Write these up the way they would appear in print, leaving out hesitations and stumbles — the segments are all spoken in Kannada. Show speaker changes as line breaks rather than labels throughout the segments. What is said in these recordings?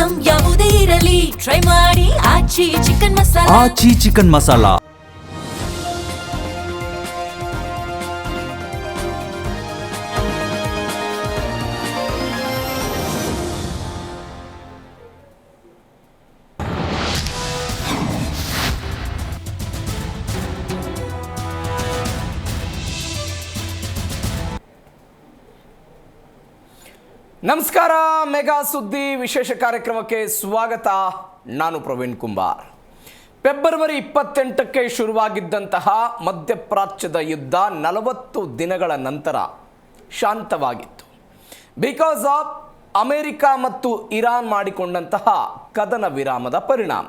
ಐಟಮ್ ಯಾವುದೇ ಇರಲಿ ಟ್ರೈ ಮಾಡಿ ಆಚಿ ಚಿಕನ್ ಮಸಾಲಾ.
ಆಚಿ ಚಿಕನ್ ಮಸಾಲಾ.
ನಮಸ್ಕಾರ. ಮೆಗಾ ಸುದ್ದಿ ವಿಶೇಷ ಕಾರ್ಯಕ್ರಮಕ್ಕೆ ಸ್ವಾಗತ. ನಾನು ಪ್ರವೀಣ್ ಕುಂಬಾರ್. ಫೆಬ್ರವರಿ 28ಕ್ಕೆ ಶುರುವಾಗಿದ್ದಂತಹ ಮಧ್ಯಪ್ರಾಚ್ಯದ ಯುದ್ಧ 40 ದಿನಗಳ ನಂತರ ಶಾಂತವಾಗಿತ್ತು. ಬಿಕಾಸ್ ಆಫ್ ಅಮೆರಿಕ ಮತ್ತು ಇರಾನ್ ಮಾಡಿಕೊಂಡಂತಹ ಕದನ ವಿರಾಮದ ಪರಿಣಾಮ.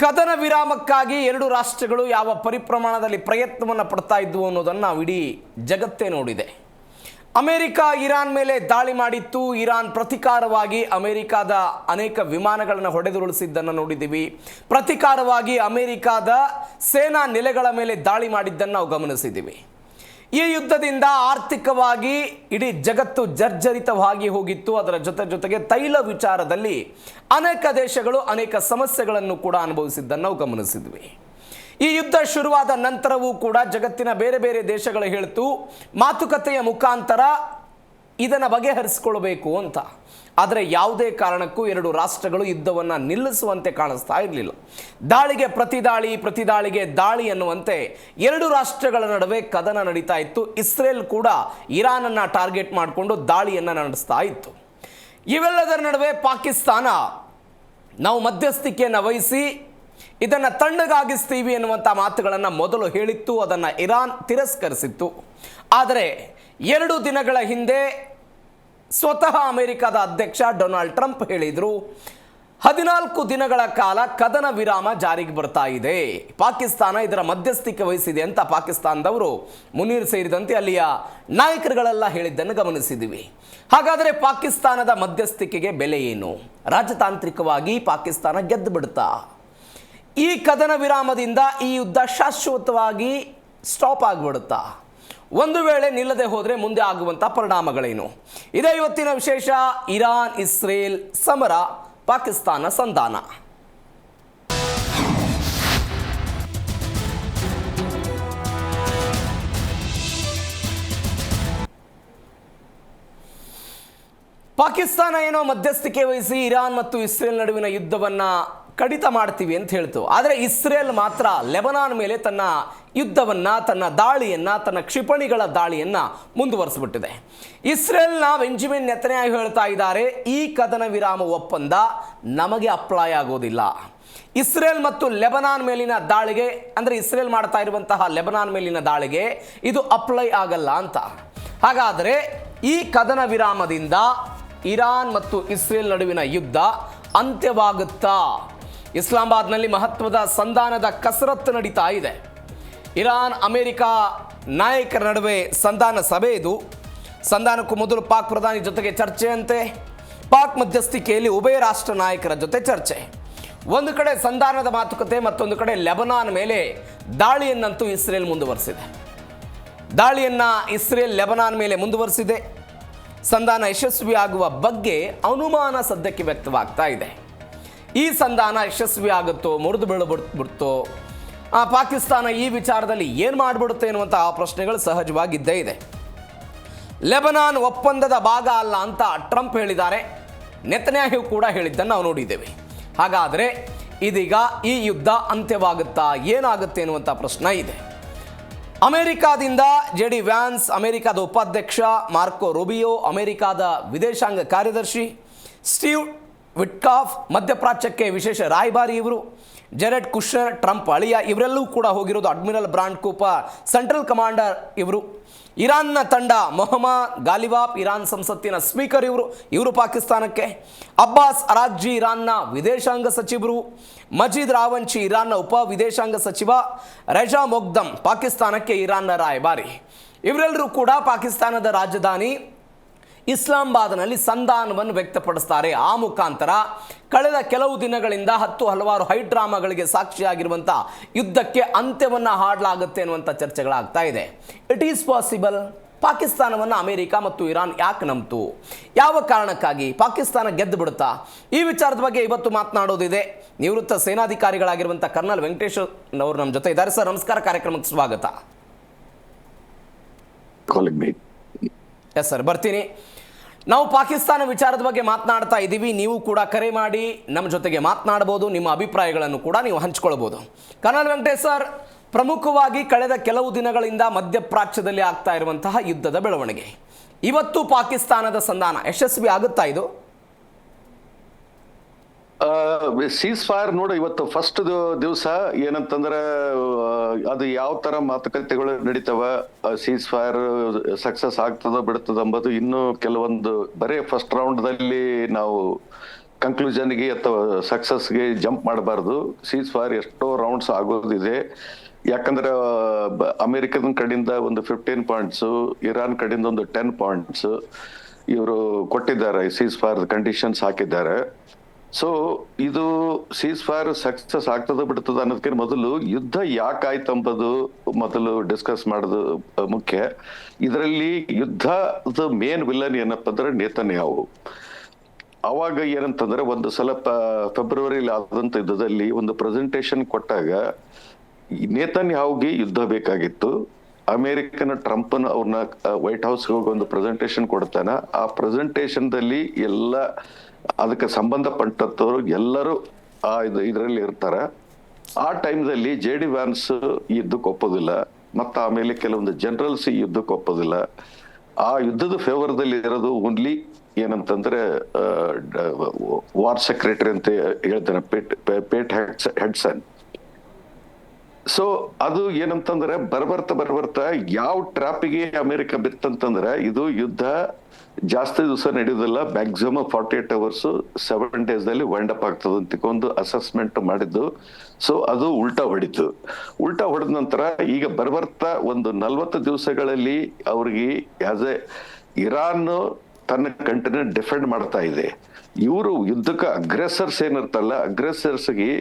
ಕದನ ವಿರಾಮಕ್ಕಾಗಿ ಎರಡು ರಾಷ್ಟ್ರಗಳು ಯಾವ ಪರಿಪ್ರಮಾಣದಲ್ಲಿ ಪ್ರಯತ್ನವನ್ನು ಪಡ್ತಾ ಇದ್ವು ಅನ್ನೋದನ್ನು ನಾವು ಇಡೀ ಜಗತ್ತೇ ನೋಡಿದೆ. ಅಮೆರಿಕ ಇರಾನ್ ಮೇಲೆ ದಾಳಿ ಮಾಡಿತ್ತು. ಇರಾನ್ ಪ್ರತಿಕಾರವಾಗಿ ಅಮೆರಿಕಾದ ಅನೇಕ ವಿಮಾನಗಳನ್ನು ಹೊಡೆದುರುಳಿಸಿದ್ದನ್ನು ನೋಡಿದ್ದೀವಿ. ಪ್ರತಿಕಾರವಾಗಿ ಅಮೆರಿಕಾದ ಸೇನಾ ನೆಲೆಗಳ ಮೇಲೆ ದಾಳಿ ಮಾಡಿದ್ದನ್ನು ನಾವು ಗಮನಿಸಿದ್ದೀವಿ. ಈ ಯುದ್ಧದಿಂದ ಆರ್ಥಿಕವಾಗಿ ಇಡೀ ಜಗತ್ತು ಜರ್ಜರಿತವಾಗಿ ಹೋಗಿತ್ತು. ಅದರ ಜೊತೆಗೆ ತೈಲ ವಿಚಾರದಲ್ಲಿ ಅನೇಕ ದೇಶಗಳು ಅನೇಕ ಸಮಸ್ಯೆಗಳನ್ನು ಕೂಡ ಅನುಭವಿಸಿದ್ದನ್ನು ನಾವು ಗಮನಿಸಿದ್ವಿ. ಈ ಯುದ್ಧ ಶುರುವಾದ ನಂತರವೂ ಕೂಡ ಜಗತ್ತಿನ ಬೇರೆ ಬೇರೆ ದೇಶಗಳು ಹೇಳ್ತು ಮಾತುಕತೆಯ ಮುಖಾಂತರ ಇದನ್ನು ಬಗೆಹರಿಸಿಕೊಳ್ಳಬೇಕು ಅಂತ. ಆದರೆ ಯಾವುದೇ ಕಾರಣಕ್ಕೂ ಎರಡು ರಾಷ್ಟ್ರಗಳು ಯುದ್ಧವನ್ನು ನಿಲ್ಲಿಸುವಂತೆ ಕಾಣಿಸ್ತಾ ಇರಲಿಲ್ಲ. ದಾಳಿಗೆ ಪ್ರತಿದಾಳಿಗೆ ದಾಳಿ ಅನ್ನುವಂತೆ ಎರಡು ರಾಷ್ಟ್ರಗಳ ನಡುವೆ ಕದನ ನಡೀತಾ ಇತ್ತು. ಇಸ್ರೇಲ್ ಕೂಡ ಇರಾನನ್ನು ಟಾರ್ಗೆಟ್ ಮಾಡಿಕೊಂಡು ದಾಳಿಯನ್ನು ನಡೆಸ್ತಾ ಇತ್ತು. ಇವೆಲ್ಲದರ ನಡುವೆ ಪಾಕಿಸ್ತಾನ ನಾವು ಮಧ್ಯಸ್ಥಿಕೆಯನ್ನು ವಹಿಸಿ ಇದನ್ನು ತಣ್ಣಗಾಗಿಸ್ತೀವಿ ಎನ್ನುವಂಥ ಮಾತುಗಳನ್ನು ಮೊದಲು ಹೇಳಿತ್ತು. ಅದನ್ನು ಇರಾನ್ ತಿರಸ್ಕರಿಸಿತ್ತು. ಆದರೆ 2 ದಿನಗಳ ಹಿಂದೆ ಸ್ವತಃ ಅಮೆರಿಕದ ಅಧ್ಯಕ್ಷ ಡೊನಾಲ್ಡ್ ಟ್ರಂಪ್ ಹೇಳಿದರು 14 ದಿನಗಳ ಕಾಲ ಕದನ ವಿರಾಮ ಜಾರಿಗೆ ಬರ್ತಾ ಇದೆ, ಪಾಕಿಸ್ತಾನ ಇದರ ಮಧ್ಯಸ್ಥಿಕೆ ವಹಿಸಿದೆ ಅಂತ ಪಾಕಿಸ್ತಾನದವರು ಮುನೀರ್ ಸೇರಿದಂತೆ ಅಲ್ಲಿಯ ನಾಯಕರುಗಳೆಲ್ಲ ಹೇಳಿದ್ದನ್ನು ಗಮನಿಸಿದ್ದೀವಿ. ಹಾಗಾದರೆ ಪಾಕಿಸ್ತಾನದ ಮಧ್ಯಸ್ಥಿಕೆಗೆ ಬೆಲೆ ಏನು? ರಾಜತಾಂತ್ರಿಕವಾಗಿ ಪಾಕಿಸ್ತಾನ ಗೆದ್ದು ಬಿಡುತ್ತಾ? ಈ ಕದನ ವಿರಾಮದಿಂದ ಈ ಯುದ್ಧ ಶಾಶ್ವತವಾಗಿ ಸ್ಟಾಪ್ ಆಗಿಬಿಡುತ್ತಾ? ಒಂದು ವೇಳೆ ನಿಲ್ಲದೆ ಹೋದರೆ ಮುಂದೆ ಆಗುವಂಥ ಪರಿಣಾಮಗಳೇನು? ಇದೇ ಇವತ್ತಿನ ವಿಶೇಷ. ಇರಾನ್ ಇಸ್ರೇಲ್ ಸಮರ, ಪಾಕಿಸ್ತಾನ ಸಂಧಾನ. ಪಾಕಿಸ್ತಾನ ಏನೋ ಮಧ್ಯಸ್ಥಿಕೆ ವಹಿಸಿ ಇರಾನ್ ಮತ್ತು ಇಸ್ರೇಲ್ ನಡುವಿನ ಯುದ್ಧವನ್ನು ಕಡಿತ ಮಾಡ್ತೀವಿ ಅಂತ ಹೇಳ್ತು. ಆದರೆ ಇಸ್ರೇಲ್ ಮಾತ್ರ ಲೆಬನಾನ್ ಮೇಲೆ ತನ್ನ ಯುದ್ಧವನ್ನು, ತನ್ನ ದಾಳಿಯನ್ನು, ತನ್ನ ಕ್ಷಿಪಣಿಗಳ ದಾಳಿಯನ್ನು ಮುಂದುವರಿಸಿಬಿಟ್ಟಿದೆ. ಇಸ್ರೇಲ್ನ ಬೆಂಜಮಿನ್ ನೆತನ್ಯಾಹು ಹೇಳ್ತಾ ಇದ್ದಾರೆ ಈ ಕದನ ವಿರಾಮ ಒಪ್ಪಂದ ನಮಗೆ ಅಪ್ಲೈ ಆಗೋದಿಲ್ಲ. ಇಸ್ರೇಲ್ ಮತ್ತು ಲೆಬನಾನ್ ಮೇಲಿನ ದಾಳಿಗೆ, ಅಂದರೆ ಇಸ್ರೇಲ್ ಮಾಡ್ತಾ ಇರುವಂತಹ ಲೆಬನಾನ್ ಮೇಲಿನ ದಾಳಿಗೆ ಇದು ಅಪ್ಲೈ ಆಗಲ್ಲ ಅಂತ. ಹಾಗಾದರೆ ಈ ಕದನ ವಿರಾಮದಿಂದ ಇರಾನ್ ಮತ್ತು ಇಸ್ರೇಲ್ ನಡುವಿನ ಯುದ್ಧ ಅಂತ್ಯವಾಗುತ್ತಾ? ಇಸ್ಲಾಮಾಬಾದ್ನಲ್ಲಿ ಮಹತ್ವದ ಸಂಧಾನದ ಕಸರತ್ತು ನಡೀತಾ ಇದೆ. ಇರಾನ್ ಅಮೆರಿಕ ನಾಯಕರ ನಡುವೆ ಸಂಧಾನ ಸಭೆ ಇದು. ಸಂಧಾನಕ್ಕೂ ಮೊದಲು ಪಾಕ್ ಪ್ರಧಾನಿ ಜೊತೆಗೆ ಚರ್ಚೆ ಅಂತೆ. ಪಾಕ್ ಮಧ್ಯಸ್ಥಿಕೆಯಲ್ಲಿ ಉಭಯ ರಾಷ್ಟ್ರ ನಾಯಕರ ಜೊತೆ ಚರ್ಚೆ. ಒಂದು ಕಡೆ ಸಂಧಾನದ ಮಾತುಕತೆ, ಮತ್ತೊಂದು ಕಡೆ ಲೆಬನಾನ್ ಮೇಲೆ ದಾಳಿಯನ್ನಂತೂ ಇಸ್ರೇಲ್ ಮುಂದುವರಿಸಿದೆ. ದಾಳಿಯನ್ನು ಇಸ್ರೇಲ್ ಲೆಬನಾನ್ ಮೇಲೆ ಮುಂದುವರಿಸಿದೆ. ಸಂಧಾನ ಯಶಸ್ವಿಯಾಗುವ ಬಗ್ಗೆ ಅನುಮಾನ ಸದ್ಯಕ್ಕೆ ವ್ಯಕ್ತವಾಗ್ತಾ ಇದೆ. ಈ ಸಂಧಾನ ಯಶಸ್ವಿ ಆಗುತ್ತೋ, ಮುರಿದು ಬೀಳ್ಬಿಡ್ತೋ, ಪಾಕಿಸ್ತಾನ ಈ ವಿಚಾರದಲ್ಲಿ ಏನು ಮಾಡಿಬಿಡುತ್ತೆ ಎನ್ನುವಂತಹ ಪ್ರಶ್ನೆಗಳು ಸಹಜವಾಗಿದ್ದೇ ಇದೆ. ಲೆಬನಾನ್ ಒಪ್ಪಂದದ ಭಾಗ ಅಲ್ಲ ಅಂತ ಟ್ರಂಪ್ ಹೇಳಿದ್ದಾರೆ. ನೆತನ್ಯಾಹು ಕೂಡ ಹೇಳಿದ್ದನ್ನು ನಾವು ನೋಡಿದ್ದೇವೆ. ಹಾಗಾದರೆ ಇದೀಗ ಈ ಯುದ್ಧ ಅಂತ್ಯವಾಗುತ್ತಾ, ಏನಾಗುತ್ತೆ ಎನ್ನುವಂಥ ಪ್ರಶ್ನೆ ಇದೆ. ಅಮೆರಿಕಾದಿಂದ JD ವ್ಯಾನ್ಸ್, ಅಮೆರಿಕಾದ ಉಪಾಧ್ಯಕ್ಷ ಮಾರ್ಕೋ ರೂಬಿಯೋ, ಅಮೆರಿಕಾದ ವಿದೇಶಾಂಗ ಕಾರ್ಯದರ್ಶಿ ಸ್ಟೀವ್ ವಿಟ್ಕಾಫ್, ಮಧ್ಯಪ್ರಾಚ್ಯಕ್ಕೆ ವಿಶೇಷ ರಾಯಭಾರಿ ಇವರು ಜೆರೆಡ್ ಕುಶ್ನರ್, ಟ್ರಂಪ್ ಅಳಿಯ, ಇವರೆಲ್ಲೂ ಕೂಡ ಹೋಗಿರೋದು. Admiral brand Cooper, central commander ಇವರು. ಇರಾನ್ನ ತಂಡ ಮೊಹಮ್ಮದ್ ಗಾಲಿಬಾಫ್, ಇರಾನ್ ಸಂಸತ್ತಿನ ಸ್ಪೀಕರ್ ಇವರು ಪಾಕಿಸ್ತಾನಕ್ಕೆ. ಅಬ್ಬಾಸ್ ಅರಾಗ್ಜಿ, ಇರಾನ್ನ ವಿದೇಶಾಂಗ ಸಚಿವರು. ಮಜೀದ್ ರಾವಂಚಿ, ಇರಾನ್ನ ಉಪ ವಿದೇಶಾಂಗ ಸಚಿವ. ರೆಜಾ ಮೊಗ್ದಮ್, ಪಾಕಿಸ್ತಾನಕ್ಕೆ ಇರಾನ್ನ ರಾಯಭಾರಿ. ಇವರೆಲ್ಲರೂ ಕೂಡ ಪಾಕಿಸ್ತಾನದ ರಾಜಧಾನಿ ಇಸ್ಲಾಮಾಬಾದ್ನಲ್ಲಿ ಸಂಧಾನವನ್ನು ವ್ಯಕ್ತಪಡಿಸ್ತಾರೆ. ಆ ಮುಖಾಂತರ ಕಳೆದ ಕೆಲವು ದಿನಗಳಿಂದ ಹಲವಾರು ಹೈಡ್ರಾಮಾಗಳಿಗೆ ಸಾಕ್ಷಿಯಾಗಿರುವಂಥ ಯುದ್ಧಕ್ಕೆ ಅಂತ್ಯವನ್ನು ಹಾಡಲಾಗುತ್ತೆ ಅನ್ನುವಂಥ ಚರ್ಚೆಗಳಾಗ್ತಾ ಇದೆ. ಇಟ್ ಈಸ್ ಪಾಸಿಬಲ್, ಪಾಕಿಸ್ತಾನವನ್ನು ಅಮೆರಿಕ ಮತ್ತು ಇರಾನ್ ಯಾಕೆ ನಂಬ್ತು, ಯಾವ ಕಾರಣಕ್ಕಾಗಿ ಪಾಕಿಸ್ತಾನ ಗೆದ್ದು ಬಿಡುತ್ತಾ, ಈ ವಿಚಾರದ ಬಗ್ಗೆ ಇವತ್ತು ಮಾತನಾಡೋದಿದೆ. ನಿವೃತ್ತ ಸೇನಾಧಿಕಾರಿಗಳಾಗಿರುವಂಥ ಕರ್ನಲ್ ವೆಂಕಟೇಶ್ ಅವರು ನಮ್ಮ ಜೊತೆ ಇದ್ದಾರೆ. ಸರ್ ನಮಸ್ಕಾರ, ಕಾರ್ಯಕ್ರಮಕ್ಕೆ ಸ್ವಾಗತ. ಎಸ್ ಸರ್, ಬರ್ತೀನಿ. ನಾವು ಪಾಕಿಸ್ತಾನ ವಿಚಾರದ ಬಗ್ಗೆ ಮಾತನಾಡ್ತಾ ಇದ್ದೀವಿ. ನೀವು ಕೂಡ ಕರೆ ಮಾಡಿ ನಮ್ಮ ಜೊತೆಗೆ ಮಾತನಾಡಬಹುದು, ನಿಮ್ಮ ಅಭಿಪ್ರಾಯಗಳನ್ನು ಕೂಡ ನೀವು ಹಂಚ್ಕೊಳ್ಬೋದು. ಕರ್ನಲ್ ವೆಂಕಟೇಶ್ ಸರ್, ಪ್ರಮುಖವಾಗಿ ಕಳೆದ ಕೆಲವು ದಿನಗಳಿಂದ ಮಧ್ಯಪ್ರಾಚ್ಯದಲ್ಲಿ ಆಗ್ತಾ ಇರುವಂತಹ ಯುದ್ಧದ ಬೆಳವಣಿಗೆ, ಇವತ್ತು ಪಾಕಿಸ್ತಾನದ ಸಂಧಾನ ಯಶಸ್ವಿ ಆಗುತ್ತಾ ಇದು?
ಸೀಸ್ ಫೈರ್ ನೋಡಿ, ಇವತ್ತು ಫಸ್ಟ್ ದಿವಸ ಏನಂತಂದ್ರೆ ಅದು ಯಾವ ತರ ಮಾತುಕತೆಗಳು ನಡೀತಾವ, ಸೀಸ್ ಫೈರ್ ಸಕ್ಸಸ್ ಆಗ್ತದ ಬಿಡ್ತದ ಎಂಬುದು ಇನ್ನು ಕೆಲವೊಂದು ಬರೇ ಫಸ್ಟ್ ರೌಂಡ್ ದಲ್ಲಿ ನಾವು ಕನ್ಕ್ಲೂಷನ್ಗೆ ಅಥವಾ ಸಕ್ಸಸ್ಗೆ ಜಂಪ್ ಮಾಡಬಾರ್ದು. ಸೀಸ್ ಫೈರ್ ಎಷ್ಟೋ ರೌಂಡ್ಸ್ ಆಗೋದಿದೆ. ಯಾಕಂದ್ರೆ ಅಮೆರಿಕದ ಕಡೆಯಿಂದ ಒಂದು 15 ಪಾಯಿಂಟ್ಸ್, ಇರಾನ್ ಕಡೆಯಿಂದ ಒಂದು 10 ಪಾಯಿಂಟ್ಸ್ ಇವರು ಕೊಟ್ಟಿದ್ದಾರೆ, ಸೀಸ್ ಫೈರ್ ಕಂಡೀಷನ್ಸ್ ಹಾಕಿದ್ದಾರೆ. ಸೊ ಇದು ಸೀಸ್ ಫೈರ್ ಸಕ್ಸಸ್ ಆಗ್ತದ ಬಿಡ್ತದ ಅನ್ನೋದಕ್ಕಿಂತ ಮೊದಲು ಯುದ್ಧ ಯಾಕಾಯ್ತು ಎಂಬುದು ಮೊದಲು ಡಿಸ್ಕಸ್ ಮಾಡೋದು ಮುಖ್ಯ. ಇದರಲ್ಲಿ ಯುದ್ಧದ ಮೇನ್ ವಿಲ್ಲನ್ ಏನಪ್ಪ ಅಂದ್ರೆ ನೇತನ್ಯಾಹು. ಅವಾಗ ಏನಂತಂದ್ರೆ ಒಂದು ಸಲ ಫೆಬ್ರವರಿಲಿ ಆದಂತ ಯುದ್ಧದಲ್ಲಿ ಒಂದು ಪ್ರೆಸೆಂಟೇಶನ್ ಕೊಟ್ಟಾಗ ನೇತನ್ಯಾಹುಗೆ ಯುದ್ಧ ಬೇಕಾಗಿತ್ತು. ಅಮೆರಿಕನ ಟ್ರಂಪ್ನ ಅವ್ರನ್ನ ವೈಟ್ ಹೌಸ್ ಹೋಗಿ ಒಂದು ಪ್ರೆಸೆಂಟೇಶನ್ ಕೊಡ್ತಾನ. ಆ ಪ್ರೆಸೆಂಟೇಶನ್ ದಲ್ಲಿ ಎಲ್ಲ ಅದಕ್ಕೆ ಸಂಬಂಧಪಟ್ಟವರು ಎಲ್ಲರೂ ಇದರಲ್ಲಿ ಇರ್ತಾರ. ಆ ಟೈಮ್ದಲ್ಲಿ JD ವ್ಯಾನ್ಸ್ ಈ ಯುದ್ಧಕ್ಕೆ ಒಪ್ಪೋದಿಲ್ಲ, ಮತ್ತ ಆಮೇಲೆ ಕೆಲವೊಂದು ಜನರಲ್ಸ್ ಈ ಯುದ್ಧಕ್ಕೆ ಒಪ್ಪೋದಿಲ್ಲ. ಆ ಯುದ್ಧದ ಫೇವರ್ದಲ್ಲಿ ಇರೋದು ಓನ್ಲಿ ಏನಂತಂದ್ರೆ ವಾರ್ ಸೆಕ್ರೆಟರಿ ಅಂತ ಹೇಳ್ತಾನೆ, ಪೇಟ್ ಹೆಡ್ಸನ್. ಸೊ ಅದು ಏನಂತಂದ್ರೆ ಬರ್ಬರ್ತಾ ಯಾವ ಟ್ರಾಪಿಗೆ ಅಮೆರಿಕ ಬಿತ್ತಂತಂದ್ರೆ ಇದು ಯುದ್ಧ ಜಾಸ್ತಿ ದಿವಸ ನಡೆಯುವುದಿಲ್ಲ, ಮ್ಯಾಕ್ಸಿಮಮ್ 48 hours 7 days ದಲ್ಲಿ ವೈಂಡ್ ಅಪ್ ಆಗ್ತದೆ ಅಂತ ಒಂದು ಅಸೆಸ್ಮೆಂಟ್ ಮಾಡಿದ್ದು. ಸೊ ಅದು ಉಲ್ಟಾ ಹೊಡೆದ ನಂತರ ಈಗ ಬರ್ಬರ್ತಾ ಒಂದು 40 ದಿವಸಗಳಲ್ಲಿ ಅವ್ರಿಗೆ ಆಸ್ ಎ ಇರಾನ್ ತನ್ನ ಕಂಟ್ರಿನ ಡಿಫೆಂಡ್ ಮಾಡ್ತಾ ಇದೆ. ಇವರು ಯುದ್ಧಕ್ಕೆ ಅಗ್ರೆಸರ್ಸ್ ಏನಿರ್ತಲ್ಲ, ಅಗ್ರೆಸರ್ಸ್ಗೆ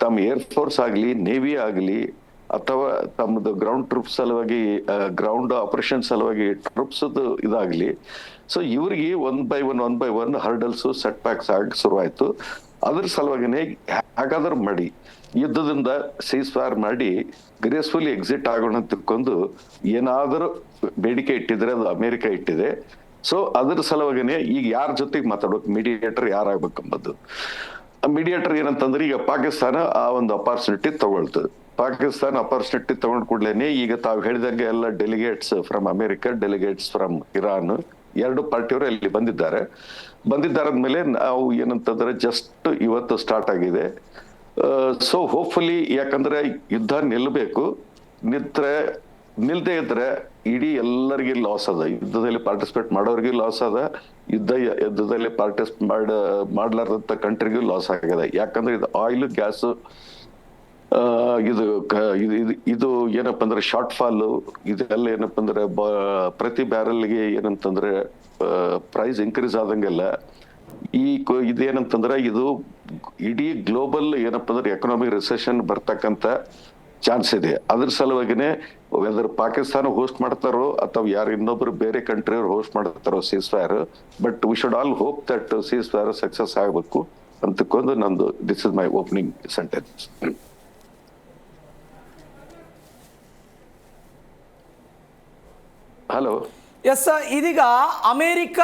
ತಮ್ಮ ಏರ್ಫೋರ್ಸ್ ಆಗ್ಲಿ, ನೇವಿ ಆಗ್ಲಿ, ಅಥವಾ ತಮ್ಮದು ಗ್ರೌಂಡ್ ಟ್ರೂಪ್ಸ್ ಸಲುವಾಗಿ, ಗ್ರೌಂಡ್ ಆಪರೇಷನ್ ಸಲುವಾಗಿ ಟ್ರೂಪ್ಸ್ ಇದಾಗ್ಲಿ, ಸೊ ಇವ್ರಿಗೆ one by one hurdles setbacks ಆಗಿ ಶುರುವಾಯ್ತು. ಅದ್ರ ಸಲುವಾಗಿನೇ ಹಾಗಾದ್ರೂ ಮಾಡಿ ಯುದ್ಧದಿಂದ ಸೀಸ್ ಫೈರ್ ಮಾಡಿ ಗ್ರೇಸ್ಫುಲಿ ಎಕ್ಸಿಟ್ ಆಗೋಣ ಅಂತ ತಿಳ್ಕೊಂಡು ಏನಾದರೂ ಬೇಡಿಕೆ ಇಟ್ಟಿದ್ರೆ ಅದು ಅಮೆರಿಕ ಇಟ್ಟಿದೆ. ಸೊ ಅದ್ರ ಸಲುವಾಗಿನೇ ಈಗ ಯಾರ ಜೊತೆಗೆ ಮಾತಾಡ್ಬೇಕು, ಮೀಡಿಯೇಟರ್ ಯಾರಾಗ್ಬೇಕಂಬುದು. ಮೀಡಿಯೇಟರ್ ಏನಂತಂದ್ರೆ ಈಗ ಪಾಕಿಸ್ತಾನ ಆ ಒಂದು ಅಪಾರ್ಚುನಿಟಿ ತಗೊಳ್ತದೆ. ಪಾಕಿಸ್ತಾನ ಅಪಾರ್ಚುನಿಟಿ ತಗೊಂಡ್ ಕೂಡ್ಲೇನೆ ಈಗ ತಾವು ಹೇಳಿದಂಗೆ ಎಲ್ಲ delegates from America, delegates from Iran, ಎರಡು ಪಾರ್ಟಿಯವರು ಅಲ್ಲಿ ಬಂದಿದ್ದಾರಂದ್ಮೇಲೆ ನಾವು ಏನಂತಂದ್ರೆ ಜಸ್ಟ್ ಇವತ್ತು ಸ್ಟಾರ್ಟ್ ಆಗಿದೆ. ಸೊ ಹೋಪ್ಫುಲಿ, ಯಾಕಂದ್ರೆ ಯುದ್ಧ ನಿಲ್ಬೇಕು, ನಿಲ್ದೇ ಇದ್ರೆ ಇಡೀ ಎಲ್ಲರಿಗೂ ಲಾಸ್ ಅದ. ಯುದ್ಧದಲ್ಲಿ ಪಾರ್ಟಿಸಿಪೇಟ್ ಮಾಡೋರಿಗೂ ಲಾಸ್ ಅದ, ಯುದ್ಧದಲ್ಲಿ ಪಾರ್ಟಿಸಿಪೇಟ್ ಮಾಡ್ಲಾರ್ದಂತ ಕಂಟ್ರಿಗೂ ಲಾಸ್ ಆಗಿದೆ. ಯಾಕಂದ್ರೆ ಇದು ಆಯಿಲ್, ಗ್ಯಾಸ್, ಇದು ಏನಪ್ಪ ಅಂದ್ರೆ ಶಾರ್ಟ್ ಫಾಲ್, ಇದೆಲ್ಲ ಏನಪ್ಪ ಅಂದ್ರೆ ಪ್ರತಿ ಬ್ಯಾರಲ್ಗೆ ಏನಂತಂದ್ರೆ ಪ್ರೈಸ್ ಇನ್ಕ್ರೀಸ್ ಆದಂಗೆಲ್ಲ ಇದೇನಂತಂದ್ರೆ ಇದು ಇಡೀ ಗ್ಲೋಬಲ್ ಏನಪ್ಪ ಅಂದ್ರೆ ಎಕನಾಮಿಕ್ ರಿಸೆಷನ್ ಬರ್ತಕ್ಕಂತ ಚಾನ್ಸ್ ಇದೆ. ಅದ್ರ ಸಲುವಾಗಿನೇ ವೆದರ್ ಪಾಕಿಸ್ತಾನ ಹೋಸ್ಟ್ ಮಾಡ್ತಾರೋ ಅಥವಾ ಯಾರು ಇನ್ನೊಬ್ರು ಬೇರೆ ಕಂಟ್ರಿಯವ್ರು ಹೋಸ್ಟ್ ಮಾಡ್ತಾರೋ seize fire, but we should all hope that seize fire success ಆಗ್ಬೇಕು ಅಂತಕೊಂಡು ನಂದು this is my opening sentence. Hello.
Yes sir, ಇದೀಗ ಅಮೆರಿಕ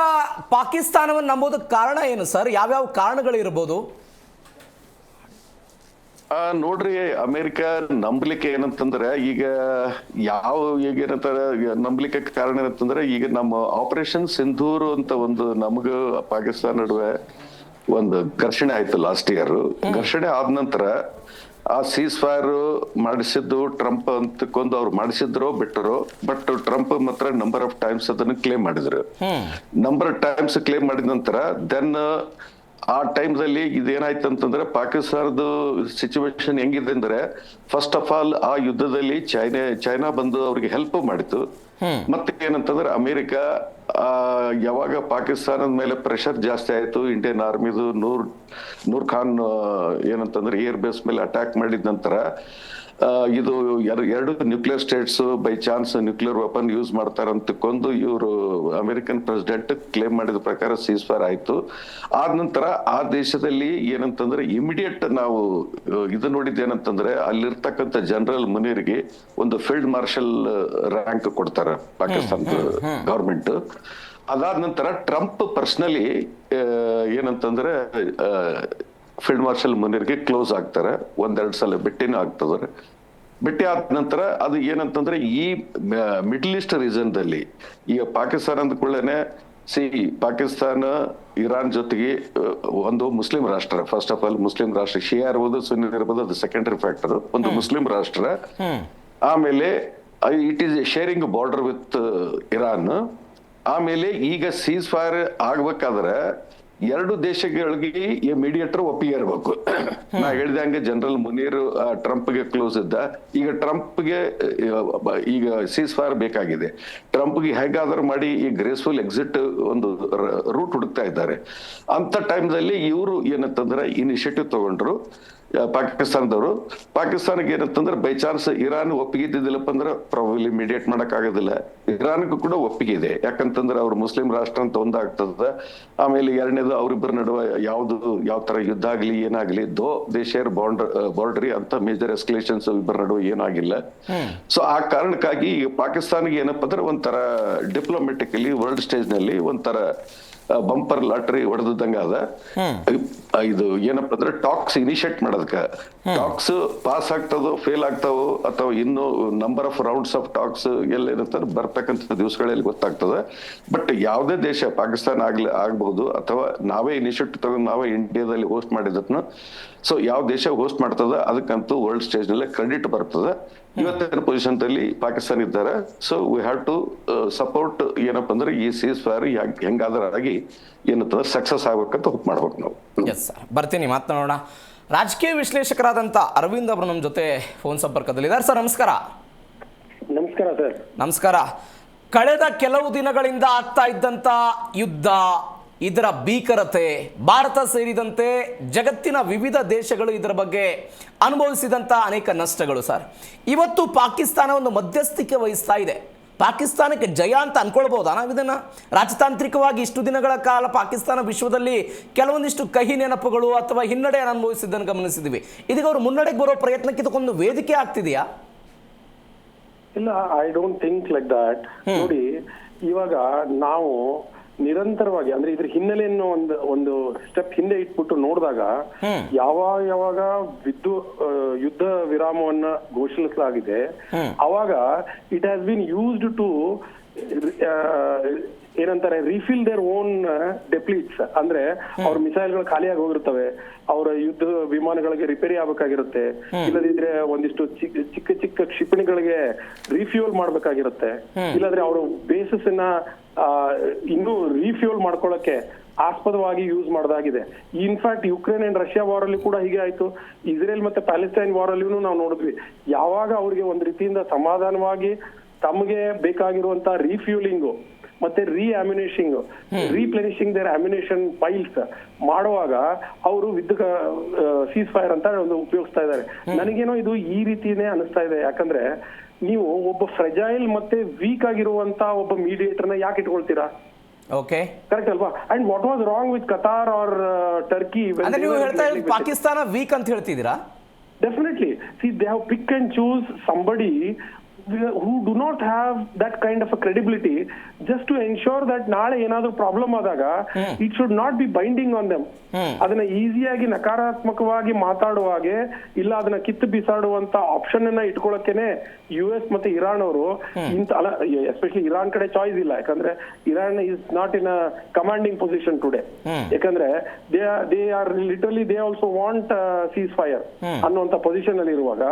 ಪಾಕಿಸ್ತಾನವನ್ನು ನಂಬೋದಕ್ಕೆ ಕಾರಣ ಏನು ಸರ್? ಯಾವ್ಯಾವ ಕಾರಣಗಳಿರ್ಬೋದು?
ನೋಡ್ರಿ, ಅಮೆರಿಕ ನಂಬಲಿಕ್ಕೆ ಏನಂತಂದ್ರೆ ಈಗ ಏನಂತಾರೆ ನಂಬಲಿಕ್ಕೆ ಕಾರಣ ಏನಂತಂದ್ರೆ ಈಗ ನಮ್ಮ ಆಪರೇಷನ್ ಸಿಂಧೂರ್ ಅಂತ ಒಂದು ನಮಗ ಪಾಕಿಸ್ತಾನ ನಡುವೆ ಒಂದು ಘರ್ಷಣೆ ಆಯ್ತು ಲಾಸ್ಟ್ ಇಯರ್. ಘರ್ಷಣೆ ಆದ ನಂತರ ಆ ಸೀಸ್ ಫೈರ್ ಮಾಡಿಸಿದ್ದು ಟ್ರಂಪ್ ಅಂತಕೊಂಡು ಅವ್ರು ಮಾಡಿಸಿದ್ರು ಬಿಟ್ಟರು. ಬಟ್ ಟ್ರಂಪ್ ಮಾತ್ರ ನಂಬರ್ ಆಫ್ ಟೈಮ್ಸ್ ಅದನ್ನು ಕ್ಲೇಮ್ ಮಾಡಿದ್ರು. ನಂಬರ್ ಆಫ್ ಟೈಮ್ಸ್ ಕ್ಲೇಮ್ ಮಾಡಿದ ನಂತರ ದೆನ್ ಆ ಟೈಮ್ದಲ್ಲಿ ಇದೇನಾಯ್ತು ಅಂತಂದ್ರೆ ಪಾಕಿಸ್ತಾನದ ಸಿಚುವೇಶನ್ ಹೆಂಗಿದೆ ಅಂದ್ರೆ, ಫಸ್ಟ್ ಆಫ್ ಆಲ್ ಆ ಯುದ್ಧದಲ್ಲಿ ಚೈನಾ ಬಂದು ಅವ್ರಿಗೆ ಹೆಲ್ಪ್ ಮಾಡಿತು. ಮತ್ತೆ ಏನಂತಂದ್ರೆ ಅಮೆರಿಕ ಯಾವಾಗ ಪಾಕಿಸ್ತಾನದ ಮೇಲೆ ಪ್ರೆಷರ್ ಜಾಸ್ತಿ ಆಯ್ತು, ಇಂಡಿಯನ್ ಆರ್ಮಿದು ನೂರ್ ಖಾನ್ ಏನಂತಂದ್ರೆ ಏರ್ ಬೇಸ್ ಮೇಲೆ ಅಟ್ಯಾಕ್ ಮಾಡಿದ ನಂತರ ಇದು ಎರಡು nuclear States by chance nuclear weapon use ಮಾಡ್ತಾರಂತ ಕೊಂದು ಇವರು ಅಮೆರಿಕನ್ ಪ್ರೆಸಿಡೆಂಟ್ ಕ್ಲೇಮ್ ಮಾಡಿದ ಪ್ರಕಾರ ಸೀಸ್ ಫೈರ್ ಆಯ್ತು. ಆದ ನಂತರ ಆ ದೇಶದಲ್ಲಿ ಏನಂತಂದ್ರೆ ಇಮಿಡಿಯೇಟ್ ನಾವು ಇದು ನೋಡಿದ್ದೇನಂತಂದ್ರೆ ಅಲ್ಲಿರ್ತಕ್ಕಂಥ ಜನರಲ್ ಮುನೀರ್ಗೆ ಒಂದು ಫೀಲ್ಡ್ ಮಾರ್ಷಲ್ ರ್ಯಾಂಕ್ ಕೊಡ್ತಾರೆ ಪಾಕಿಸ್ತಾನದ ಗವರ್ಮೆಂಟ್. ಅದಾದ ನಂತರ ಟ್ರಂಪ್ ಪರ್ಸನಲಿ ಏನಂತಂದ್ರೆ ಫೀಲ್ಡ್ ಮಾರ್ಷಲ್ ಮುನೀರ್ಗೆ ಕ್ಲೋಸ್ ಆಗ್ತಾರೆ, ಒಂದೆರಡು ಸಲ ಭೇಟಿನೂ ಆಗ್ತದೆ. ಭೇಟಿ ಆದ ನಂತರ ಅದು ಏನಂತಂದ್ರೆ ಈ ಮಿಡ್ಲ್ ಈಸ್ಟ್ ರೀಜನ್ ದಲ್ಲಿ ಈಗ ಪಾಕಿಸ್ತಾನ ಅಂದ್ಕೊಳ್ಳೇನೆ ಪಾಕಿಸ್ತಾನ ಇರಾನ್ ಜೊತೆಗೆ ಒಂದು ಮುಸ್ಲಿಂ ರಾಷ್ಟ್ರ. ಫಸ್ಟ್ ಆಫ್ ಆಲ್ ಮುಸ್ಲಿಂ ರಾಷ್ಟ್ರ, ಶಿಯಾ ಇರ್ಬೋದು ಸುನ್ನಿ ಇರ್ಬೋದು, ಅದು ಸೆಕೆಂಡರಿ ಫ್ಯಾಕ್ಟರ್. ಒಂದು ಮುಸ್ಲಿಂ ರಾಷ್ಟ್ರ. ಆಮೇಲೆ it is sharing border with Iran. ಆಮೇಲೆ ಈಗ ಸೀಸ್ ಫೈರ್ ಆಗ್ಬೇಕಾದ್ರೆ ಎರಡು ದೇಶಗಳಿಗೆ ಮೀಡಿಯೇಟರ್ ಒಪ್ಪಿಗೆ ಇರಬೇಕು. ನಾ ಹೇಳಿದಂಗೆ ಜನರಲ್ ಮುನೀರ್ ಟ್ರಂಪ್ಗೆ ಕ್ಲೋಸ್ ಇದ್ದ. ಈಗ ಟ್ರಂಪ್ಗೆ ಈಗ ಸೀಸ್ ಫೈರ್ ಬೇಕಾಗಿದೆ. ಟ್ರಂಪ್ಗೆ ಹೇಗಾದ್ರೂ ಮಾಡಿ ಈ ಗ್ರೇಸ್ಫುಲ್ ಎಕ್ಸಿಟ್ ಒಂದು ರೂಟ್ ಹುಡುಕ್ತಾ ಇದ್ದಾರೆ. ಅಂತ ಟೈಮ್ದಲ್ಲಿ ಇವರು ಏನಂತಂದ್ರೆ ಇನಿಷಿಯೇಟಿವ್ ತಗೊಂಡ್ರು ಪಾಕಿಸ್ತಾನದವರು. ಪಾಕಿಸ್ತಾನಕ್ಕೆ ಏನಂತಂದ್ರೆ ಬೈ ಚಾನ್ಸ್ ಇರಾನ್ ಒಪ್ಪಿಗೆ ಇದ್ದಿದ್ದಿಲ್ಲಪ್ಪ ಅಂದ್ರೆ ಪ್ರಾಬಬ್ಲಿ ಮೀಡಿಯೇಟ್ ಮಾಡಕ್ ಆಗೋದಿಲ್ಲ. ಇರಾನ್ಗೂ ಕೂಡ ಒಪ್ಪಿಗೆ ಇದೆ, ಯಾಕಂತಂದ್ರೆ ಅವ್ರು ಮುಸ್ಲಿಂ ರಾಷ್ಟ್ರ ಅಂತ ಒಂದಾಗ್ತದ. ಆಮೇಲೆ ಎರಡನೇದು ಅವ್ರಿಬ್ಬರ ನಡುವೆ ಯಾವ ತರ ಯುದ್ಧ ಆಗ್ಲಿ ಏನಾಗ್ಲಿ ದೇ ಶೇರ್ ಬಾರ್ಡರಿ ಅಂತ ಮೇಜರ್ ಎಸ್ಕಲೇಷನ್ಸ್ ಇಬ್ಬರ ನಡುವೆ ಏನಾಗಿಲ್ಲ. ಸೊ ಆ ಕಾರಣಕ್ಕಾಗಿ ಪಾಕಿಸ್ತಾನಿಗೆ ಏನಪ್ಪಾ ಅಂದ್ರೆ ಒಂಥರ ಡಿಪ್ಲೊಮ್ಯಾಟಿಕಲಿ ವರ್ಲ್ಡ್ ಸ್ಟೇಜ್ ನಲ್ಲಿ ಒಂಥರ ಬಂಪರ್ ಲಾಟ್ರಿ ಹೊಡೆದಂಗ ಅದ. ಇದು ಏನಪ್ಪಾ ಅಂದ್ರೆ ಟಾಕ್ಸ್ ಇನಿಷಿಯೇಟ್ ಮಾಡೋದಕ್ಕ, ಟಾಕ್ಸ್ ಪಾಸ್ ಆಗ್ತದೋ ಫೇಲ್ ಆಗ್ತಾವೋ ಅಥವಾ ಇನ್ನು number of rounds of talks ಎಲ್ಲ ಏನಂತ ಬರ್ತಕ್ಕಂಥ ದಿವಸಗಳಲ್ಲಿ ಗೊತ್ತಾಗ್ತದೆ. ಬಟ್ ಯಾವುದೇ ದೇಶ ಪಾಕಿಸ್ತಾನ ಆಗ್ಬಹುದು ಅಥವಾ ನಾವೇ ಇನಿಷಿಯೇಟಿವ್ ತಗೊಂಡು ನಾವೇ ಇಂಡಿಯಾದಲ್ಲಿ ಹೋಸ್ಟ್ ಮಾಡಿದತ್ನ, ಸೊ ಯಾವ ದೇಶ ಹೋಸ್ಟ್ ಮಾಡ್ತದ ಅದಕ್ಕಂತೂ ವರ್ಲ್ಡ್ ಸ್ಟೇಜ್ ನಲ್ಲಿ ಕ್ರೆಡಿಟ್ ಬರ್ತದೆ. ಇವತ್ತಿನ ಪೊಸಿಷನ್ ಅಲ್ಲಿ ಪಾಕಿಸ್ತಾನ ಇದ್ದಾರೆ. So we have to support ಏನಪ್ಪಾ ಅಂದ್ರೆ ಈ ಸೀಸ್ ಫೈರ್ ಹೆಂಗಾದ್ರೂ ಆಗಿ ಏನಂತಂದ್ರೆ ಸಕ್ಸಸ್ ಆಗ್ಬೇಕಂತ ಹೋಪ್ ಮಾಡ್ಬೇಕು ನಾವು.
ಎಸ್ ಸರ್, ಬರ್ತೀನಿ ಮಾತನಾಡೋಣ. ರಾಜಕೀಯ ವಿಶ್ಲೇಷಕರಾದಂಥ ಅರವಿಂದ್ ಅವರು ನಮ್ಮ ಜೊತೆ ಫೋನ್ ಸಂಪರ್ಕದಲ್ಲಿದ್ದಾರೆ. ಸರ್ ನಮಸ್ಕಾರ.
ನಮಸ್ಕಾರ ಸರ್.
ನಮಸ್ಕಾರ. ಕಳೆದ ಕೆಲವು ದಿನಗಳಿಂದ ಆಗ್ತಾ ಇದ್ದಂಥ ಯುದ್ಧ, ಇದರ ಭೀಕರತೆ, ಭಾರತ ಸೇರಿದಂತೆ ಜಗತ್ತಿನ ವಿವಿಧ ದೇಶಗಳು ಇದರ ಬಗ್ಗೆ ಅನುಭವಿಸಿದಂಥ ಅನೇಕ ನಷ್ಟಗಳು ಸರ್. ಇವತ್ತು ಪಾಕಿಸ್ತಾನ ಒಂದು ಮಧ್ಯಸ್ಥಿಕೆ ವಹಿಸ್ತಾ ಇದೆ. ಪಾಕಿಸ್ತಾನಕ್ಕೆ ಜಯ ಅಂತ ಅನ್ಕೊಳ್ಬೋದಾ ನಾವು ಇದನ್ನು? ರಾಜತಾಂತ್ರಿಕವಾಗಿ ಇಷ್ಟು ದಿನಗಳ ಕಾಲ ಪಾಕಿಸ್ತಾನ ವಿಶ್ವದಲ್ಲಿ ಕೆಲವೊಂದಿಷ್ಟು ಕಹಿ ನೆನಪುಗಳು ಅಥವಾ ಹಿನ್ನಡೆಯನ್ನು ಅನುಭವಿಸಿದ್ದನ್ನು ಗಮನಿಸಿದ್ವಿ. ಇದೀಗ ಅವರು ಮುನ್ನಡೆಗೆ ಬರೋ ಪ್ರಯತ್ನಕ್ಕೆ ಇದಕ್ಕೊಂದು ವೇದಿಕೆ ಆಗ್ತಿದೆಯಾ?
ಇಲ್ಲ, I don't think like that. ನೋಡಿ, ಇವಾಗ ನಾವು ನಿರಂತರವಾಗಿ ಅಂದ್ರೆ ಇದ್ರ ಹಿನ್ನೆಲೆಯನ್ನು ಒಂದು ಸ್ಟೆಪ್ ಹಿಂದೆ ಇಟ್ಬಿಟ್ಟು ನೋಡಿದಾಗ ಯಾವಾಗ ಯುದ್ಧ ವಿರಾಮವನ್ನ ಘೋಷಿಸಲಾಗಿದೆ ಅವಾಗ it has been used to ಏನಂತಾರೆ ರೀಫಿಲ್ ದೇರ್ ಓನ್ ಡೆಪ್ಲೀಟ್ಸ್. ಅಂದ್ರೆ ಅವ್ರ ಮಿಸೈಲ್ಗಳು ಖಾಲಿಯಾಗಿ ಹೋಗಿರ್ತವೆ, ಅವರ ಯುದ್ಧ ವಿಮಾನಗಳಿಗೆ ರಿಪೇರಿ ಆಗ್ಬೇಕಾಗಿರುತ್ತೆ, ಇಲ್ಲದಿದ್ರೆ ಒಂದಿಷ್ಟು ಚಿಕ್ಕ ಚಿಕ್ಕ ಕ್ಷಿಪಣಿಗಳಿಗೆ ರಿಫ್ಯೂಲ್ ಮಾಡ್ಬೇಕಾಗಿರುತ್ತೆ, ಇಲ್ಲಾಂದ್ರೆ ಅವರು ಬೇಸಸ್ ಅನ್ನ ಇನ್ನೂ ರಿಫ್ಯೂಲ್ ಮಾಡ್ಕೊಳ್ಳಕ್ಕೆ ಆಸ್ಪದವಾಗಿ ಯೂಸ್ ಮಾಡೋದಾಗಿದೆ. In fact Ukraine and Russia war ಅಲ್ಲಿ ಕೂಡ ಹೀಗೆ ಆಯ್ತು. ಇಸ್ರೇಲ್ ಮತ್ತೆ ಪ್ಯಾಲೆಸ್ಟೈನ್ ವಾರ್ ಅಲ್ಲಿಯೂ ನಾವು ನೋಡಿದ್ವಿ. ಯಾವಾಗ ಅವ್ರಿಗೆ ಒಂದ್ ರೀತಿಯಿಂದ ಸಮಾಧಾನವಾಗಿ ತಮಗೆ ಬೇಕಾಗಿರುವಂತ ರಿಫ್ಯೂಲಿಂಗು ಮತ್ತೆ ರೀಪ್ಲೆನಿಶಿಂಗ್ ದೇರ್ ಅಮ್ಯುನೇಷನ್ ಪೈಲ್ಸ್ ಮಾಡುವಾಗ ಅವರು ಸೀಸ್ ಫೈರ್ ಅಂತ ಒಂದು ಉಪಯೋಗಿಸ್ತಾ ಇದ್ದಾರೆ. ನನಗೇನೋ ಇದು ಈ ರೀತಿನೇ ಅನಿಸ್ತಾ ಇದೆ. ಯಾಕಂದ್ರೆ ನೀವು ಒಬ್ಬ ಫ್ರೆಜೈಲ್ ಮತ್ತೆ ವೀಕ್ ಆಗಿರುವಂತ ಒಬ್ಬ ಮೀಡಿಯೇಟರ್ನ ಯಾಕೆ ಇಟ್ಕೊಳ್ತೀರಾ?
ಓಕೆ,
ಕರೆಕ್ಟ್ ಅಲ್ವಾ? And what was wrong with Qatar or Turkey?
ನೀವು ಹೇಳ್ತಾ ಇದ್ದೀರಾ ಪಾಕಿಸ್ತಾನ ವೀಕ್ ಅಂತ ಹೇಳ್ತಿದ್ದೀರಾ?
Definitely. See, they have pick and choose somebody who do not have that kind of a credibility just to ensure that ನಾಳೆ ಏನಾದ್ರೂ ಪ್ರಾಬ್ಲಮ್ ಆದಾಗ it should not be binding on them. ಅದನ್ನ ಈಸಿಯಾಗಿ ನಕಾರಾತ್ಮಕವಾಗಿ ಮಾತಾಡುವ ಹಾಗೆ ಇಲ್ಲ ಅದನ್ನ ಕಿತ್ತು ಬಿಸಾಡುವಂತ ಆಪ್ಷನ್ ಅನ್ನ ಇಟ್ಕೊಳ್ಳೋಕೆನೆ US ಮತ್ತೆ ಇರಾನ್ ಅವರು ಎಸ್ಪೆಷಲಿ ಇರಾನ್ ಕಡೆ ಚಾಯ್ಸ್ ಇಲ್ಲ. ಯಾಕಂದ್ರೆ Iran is not in a commanding position today. ಯಾಕಂದ್ರೆ they are literally they also want ceasefire ಅನ್ನುವಂತ ಪೊಸಿಷನ್ ಅಲ್ಲಿ ಇರುವಾಗ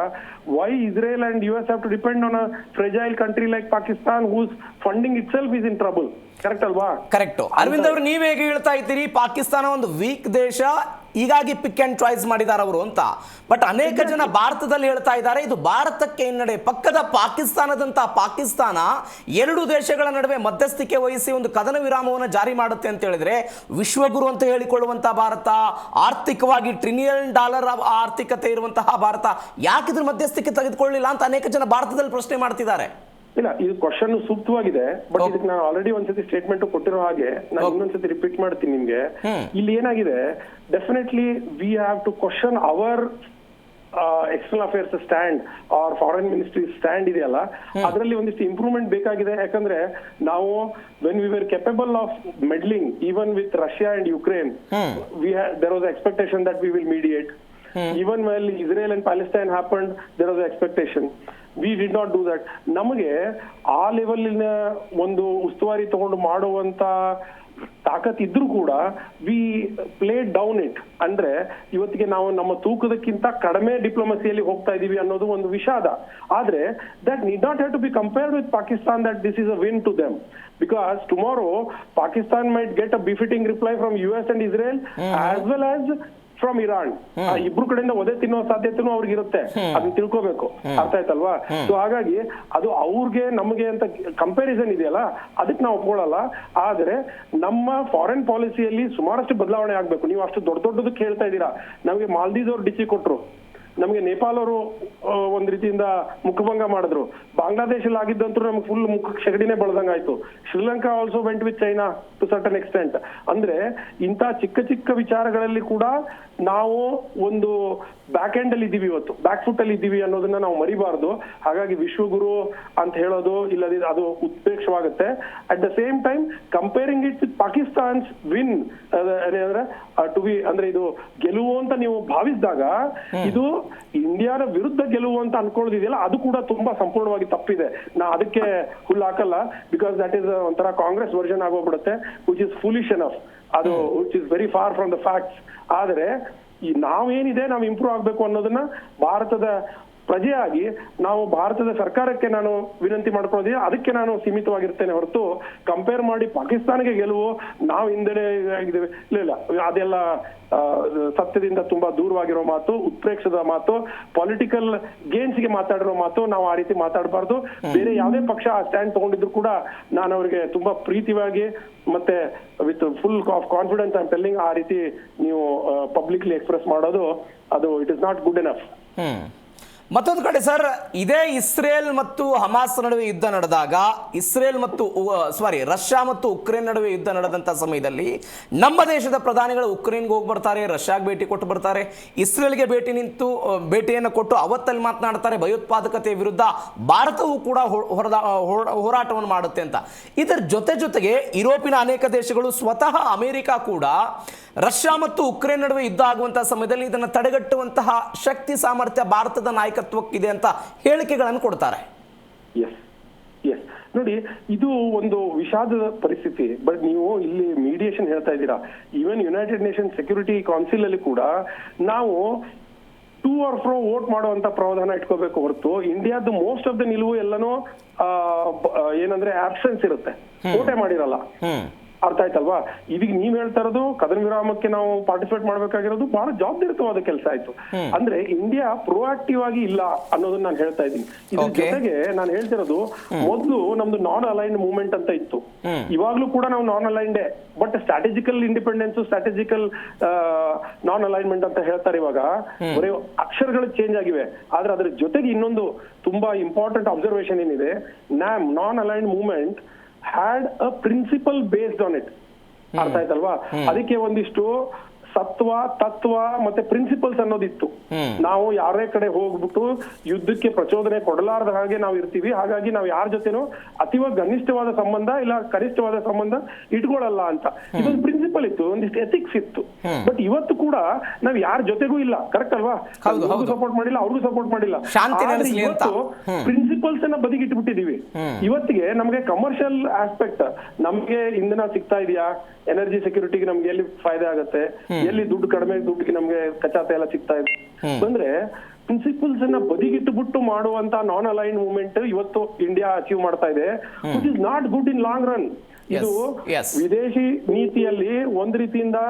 why Israel and US have to depend on a fragile country like Pakistan whose funding itself is in trouble. Correct ಅಲ್ವಾ?
ಕರೆಕ್ಟ್. ಅರವಿಂದ್ ಅವರು, ನೀವ್ ಹೇಗೆ ಹೇಳ್ತಾ ಇದ್ದೀರಿ ಪಾಕಿಸ್ತಾನ ಒಂದು ವೀಕ್ ದೇಶ, ಹೀಗಾಗಿ ಪಿಕ್ ಅಂಡ್ ಚಾಯ್ಸ್ ಮಾಡಿದ್ದಾರೆ ಅವರು ಅಂತ. ಬಟ್ ಅನೇಕ ಜನ ಭಾರತದಲ್ಲಿ ಹೇಳ್ತಾ ಇದ್ದಾರೆ ಇದು ಭಾರತಕ್ಕೆ ಹಿನ್ನಡೆ. ಪಕ್ಕದ ಪಾಕಿಸ್ತಾನದಂತ ಪಾಕಿಸ್ತಾನ ಎರಡು ದೇಶಗಳ ನಡುವೆ ಮಧ್ಯಸ್ಥಿಕೆ ವಹಿಸಿ ಒಂದು ಕದನ ವಿರಾಮವನ್ನು ಜಾರಿ ಮಾಡುತ್ತೆ ಅಂತ ಹೇಳಿದ್ರೆ, ವಿಶ್ವಗುರು ಅಂತ ಹೇಳಿಕೊಳ್ಳುವಂತಹ ಭಾರತ, ಆರ್ಥಿಕವಾಗಿ $1 ಟ್ರಿಲಿಯನ್ ಆರ್ಥಿಕತೆ ಇರುವಂತಹ ಭಾರತ ಯಾಕಿದ್ರ ಮಧ್ಯಸ್ಥಿಕೆ ತೆಗೆದುಕೊಳ್ಳಿಲ್ಲ ಅಂತ ಅನೇಕ ಜನ ಭಾರತದಲ್ಲಿ ಪ್ರಶ್ನೆ ಮಾಡ್ತಿದ್ದಾರೆ.
ಇಲ್ಲ, ಇದು ಕ್ವಶನ್ ಸೂಕ್ತವಾಗಿದೆ. ಬಟ್ ಇದಕ್ಕೆ ನಾನು ಆಲ್ರೆಡಿ ಒಂದ್ಸತಿ ಸ್ಟೇಟ್ಮೆಂಟ್ ಕೊಟ್ಟಿರೋ ಹಾಗೆ ನಾನು ಇನ್ನೊಂದ್ಸತಿ ರಿಪೀಟ್ ಮಾಡ್ತೀನಿ ನಿಮ್ಗೆ. ಇಲ್ಲಿ ಏನಾಗಿದೆ, definitely we have to question our external affairs stand or foreign ministry stand ಇದೆಯಲ್ಲ, ಅದರಲ್ಲಿ ಒಂದಿಷ್ಟು ಇಂಪ್ರೂವ್ಮೆಂಟ್ ಬೇಕಾಗಿದೆ. ಯಾಕಂದ್ರೆ ನಾವು when we were capable of meddling even with Russia and Ukraine, there was expectation that we will mediate. Even while Israel and Palestine happened, there was expectation. We did not do that. ನಮಗೆ ಆ ಲೆವೆಲಿನ ಒಂದು ಉಸ್ತುವಾರಿ ತಗೊಂಡು ಮಾಡುವಂತ ತಾಕತ್ ಇದ್ರೂ ಕೂಡ ವಿ ಪ್ಲೇ ಡೌನ್ ಇಟ್. ಅಂದ್ರೆ ಇವತ್ತಿಗೆ ನಾವು ನಮ್ಮ ತೂಕದಕ್ಕಿಂತ ಕಡಿಮೆ ಡಿಪ್ಲೊಮಸಿಯಲ್ಲಿ ಹೋಗ್ತಾ ಇದೀವಿ ಅನ್ನೋದು ಒಂದು ವಿಷಾದ. ಆದ್ರೆ that need not have to be compared with Pakistan, that this is a win to them. Because tomorrow Pakistan might get a befitting reply from US and Israel as well as from Iran. ಇಬ್ರು ಕಡೆಯಿಂದ ಒದೆ ತಿನ್ನೋ ಸಾಧ್ಯತೆನೂ ಅವ್ರಿಗೆ ಇರುತ್ತೆ, ಅದನ್ನ ತಿಳ್ಕೋಬೇಕು. ಅರ್ಥ ಆಯ್ತಲ್ವಾ? ಸೊ ಹಾಗಾಗಿ ಅದು ಅವ್ರಿಗೆ ನಮಗೆ ಅಂತ ಕಂಪ್ಯಾರಿಸನ್ ಇದೆಯಲ್ಲ, ಅದಕ್ಕೆ ನಾವು ಒಪ್ಕೊಳ್ಳಲ್ಲ. ಆದ್ರೆ ನಮ್ಮ ಫಾರಿನ್ ಪಾಲಿಸಿಯಲ್ಲಿ ಸುಮಾರಷ್ಟು ಬದಲಾವಣೆ ಆಗ್ಬೇಕು. ನೀವು ಅಷ್ಟು ದೊಡ್ಡ ದೊಡ್ಡದಕ್ಕೆ ಹೇಳ್ತಾ ಇದ್ದೀರಾ. ನಮಗೆ ಮಾಲ್ದೀವ್ಸ್ ಅವ್ರು ಡಿಸಿ ಕೊಟ್ರು, ನಮಗೆ ನೇಪಾಲ್ ಅವರು ಒಂದ್ ರೀತಿಯಿಂದ ಮುಖಭಂಗ ಮಾಡಿದ್ರು, ಬಾಂಗ್ಲಾದೇಶಲ್ಲಿ ಆಗಿದ್ದಂತೂ ನಮ್ಗೆ ಫುಲ್ ಮುಖಕ್ಕೆ ಶಗಡಿನೇ ಬಳದಂಗಾಯ್ತು. Sri Lanka also went with China to certain extent. ಅಂದ್ರೆ ಇಂಥ ಚಿಕ್ಕ ಚಿಕ್ಕ ವಿಚಾರಗಳಲ್ಲಿ ಕೂಡ ನಾವು ಒಂದು ಬ್ಯಾಕ್ ಎಂಡ್ ಅಲ್ಲಿ ಇದ್ದೀವಿ, ಇವತ್ತು ಬ್ಯಾಕ್ ಫುಟ್ ಅಲ್ಲಿ ಇದ್ದೀವಿ ಅನ್ನೋದನ್ನ ನಾವು ಮರಿಬಾರ್ದು. ಹಾಗಾಗಿ ವಿಶ್ವಗುರು ಅಂತ ಹೇಳೋದು ಇಲ್ಲದ ಅದು ಉತ್ಪ್ರೇಕ್ಷವಾಗುತ್ತೆ. At the same time comparing it with Pakistan's win ಅಂದ್ರೆ ಟು ಬಿ ಅಂದ್ರೆ ಇದು ಗೆಲುವು ಅಂತ ನೀವು ಭಾವಿಸಿದಾಗ ಇದು ಇಂಡಿಯಾದ ವಿರುದ್ಧ ಗೆಲುವು ಅಂತ ಅನ್ಕೊಳ್ಳೋದಿದೆಯಲ್ಲ, ಅದು ಕೂಡ ತುಂಬಾ ಸಂಪೂರ್ಣವಾಗಿ ತಪ್ಪಿದೆ. ನಾ ಅದಕ್ಕೆ ಹುಲ್ಲು ಹಾಕಲ್ಲ. ಬಿಕಾಸ್ ದಟ್ ಇಸ್ ಒಂಥರ ಕಾಂಗ್ರೆಸ್ ವರ್ಷನ್ ಆಗೋಗ್ಬಿಡುತ್ತೆ, ವಿಚ್ ಇಸ್ ಫುಲಿಶ್ ಎನಫ್. ಅದು which is very far from the facts. ಆದ್ರೆ ಈ ನಾವೇನಿದೆ ನಾವು ಇಂಪ್ರೂವ್ ಆಗ್ಬೇಕು ಅನ್ನೋದನ್ನ ಭಾರತದ ಪ್ರಜೆಯಾಗಿ ನಾವು ಭಾರತದ ಸರ್ಕಾರಕ್ಕೆ ನಾನು ವಿನಂತಿ ಮಾಡ್ಕೊಳ್ಳೋದಿದೆ. ಅದಕ್ಕೆ ನಾನು ಸೀಮಿತವಾಗಿರ್ತೇನೆ ಹೊರತು ಕಂಪೇರ್ ಮಾಡಿ ಪಾಕಿಸ್ತಾನಿಗೆ ಗೆಲುವು ನಾವು ಹಿಂದೆಡೆ ಆಗಿದ್ದೇವೆ ಇಲ್ಲ, ಅದೆಲ್ಲ ಸತ್ಯದಿಂದ ತುಂಬಾ ದೂರವಾಗಿರೋ ಮಾತು, ಉತ್ಪ್ರೇಕ್ಷದ ಮಾತು, ಪೊಲಿಟಿಕಲ್ ಗೇನ್ಸ್ಗೆ ಮಾತಾಡಿರೋ ಮಾತು. ನಾವು ಆ ರೀತಿ ಮಾತಾಡಬಾರ್ದು. ಬೇರೆ ಯಾವುದೇ ಪಕ್ಷ ಆ ಸ್ಟ್ಯಾಂಡ್ ತಗೊಂಡಿದ್ರು ಕೂಡ ನಾನು ಅವರಿಗೆ ತುಂಬಾ ಪ್ರೀತಿಯಾಗಿ ಮತ್ತೆ with full of confidence I am telling, ಆ ರೀತಿ ನೀವು ಪಬ್ಲಿಕ್ಲಿ ಎಕ್ಸ್ಪ್ರೆಸ್ ಮಾಡೋದು ಅದು it is not good enough.
ಮತ್ತೊಂದು ಕಡೆ ಸರ್, ಇದೇ ಇಸ್ರೇಲ್ ಮತ್ತು ಹಮಾಸ್ ನಡುವೆ ಯುದ್ಧ ನಡೆದಾಗ, ರಷ್ಯಾ ಮತ್ತು ಉಕ್ರೇನ್ ನಡುವೆ ಯುದ್ಧ ನಡೆದಂತ ಸಮಯದಲ್ಲಿ ನಮ್ಮ ದೇಶದ ಪ್ರಧಾನಿಗಳು ಉಕ್ರೇನ್ಗೆ ಹೋಗಿ ಬರ್ತಾರೆ, ರಷ್ಯಾಗೆ ಭೇಟಿ ಕೊಟ್ಟು ಬರ್ತಾರೆ, ಇಸ್ರೇಲ್ಗೆ ಭೇಟಿಯನ್ನು ಕೊಟ್ಟು ಅವತ್ತಲ್ಲಿ ಮಾತನಾಡ್ತಾರೆ ಭಯೋತ್ಪಾದಕತೆ ವಿರುದ್ಧ ಭಾರತವು ಕೂಡ ಹೋರಾಟವನ್ನು ಮಾಡುತ್ತೆ ಅಂತ. ಇದರ ಜೊತೆಗೆ ಯುರೋಪಿನ ಅನೇಕ ದೇಶಗಳು, ಸ್ವತಃ ಅಮೆರಿಕ ಕೂಡ ರಷ್ಯಾ ಮತ್ತು ಉಕ್ರೇನ್ ನಡುವೆ ಯುದ್ಧ ಆಗುವಂತಹ ಸಮಯದಲ್ಲಿ ಇದನ್ನು ತಡೆಗಟ್ಟುವಂತಹ ಶಕ್ತಿ ಸಾಮರ್ಥ್ಯ ಭಾರತದ ನಾಯಕತ್ವಕ್ಕಿದೆ ಅಂತ ಹೇಳಿಕೆಗಳನ್ನು ಕೊಡ್ತಾರೆ.
ನೋಡಿ, ಇದು ಒಂದು ವಿಷಾದದ ಪರಿಸ್ಥಿತಿ. ಬಟ್ ನೀವು ಇಲ್ಲಿ ಮೀಡಿಯೇಷನ್ ಹೇಳ್ತಾ ಇದ್ದೀರಾ. Even United Nation Security Council ಅಲ್ಲಿ ಕೂಡ ನಾವು ಟೂ ಆರ್ ಫ್ರೋ ವೋಟ್ ಮಾಡುವಂತ ಪ್ರಾವಧಾನ ಇಟ್ಕೋಬೇಕು ಹೊರತು ಇಂಡಿಯಾದ ಮೋಸ್ಟ್ ಆಫ್ ದ ನಿಲುವು ಎಲ್ಲನೂ ಏನಂದ್ರೆ ಆಬ್ಸೆನ್ಸ್ ಇರುತ್ತೆ, ವೋಟೇ ಮಾಡಿರಲ್ಲ. ಅರ್ಥ ಆಯ್ತಲ್ವಾ? ಇದೀಗ ನೀವ್ ಹೇಳ್ತಾ ಇರೋದು ಕದನ ವಿರಾಮಕ್ಕೆ ನಾವು ಪಾರ್ಟಿಸಿಪೇಟ್ ಮಾಡ್ಬೇಕಾಗಿರೋದು ಬಹಳ ಜವಾಬ್ದಾರಿತವಾದ ಕೆಲಸ ಆಯ್ತು. ಅಂದ್ರೆ ಇಂಡಿಯಾ ಪ್ರೊಆಕ್ಟಿವ್ ಆಗಿ ಇಲ್ಲ ಅನ್ನೋದನ್ನ ನಾನು ಹೇಳ್ತಾ ಇದ್ದೀನಿ. ಇದ್ರ ಜೊತೆಗೆ ನಾನು ಹೇಳ್ತಿರೋದು, ಮೊದಲು ನಮ್ದು ನಾನ್ ಅಲೈನ್ಡ್ ಮೂವ್ಮೆಂಟ್ ಅಂತ ಇತ್ತು, ಇವಾಗ್ಲೂ ಕೂಡ ನಾವು non aligned, but strategical independence, strategical non alignment ಅಂತ ಹೇಳ್ತಾರೆ. ಇವಾಗ ಬರೀ ಅಕ್ಷರಗಳು ಚೇಂಜ್ ಆಗಿವೆ. ಆದ್ರೆ ಅದ್ರ ಜೊತೆಗೆ ಇನ್ನೊಂದು ತುಂಬಾ ಇಂಪಾರ್ಟೆಂಟ್ ಅಬ್ಸರ್ವೇಷನ್ ಏನಿದೆ, non aligned movement had a principle based on it. ಅರ್ಥ ಆಯ್ತಲ್ವಾ? ಅದಕ್ಕೆ ಒಂದಿಷ್ಟು ಸತ್ವ, ತತ್ವ ಮತ್ತೆ ಪ್ರಿನ್ಸಿಪಲ್ಸ್ ಅನ್ನೋದಿತ್ತು. ನಾವು ಯಾರೇ ಕಡೆ ಹೋಗ್ಬಿಟ್ಟು ಯುದ್ಧಕ್ಕೆ ಪ್ರಚೋದನೆ ಕೊಡಲಾರದ ಹಾಗೆ ನಾವು ಇರ್ತೀವಿ. ಹಾಗಾಗಿ ನಾವು ಯಾರ ಜೊತೆನೂ ಅತಿವ ಗನಿಷ್ಠವಾದ ಸಂಬಂಧ ಇಲ್ಲ ಕನಿಷ್ಠವಾದ ಸಂಬಂಧ ಇಟ್ಕೊಳ್ಳಲ್ಲ ಅಂತ ಇದೊಂದು ಪ್ರಿನ್ಸಿಪಲ್ ಇತ್ತು, ಒಂದಿಷ್ಟು ಎಥಿಕ್ಸ್ ಇತ್ತು. ಬಟ್ ಇವತ್ತು ಕೂಡ ನಾವ್ ಯಾರ ಜೊತೆಗೂ ಇಲ್ಲ. ಕರೆಕ್ಟ್ ಅಲ್ವಾ? ಅವ್ರಿಗೂ ಸಪೋರ್ಟ್ ಮಾಡಿಲ್ಲ, ಅವ್ರಿಗೂ ಸಪೋರ್ಟ್ ಮಾಡಿಲ್ಲ. ಇವತ್ತು ಪ್ರಿನ್ಸಿಪಲ್ಸ್ ಅನ್ನ ಬದಿಗಿಟ್ಬಿಟ್ಟಿದೀವಿ. ಇವತ್ತಿಗೆ ನಮ್ಗೆ ಕಮರ್ಷಿಯಲ್ ಆಸ್ಪೆಕ್ಟ್, ನಮ್ಗೆ ಇಂಧನ ಸಿಗ್ತಾ ಇದೆಯಾ, ಎನರ್ಜಿ ಸೆಕ್ಯೂರಿಟಿಗೆ ನಮ್ಗೆ ಎಲ್ಲಿ ಫಾಯ್ದೆ ಆಗುತ್ತೆ, ಎಲ್ಲಿ ದುಡ್ಡು ಕಡಿಮೆ ದುಡ್ಡಿಗೆ ನಮ್ಗೆ ಕಚಾತೆ ಎಲ್ಲ ಸಿಗ್ತಾ ಇದೆ ಅಂದ್ರೆ ಪ್ರಿನ್ಸಿಪಲ್ಸ್ ಅನ್ನ ಬದಿಗಿಟ್ಟುಬಿಟ್ಟು ಮಾಡುವಂತ ನಾನ್ ಅಲೈನ್ ಮೂವ್ಮೆಂಟ್ ಇವತ್ತು ಇಂಡಿಯಾ ಅಚೀವ್ ಮಾಡ್ತಾ ಇದೆ, which is not good in long run. ಇದು
yes.
ವಿದೇಶಿ ನೀತಿಯಲ್ಲಿ ಒಂದ್ ರೀತಿಯಿಂದ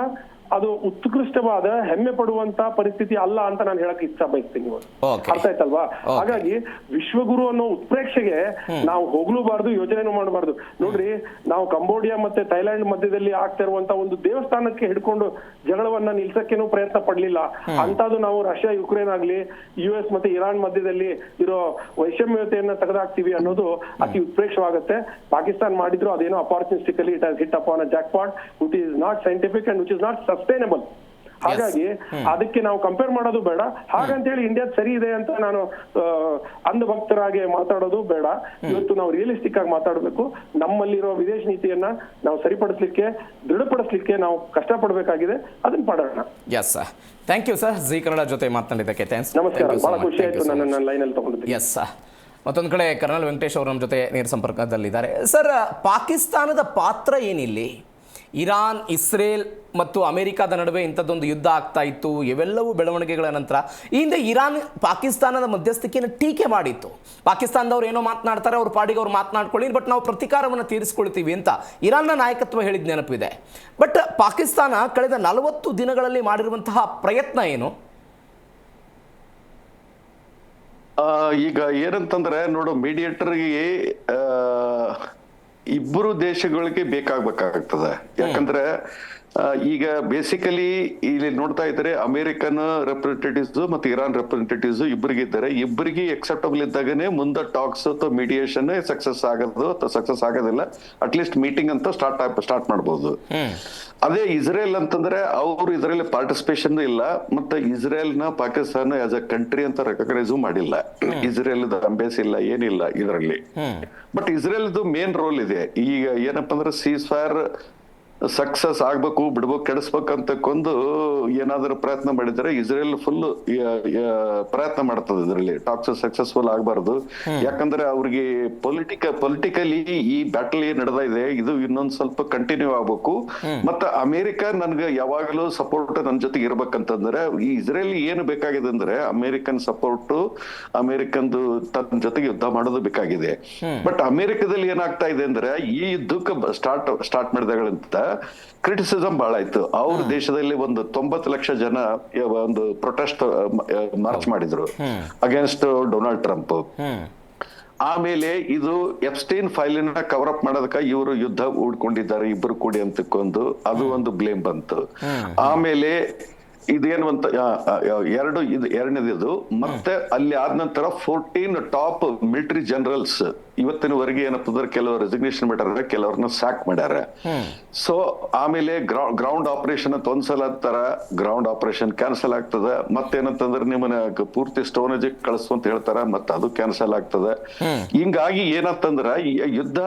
ಅದು ಉತ್ಕೃಷ್ಟವಾದ ಹೆಮ್ಮೆ ಪಡುವಂತ ಪರಿಸ್ಥಿತಿ ಅಲ್ಲ ಅಂತ ನಾನು ಹೇಳಕ್ ಇಚ್ಛೆ ಬಯಸ್ತೀನಿ.
Okay.
ಅರ್ಥ ಆಯ್ತಲ್ವಾ?
Okay.
ಹಾಗಾಗಿ ವಿಶ್ವಗುರು ಅನ್ನೋ ಉತ್ಪ್ರೇಕ್ಷೆಗೆ ನಾವು ಹೋಗ್ಲೂಬಾರ್ದು, ಯೋಚನೆನೂ ಮಾಡಬಾರ್ದು. ನೋಡ್ರಿ, ನಾವು ಕಂಬೋಡಿಯಾ ಮತ್ತೆ ಥೈಲ್ಯಾಂಡ್ ಮಧ್ಯದಲ್ಲಿ ಆಗ್ತಾ ಇರುವಂತ ಒಂದು ದೇವಸ್ಥಾನಕ್ಕೆ ಹಿಡ್ಕೊಂಡು ಜಗಳವನ್ನ ನಿಲ್ಸಕ್ಕೇನು ಪ್ರಯತ್ನ ಪಡ್ಲಿಲ್ಲ. ಅಂತದ್ದು ನಾವು ರಷ್ಯಾ ಯುಕ್ರೇನ್ ಆಗ್ಲಿ, US ಮತ್ತೆ ಇರಾನ್ ಮಧ್ಯದಲ್ಲಿ ಇರೋ ವೈಷಮ್ಯತೆಯನ್ನ ತೆಗೆದಾಕ್ತಿವಿ ಅನ್ನೋದು ಅತಿ ಉತ್ಪ್ರೇಕ್ಷವಾಗುತ್ತೆ. ಪಾಕಿಸ್ತಾನ್ ಮಾಡಿದ್ರು ಅದೇನೋ opportunistically it has hit upon a jackpot which is not scientific and which is not sustainable. ಹಾಗಾಗಿ ಅದಕ್ಕೆ ನಾವು ಕಂಪೇರ್ ಮಾಡೋದು ಬೇಡ. ಹಾಗಂತೇಳಿ ಇಂಡಿಯಾ ಸರಿ ಇದೆ ಅಂತ ನಾನು ಅಂಧಭಕ್ತರಾಗಿ ಮಾತಾಡೋದು ಬೇಡ. ಇವತ್ತು ನಾವು ರಿಯಲಿಸ್ಟಿಕ್ ಆಗಿ ಮಾತಾಡಬೇಕು. ನಮ್ಮಲ್ಲಿರೋ ವಿದೇಶ ನೀತಿಯನ್ನ ನಾವು ಸರಿಪಡಿಸ್ಲಿಕ್ಕೆ, ದೃಢಪಡಿಸ್ಲಿಕ್ಕೆ ನಾವು ಕಷ್ಟಪಡಬೇಕಾಗಿದೆ. ಅದನ್ನ ಮಾಡೋಣ.
Yes sir, thank you sir. Zee Kannada ಜೊತೆ ಮಾತನಾಡಿದ್ದಕ್ಕೆ ಥ್ಯಾಂಕ್ಸ್.
ನಮಸ್ಕಾರ, ಬಹಳ ಖುಷಿ ಆಯ್ತು ನನ್ನ ಲೈನಲ್ಲಿ ತಗೊಂಡಿದ್ದೆ.
Yes sir. ಮತ್ತೊಂದು ಕಡೆ ಕರ್ನಲ್ ವೆಂಕಟೇಶ್ ಅವರು ನಮ್ಮ ಜೊತೆ ನೇರ ಸಂಪರ್ಕದಲ್ಲಿದ್ದಾರೆ. ಸರ್, ಪಾಕಿಸ್ತಾನದ ಪಾತ್ರ ಏನಿಲ್ಲಿ? ಇರಾನ್, ಇಸ್ರೇಲ್ ಮತ್ತು ಅಮೆರಿಕಾದ ನಡುವೆ ಇಂಥದ್ದೊಂದು ಯುದ್ಧ ಆಗ್ತಾ ಇತ್ತು. ಇವೆಲ್ಲವೂ ಬೆಳವಣಿಗೆಗಳ ನಂತರ ಈ ಹಿಂದೆ ಇರಾನ್ ಪಾಕಿಸ್ತಾನದ ಮಧ್ಯಸ್ಥಿಕೆಯನ್ನು ಟೀಕೆ ಮಾಡಿತ್ತು. ಪಾಕಿಸ್ತಾನದವ್ರು ಏನೋ ಮಾತನಾಡ್ತಾರೆ, ಅವ್ರ ಪಾಡಿಗೆ ಅವ್ರು ಮಾತನಾಡ್ಕೊಳ್ಳಿ, ಬಟ್ ನಾವು ಪ್ರತಿಕಾರವನ್ನು ತೀರಿಸ್ಕೊಳ್ತೀವಿ ಅಂತ ಇರಾನ್ನ ನಾಯಕತ್ವ ಹೇಳಿದ ನೆನಪಿದೆ. ಬಟ್ ಪಾಕಿಸ್ತಾನ ಕಳೆದ 40 ದಿನಗಳಲ್ಲಿ ಮಾಡಿರುವಂತಹ ಪ್ರಯತ್ನ ಏನು?
ಈಗ ಏನಂತಂದ್ರೆ ನೋಡು, ಮೀಡಿಯೇಟರ್ಗೆ ಇಬ್ಬರು ದೇಶಗಳಿಗೆ ಬೇಕಾಗ್ಬೇಕಾಗ್ತದೆ. ಯಾಕಂದ್ರೆ ಈಗ ಬೇಸಿಕಲಿ ಇಲ್ಲಿ ನೋಡ್ತಾ ಇದ್ರೆ ಅಮೆರಿಕನ್ ರೆಪ್ರೆಸೆಂಟೇಟಿವ್ಸ್ ಮತ್ತು ಇರಾನ್ ರೆಪ್ರೆಸೆಂಟೇಟಿವ್ಸ್ ಇಬ್ಬರಿಗೆ ಇದ್ದಾರೆ. ಇಬ್ಬರಿಗೆ ಎಕ್ಸೆಪ್ಟಬಲ್ ಇದ್ದಾಗನೇ ಮುಂದೆ ಟಾಕ್ಸ್ ಅಥವಾ ಮೀಡಿಯೇಷನ್ ಸಕ್ಸಸ್ ಆಗೋದು ಅಥವಾ ಸಕ್ಸಸ್ ಆಗೋದಿಲ್ಲ. ಅಟ್ಲೀಸ್ಟ್ ಮೀಟಿಂಗ್ ಅಂತ ಸ್ಟಾರ್ಟ್ ಮಾಡ್ಬೋದು. ಅದೇ ಇಸ್ರೇಲ್ ಅಂತಂದ್ರೆ ಅವ್ರು ಇದರಲ್ಲಿ ಪಾರ್ಟಿಸಿಪೇಷನ್ ಇಲ್ಲ, ಮತ್ತೆ ಇಸ್ರೇಲ್ ನ ಪಾಕಿಸ್ತಾನ ಆಸ್ ಅ ಕಂಟ್ರಿ ಅಂತ ರೆಕಗ್ನೈಸ್ ಮಾಡಿಲ್ಲ. ಇಸ್ರೇಲ್ ಅಂಬೇಸಿ ಇಲ್ಲ, ಏನಿಲ್ಲ ಇದರಲ್ಲಿ. ಬಟ್ ಇಸ್ರೇಲ್ ಮೇನ್ ರೋಲ್ ಇದೆ. ಈಗ ಏನಪ್ಪಾ ಅಂದ್ರೆ ಸೀಸ್ ಫೈರ್ ಸಕ್ಸಸ್ ಆಗ್ಬೇಕು, ಬಿಡ್ಬೇಕು, ಕೆಡಿಸ್ಬೇಕಂತಕ್ಕೊಂದು ಏನಾದರೂ ಪ್ರಯತ್ನ ಮಾಡಿದ್ರೆ ಇಸ್ರೇಲ್ ಫುಲ್ ಪ್ರಯತ್ನ ಮಾಡ್ತದೆ ಇದರಲ್ಲಿ. ಟಾಕ್ಸ್ ಸಕ್ಸಸ್ಫುಲ್ ಆಗಬಾರ್ದು. ಯಾಕಂದ್ರೆ ಅವ್ರಿಗೆ ಪೊಲಿಟಿಕಲಿ ಈ ಬ್ಯಾಟಲ್ ಏನ್ ನಡೆದ ಇದೆ ಇದು ಇನ್ನೊಂದ್ ಸ್ವಲ್ಪ ಕಂಟಿನ್ಯೂ ಆಗ್ಬೇಕು. ಮತ್ತೆ ಅಮೆರಿಕ ನನ್ಗೆ ಯಾವಾಗಲೂ ಸಪೋರ್ಟ್ ನನ್ನ ಜೊತೆಗೆ ಇರ್ಬೇಕಂತಂದ್ರೆ ಈ ಇಸ್ರೇಲ್ ಏನು ಬೇಕಾಗಿದೆ ಅಂದ್ರೆ ಅಮೆರಿಕನ್ ಸಪೋರ್ಟ್, ಅಮೆರಿಕನ್ದು ತನ್ನ ಜೊತೆಗೆ ಯುದ್ಧ ಮಾಡೋದು ಬೇಕಾಗಿದೆ. ಬಟ್ ಅಮೆರಿಕದಲ್ಲಿ ಏನಾಗ್ತಾ ಇದೆ ಅಂದ್ರೆ ಈ ಯುದ್ಧಕ್ಕೆ ಸ್ಟಾರ್ಟ್ ಮಾಡಿದಾಗಳಂತ ಕ್ರಿಟಿಸಿಸಮ್ ಬಹಳ ಆಯ್ತು. ಅವ್ರ ದೇಶದಲ್ಲಿ ಒಂದು 90 ಲಕ್ಷ ಜನ ಒಂದು ಪ್ರೊಟೆಸ್ಟ್ ಮಾರ್ಚ್ ಮಾಡಿದ್ರು ಅಗೇನ್ಸ್ಟ್ ಡೊನಾಲ್ಡ್ ಟ್ರಂಪ್. ಆಮೇಲೆ ಇದು ಎಪ್ಸ್ಟೈನ್ ಫೈಲಿನ ಕವರ್ ಅಪ್ ಮಾಡೋದಕ್ಕೆ ಇವರು ಯುದ್ಧ ಹೂಡ್ಕೊಂಡಿದ್ದಾರೆ ಇಬ್ಬರು ಕೂಡಿ ಅಂತಕ್ಕೊಂದು ಅದು ಒಂದು ಬ್ಲೇಮ್ ಬಂತು. ಆಮೇಲೆ ಇದೇನು ಅಂತ ಎರಡನೇದು ಮತ್ತೆ ಅಲ್ಲಿ ಆದ ನಂತರ 14 ಟಾಪ್ ಮಿಲಿಟರಿ ಜನರಲ್ಸ್ ಇವತ್ತಿನವರೆಗೆ ಏನಪ್ಪ ಅಂದ್ರೆ ಕೆಲವರು ರೆಸಿಗ್ನೇಷನ್ ಮಾಡ್ಯಾರ, ಕೆಲವ್ರನ್ನ ಸ್ಯಾಕ್ ಮಾಡ್ಯಾರ. ಸೊ ಆಮೇಲೆ ಗ್ರೌಂಡ್ ಆಪರೇಷನ್ ಅಂತ ಒಂದ್ಸಲ ಅಂತಾರ, ಗ್ರೌಂಡ್ ಆಪರೇಷನ್ ಕ್ಯಾನ್ಸಲ್ ಆಗ್ತದೆ. ಮತ್ತೇನಂತಂದ್ರೆ ನಿಮ್ಮನ್ನ ಪೂರ್ತಿ ಸ್ಟೋನೇಜ್ ಕಳಿಸು ಅಂತ ಹೇಳ್ತಾರ, ಮತ್ತೆ ಅದು ಕ್ಯಾನ್ಸಲ್ ಆಗ್ತದೆ. ಹಿಂಗಾಗಿ ಏನಂತಂದ್ರ ಯುದ್ಧ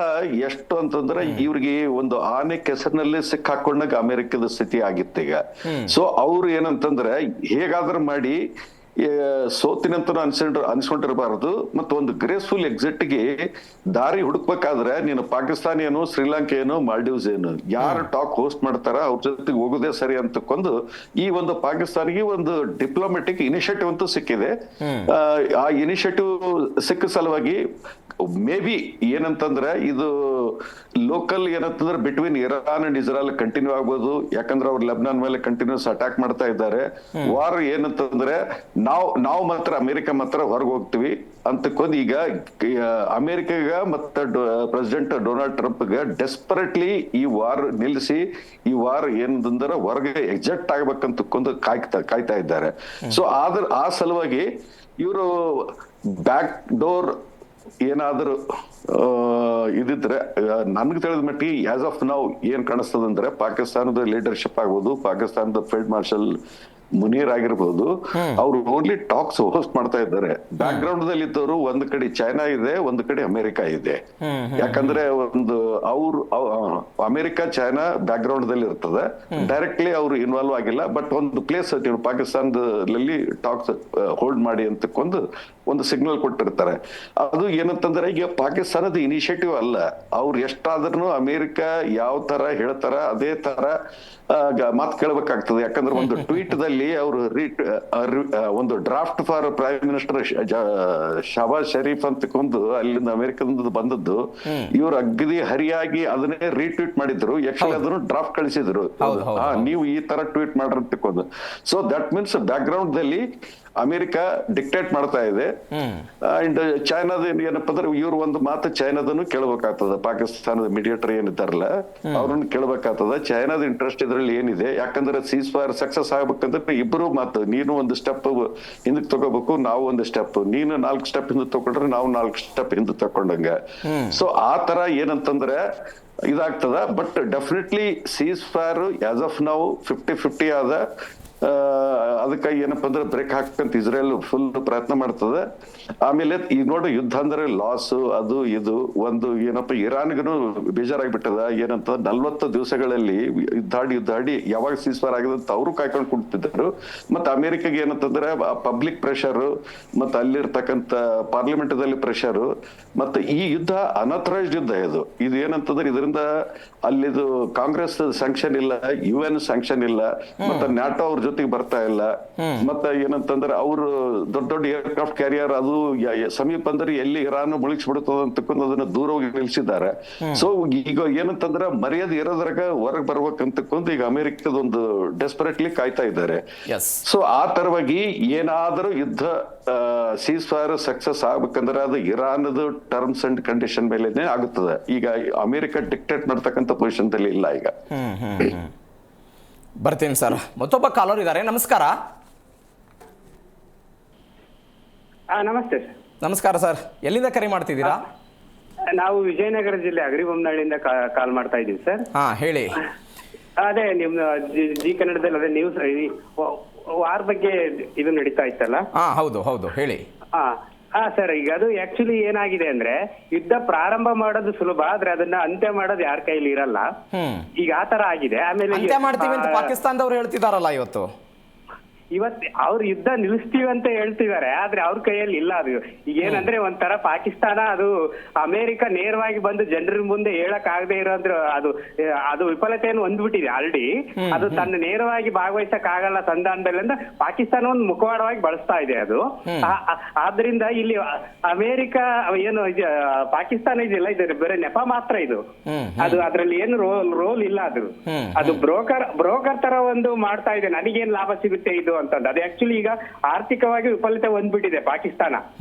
ಎಷ್ಟು ಅಂತಂದ್ರೆ ಇವ್ರಿಗೆ ಒಂದು ಆನೆ ಕೆಸರಿನಲ್ಲಿ ಸಿಕ್ಕಾಕೊಂಡಾಗ ಅಮೆರಿಕದ ಸ್ಥಿತಿ ಆಗಿತ್ತು ಈಗ. ಸೊ ಅವ್ರು ಏನಂತಂದ್ರೆ ಹೇಗಾದ್ರೂ ಮಾಡಿ ಸೋತಿನಂತ ಅನ್ಸ್ಕೊಂಡಿರಬಾರದು. ಮತ್ತು ಒಂದು ಗ್ರೇಸ್ಫುಲ್ ಎಕ್ಸಿಟ್ಗೆ ದಾರಿ ಹುಡುಕ್ಬೇಕಾದ್ರೆ ನೀನು ಪಾಕಿಸ್ತಾನ ಏನು, ಶ್ರೀಲಂಕಾ ಏನು, ಮಾಲ್ಡೀವ್ಸ್ ಏನು, ಯಾರು ಟಾಕ್ ಹೋಸ್ಟ್ ಮಾಡ್ತಾರ ಅವ್ರ ಜೊತೆಗೆ ಹೋಗೋದೇ ಸರಿ ಅಂತಕ್ಕೊಂದು ಈ ಒಂದು ಪಾಕಿಸ್ತಾನಿಗೆ ಒಂದು ಡಿಪ್ಲೊಮ್ಯಾಟಿಕ್ ಇನಿಷಿಯೇಟಿವ್ ಅಂತೂ ಸಿಕ್ಕಿದೆ. ಆ ಇನಿಷಿಯೇಟಿವ್ ಸಿಕ್ಕ ಸಲುವಾಗಿ ಮೇ ಬಿ ಏನಂತಂದ್ರೆ ಇದು ಲೋಕಲ್ ಏನಂತಂದ್ರೆ between Iran and Israel continue ಆಗ್ಬೋದು. ಯಾಕಂದ್ರೆ ಅವ್ರು ಲೆಬನಾನ್ ಮೇಲೆ ಕಂಟಿನ್ಯೂಸ್ ಅಟ್ಯಾಕ್ ಮಾಡ್ತಾ ಇದ್ದಾರೆ. ವಾರ್ ಏನಂತಂದ್ರೆ ನಾವು ಮಾತ್ರ ಅಮೆರಿಕ ಮಾತ್ರ ಹೊರಗೆ ಹೋಗ್ತೀವಿ ಅಂತಕ್ಕೊಂದು ಈಗ ಅಮೆರಿಕಾಗ ಮತ್ತೆ ಪ್ರೆಸಿಡೆಂಟ್ ಡೊನಾಲ್ಡ್ ಟ್ರಂಪ್ಗೆ ಡೆಸ್ಪರೇಟ್ಲಿ ಈ ವಾರ್ ನಿಲ್ಲಿಸಿ ಈ ವಾರ್ ಏನಂದ್ರೆ ಹೊರಗೆ ಎಕ್ಸೆಕ್ಟ್ ಆಗ್ಬೇಕಂತಕ್ಕೊಂದು ಕಾಯ್ತಾ ಇದ್ದಾರೆ. ಸೊ ಆ ಸಲುವಾಗಿ ಇವರು ಬ್ಯಾಕ್ ಡೋರ್ ಏನಾದರೂ ಇದಿದ್ರೆ ನನ್ಗೆ ತಿಳಿದ ಮಟ್ಟಿಗೆ ಆಸ್ ಆಫ್ ನಾವು ಏನ್ ಕಾಣಿಸ್ತದಂದ್ರೆ ಪಾಕಿಸ್ತಾನದ ಲೀಡರ್ಶಿಪ್ ಆಗ್ಬೋದು, ಪಾಕಿಸ್ತಾನದ ಫೀಲ್ಡ್ ಮಾರ್ಷಲ್ ಮುನೀರ್ ಆಗಿರ್ಬೋದು, ಅವ್ರು ಓನ್ಲಿ ಟಾಕ್ಸ್ ಹೋಸ್ಟ್ ಮಾಡ್ತಾ ಇದ್ದಾರೆ. ಬ್ಯಾಕ್ ಗ್ರೌಂಡ್ ದಲ್ಲಿ ಇದ್ದವರು ಒಂದ್ ಕಡೆ ಚೈನಾ ಇದೆ, ಒಂದ್ ಕಡೆ ಅಮೆರಿಕ ಇದೆ. ಯಾಕಂದ್ರೆ ಒಂದು ಅಮೆರಿಕ ಚೈನಾ ಬ್ಯಾಕ್ ಗ್ರೌಂಡ್ ದಲ್ಲಿ ಇರ್ತದೆ, ಡೈರೆಕ್ಟ್ಲಿ ಅವ್ರು ಇನ್ವಾಲ್ವ್ ಆಗಿಲ್ಲ. ಬಟ್ ಒಂದು ಪ್ಲೇಸ್ ಪಾಕಿಸ್ತಾನದಲ್ಲಿ ಟಾಕ್ಸ್ ಹೋಲ್ಡ್ ಮಾಡಿ ಅಂತಕ್ಕೊಂದು ಒಂದು ಸಿಗ್ನಲ್ ಕೊಟ್ಟಿರ್ತಾರೆ. ಅದು ಏನಂತಂದ್ರೆ ಈಗ ಪಾಕಿಸ್ತಾನದ ಇನಿಷಿಯೇಟಿವ್ ಅಲ್ಲ, ಅವ್ರು ಎಷ್ಟಾದ್ರೂ ಅಮೆರಿಕ ಯಾವ ತರ ಹೇಳ್ತಾರ ಅದೇ ತರ ಮಾತು ಕೇಳಬೇಕಾಗ್ತದೆ. ಯಾಕಂದ್ರೆ ಒಂದು ಟ್ವೀಟ್ ದಲ್ಲಿ ಅವರು ಒಂದು draft for prime minister Shahbaz Sharif ಅಂತಕೊಂಡು ಅಲ್ಲಿಂದ ಅಮೆರಿಕದಿಂದ ಬಂದದ್ದು, ಇವ್ರು ಅಗ್ದಿ ಹರಿಯಾಗಿ ಅದನ್ನೇ ರೀಟ್ವೀಟ್ ಮಾಡಿದ್ರು. ಆಕ್ಚುಲಿ ಅದನ್ನು ಡ್ರಾಫ್ಟ್ ಕಳಿಸಿದ್ರು, ನೀವು ಈ ತರ ಟ್ವೀಟ್ ಮಾಡ್ರಿ ಅಂತಕೊಂಡು. So that means background ದಲ್ಲಿ ಅಮೆರಿಕ ಡಿಕ್ಟೇಟ್ ಮಾಡ್ತಾ ಇದೆ. ಅಂಡ್ ಚೈನಾದ ಏನಪ್ಪಾ ಅಂದ್ರೆ ಇವ್ರು ಒಂದು ಮಾತು ಚೈನಾದನ್ನು ಕೇಳ್ಬೇಕಾಗ್ತದ, ಪಾಕಿಸ್ತಾನದ ಮೀಡಿಯೇಟರ್ ಏನಿದ್ದಾರಲ್ಲ ಅವ್ರನ್ನ ಕೇಳ್ಬೇಕಾಗ್ತದ. ಚೈನಾದ ಇಂಟ್ರೆಸ್ಟ್ ಇದ್ರಲ್ಲಿ ಏನಿದೆ, ಯಾಕಂದ್ರೆ ಸೀಸ್ ಫೈರ್ ಸಕ್ಸಸ್ ಆಗ್ಬೇಕಂದ್ರೆ ಇಬ್ಬರು ಮಾತು, ನೀನು ಒಂದು ಸ್ಟೆಪ್ ಹಿಂದಕ್ಕೆ ತಗೋಬೇಕು, ನಾವು ಒಂದು ಸ್ಟೆಪ್, ನೀನು 4 ಸ್ಟೆಪ್ ಹಿಂದೆ ತಗೊಂಡ್ರೆ ನಾವು 4 ಸ್ಟೆಪ್ ಹಿಂದೆ ತಕೊಂಡಂಗ. ಸೊ ಆ ತರ ಏನಂತಂದ್ರೆ ಇದಾಗ್ತದ. But definitely ceasefire as of ನಾವು 50-50 ಆದ. ಅದಕ್ಕೆ ಏನಪ್ಪಾ ಅಂದ್ರೆ ಬ್ರೇಕ್ ಹಾಕಂತ ಇಸ್ರೇಲ್ ಫುಲ್ ಪ್ರಯತ್ನ ಮಾಡ್ತದೆ. ಆಮೇಲೆ ಈಗ ನೋಡಿ ಯುದ್ಧ ಅಂದ್ರೆ ಲಾಸ್ ಅದು ಇದು ಒಂದು ಏನಪ್ಪ ಇರಾನ್ಗೂ ಬೇಜಾರಾಗ್ಬಿಟ್ಟದ. ಏನಂತ 40 ದಿವಸಗಳಲ್ಲಿ ಯುದ್ಧಾಡಿ ಯಾವಾಗ ಸೀಸ್ಫೈರ್ ಆಗಿದೆ ಅಂತ ಅವರು ಕಾಯ್ಕೊಂಡು ಕುಂತಿದ್ರು. ಮತ್ತೆ ಅಮೆರಿಕಾಗೆ ಏನಂತಂದ್ರೆ ಪಬ್ಲಿಕ್ ಪ್ರೆಷರ್, ಮತ್ತೆ ಅಲ್ಲಿರ್ತಕ್ಕಂಥ ಪಾರ್ಲಿಮೆಂಟ್ದಲ್ಲಿ ಪ್ರೆಷರ್, ಮತ್ತೆ ಈ ಯುದ್ಧ ಅನಥರೈಸ್ಡ್ ಯುದ್ಧ. ಇದು ಏನಂತಂದ್ರೆ ಇದರಿಂದ ಅಲ್ಲಿದು ಕಾಂಗ್ರೆಸ್ ಸ್ಯಾಂಕ್ಷನ್ ಇಲ್ಲ, UN ಸ್ಯಾಂಕ್ಷನ್ ಇಲ್ಲ, ಮತ್ತೆ ನ್ಯಾಟೋ ಅವ್ರ ಜೊತೆಗೆ ಬರ್ತಾ ಇಲ್ಲ. ಮತ್ತೆ ಏನಂತಂದ್ರೆ ಅವರು ದೊಡ್ಡ ಏರ್ಕ್ರಾಫ್ಟ್ ಕ್ಯಾರಿಯರ್ ಅದು ಸಮೀಪ ಅಂದ್ರೆ ಎಲ್ಲಿ ಇರಾನ್ ಮುಳುಗಿಸ್ಬಿಡ್ತದ ಅಂತಕೊಂಡು ಅದನ್ನ ದೂರ ಹೋಗಿ ನಿಲ್ಸಿದ್ದಾರೆ. ಸೊ ಈಗ ಏನಂತಂದ್ರೆ ಮರ್ಯಾದೆ ಇರೋದ್ರಾಗ ಹೊರಗೆ ಬರ್ಬೇಕಂತಕೊಂಡು ಈಗ ಅಮೆರಿಕದ ಒಂದು ಡೆಸ್ಪರೇಟ್ಲಿ ಕಾಯ್ತಾ ಇದ್ದಾರೆ. ಸೊ ಆ ತರವಾಗಿ ಏನಾದ್ರೂ ಯುದ್ಧ ಸೀಸ್ ಫೈರ್ ಸಕ್ಸಸ್ ಆಗ್ಬೇಕಂದ್ರೆ ಅದು ಇರಾನ್ದು ಟರ್ಮ್ಸ್ ಅಂಡ್ ಕಂಡೀಷನ್ ಮೇಲೆನೆ ಆಗುತ್ತದೆ. ಈಗ ಅಮೆರಿಕ ಡಿಕ್ಟೇಟ್ ಮಾಡ್ತಕ್ಕಂಥ ಪೊಸಿಷನ್ ದಲ್ಲಿ ಇಲ್ಲ ಈಗ.
ಬರ್ತೀನಿ ಸರ್. ಮತ್ತೊಬ್ಬ ಕಾಲರ್ ಇದ್ದಾರೆ. ನಮಸ್ಕಾರ.
ನಮಸ್ತೆ ಸರ್.
ನಮಸ್ಕಾರ ಸರ್, ಎಲ್ಲಿಂದ ಕರೆ ಮಾಡ್ತಿದ್ದೀರಾ?
ನಾವು ವಿಜಯನಗರ ಜಿಲ್ಲೆ ಅಗ್ರಿಬೊಮ್ಮನಹಳ್ಳಿಯಿಂದ ಕಾಲ್ ಮಾಡ್ತಾ ಇದ್ದೀವಿ ಸರ್.
ಹಾ ಹೇಳಿ.
ಅದೇ ನಿಮ್ ಜಿ ಕನ್ನಡದಲ್ಲಿ ಅದೇ ನ್ಯೂಸ್ ವಾರ್ ಬಗ್ಗೆ ಇದು ನಡೀತಾ ಇತ್ತಲ್ಲ.
ಹೌದು ಹೌದು ಹೇಳಿ.
ಸರ್, ಈಗ ಅದು ಆಕ್ಚುಲಿ ಏನಾಗಿದೆ ಅಂದ್ರೆ ಯುದ್ಧ ಪ್ರಾರಂಭ ಮಾಡೋದು ಸುಲಭ, ಆದ್ರೆ ಅದನ್ನ ಅಂತ್ಯ ಮಾಡೋದು ಯಾರ ಕೈಲಿ ಇರಲ್ಲ. ಈಗ ಆ ತರ ಆಗಿದೆ. ಆಮೇಲೆ
ಅಂತ್ಯ ಮಾಡ್ತೀವಿ ಅಂತ ಪಾಕಿಸ್ತಾನದವ್ರು ಹೇಳ್ತಿದಾರಲ್ಲ ಇವತ್ತು.
ಅವ್ರು ಯುದ್ಧ ನಿಲ್ಲಿಸ್ತೀವಿ ಅಂತ ಹೇಳ್ತಿದ್ದಾರೆ, ಆದ್ರೆ ಅವ್ರ ಕೈಯಲ್ಲಿ ಇಲ್ಲ ಅದು. ಈಗ ಏನಂದ್ರೆ ಒಂಥರ ಪಾಕಿಸ್ತಾನ ಅದು ಅಮೆರಿಕ ನೇರವಾಗಿ ಬಂದು ಜನರ ಮುಂದೆ ಹೇಳಕ್ ಆಗದೆ ಇರೋದ್ರ ಅದು ವಿಫಲತೆಯನ್ನು ಹೊಂದ್ಬಿಟ್ಟಿದೆ ಆಲ್ರೆಡಿ. ಅದು ತನ್ನ ನೇರವಾಗಿ ಭಾಗವಹಿಸಕ್ ಆಗಲ್ಲ ಸಂಧಾನದಲ್ಲಿ ಅಂತ ಪಾಕಿಸ್ತಾನ ಒಂದು ಮುಖವಾಡವಾಗಿ ಬಳಸ್ತಾ ಇದೆ ಅದು. ಆದ್ರಿಂದ ಇಲ್ಲಿ ಅಮೆರಿಕ ಏನು ಪಾಕಿಸ್ತಾನ ಇದೆಯಲ್ಲ, ಇದು ಬರೀ ನೆಪ ಮಾತ್ರ ಇದು. ಅದು ಅದ್ರಲ್ಲಿ ಏನು ರೋಲ್ ಇಲ್ಲ. ಅದು ಬ್ರೋಕರ್ ತರ ಒಂದು ಮಾಡ್ತಾ ಇದೆ, ನನಗೇನ್ ಲಾಭ ಸಿಗುತ್ತೆ ಇದು ಅಂತಂದು. ಅದು ಆಕ್ಚುಲಿ ಈಗ ಆರ್ಥಿಕವಾಗಿ ವಿಫಲತೆ ಹೊಂದ್ಬಿಟ್ಟಿದೆ ಪಾಕಿಸ್ತಾನ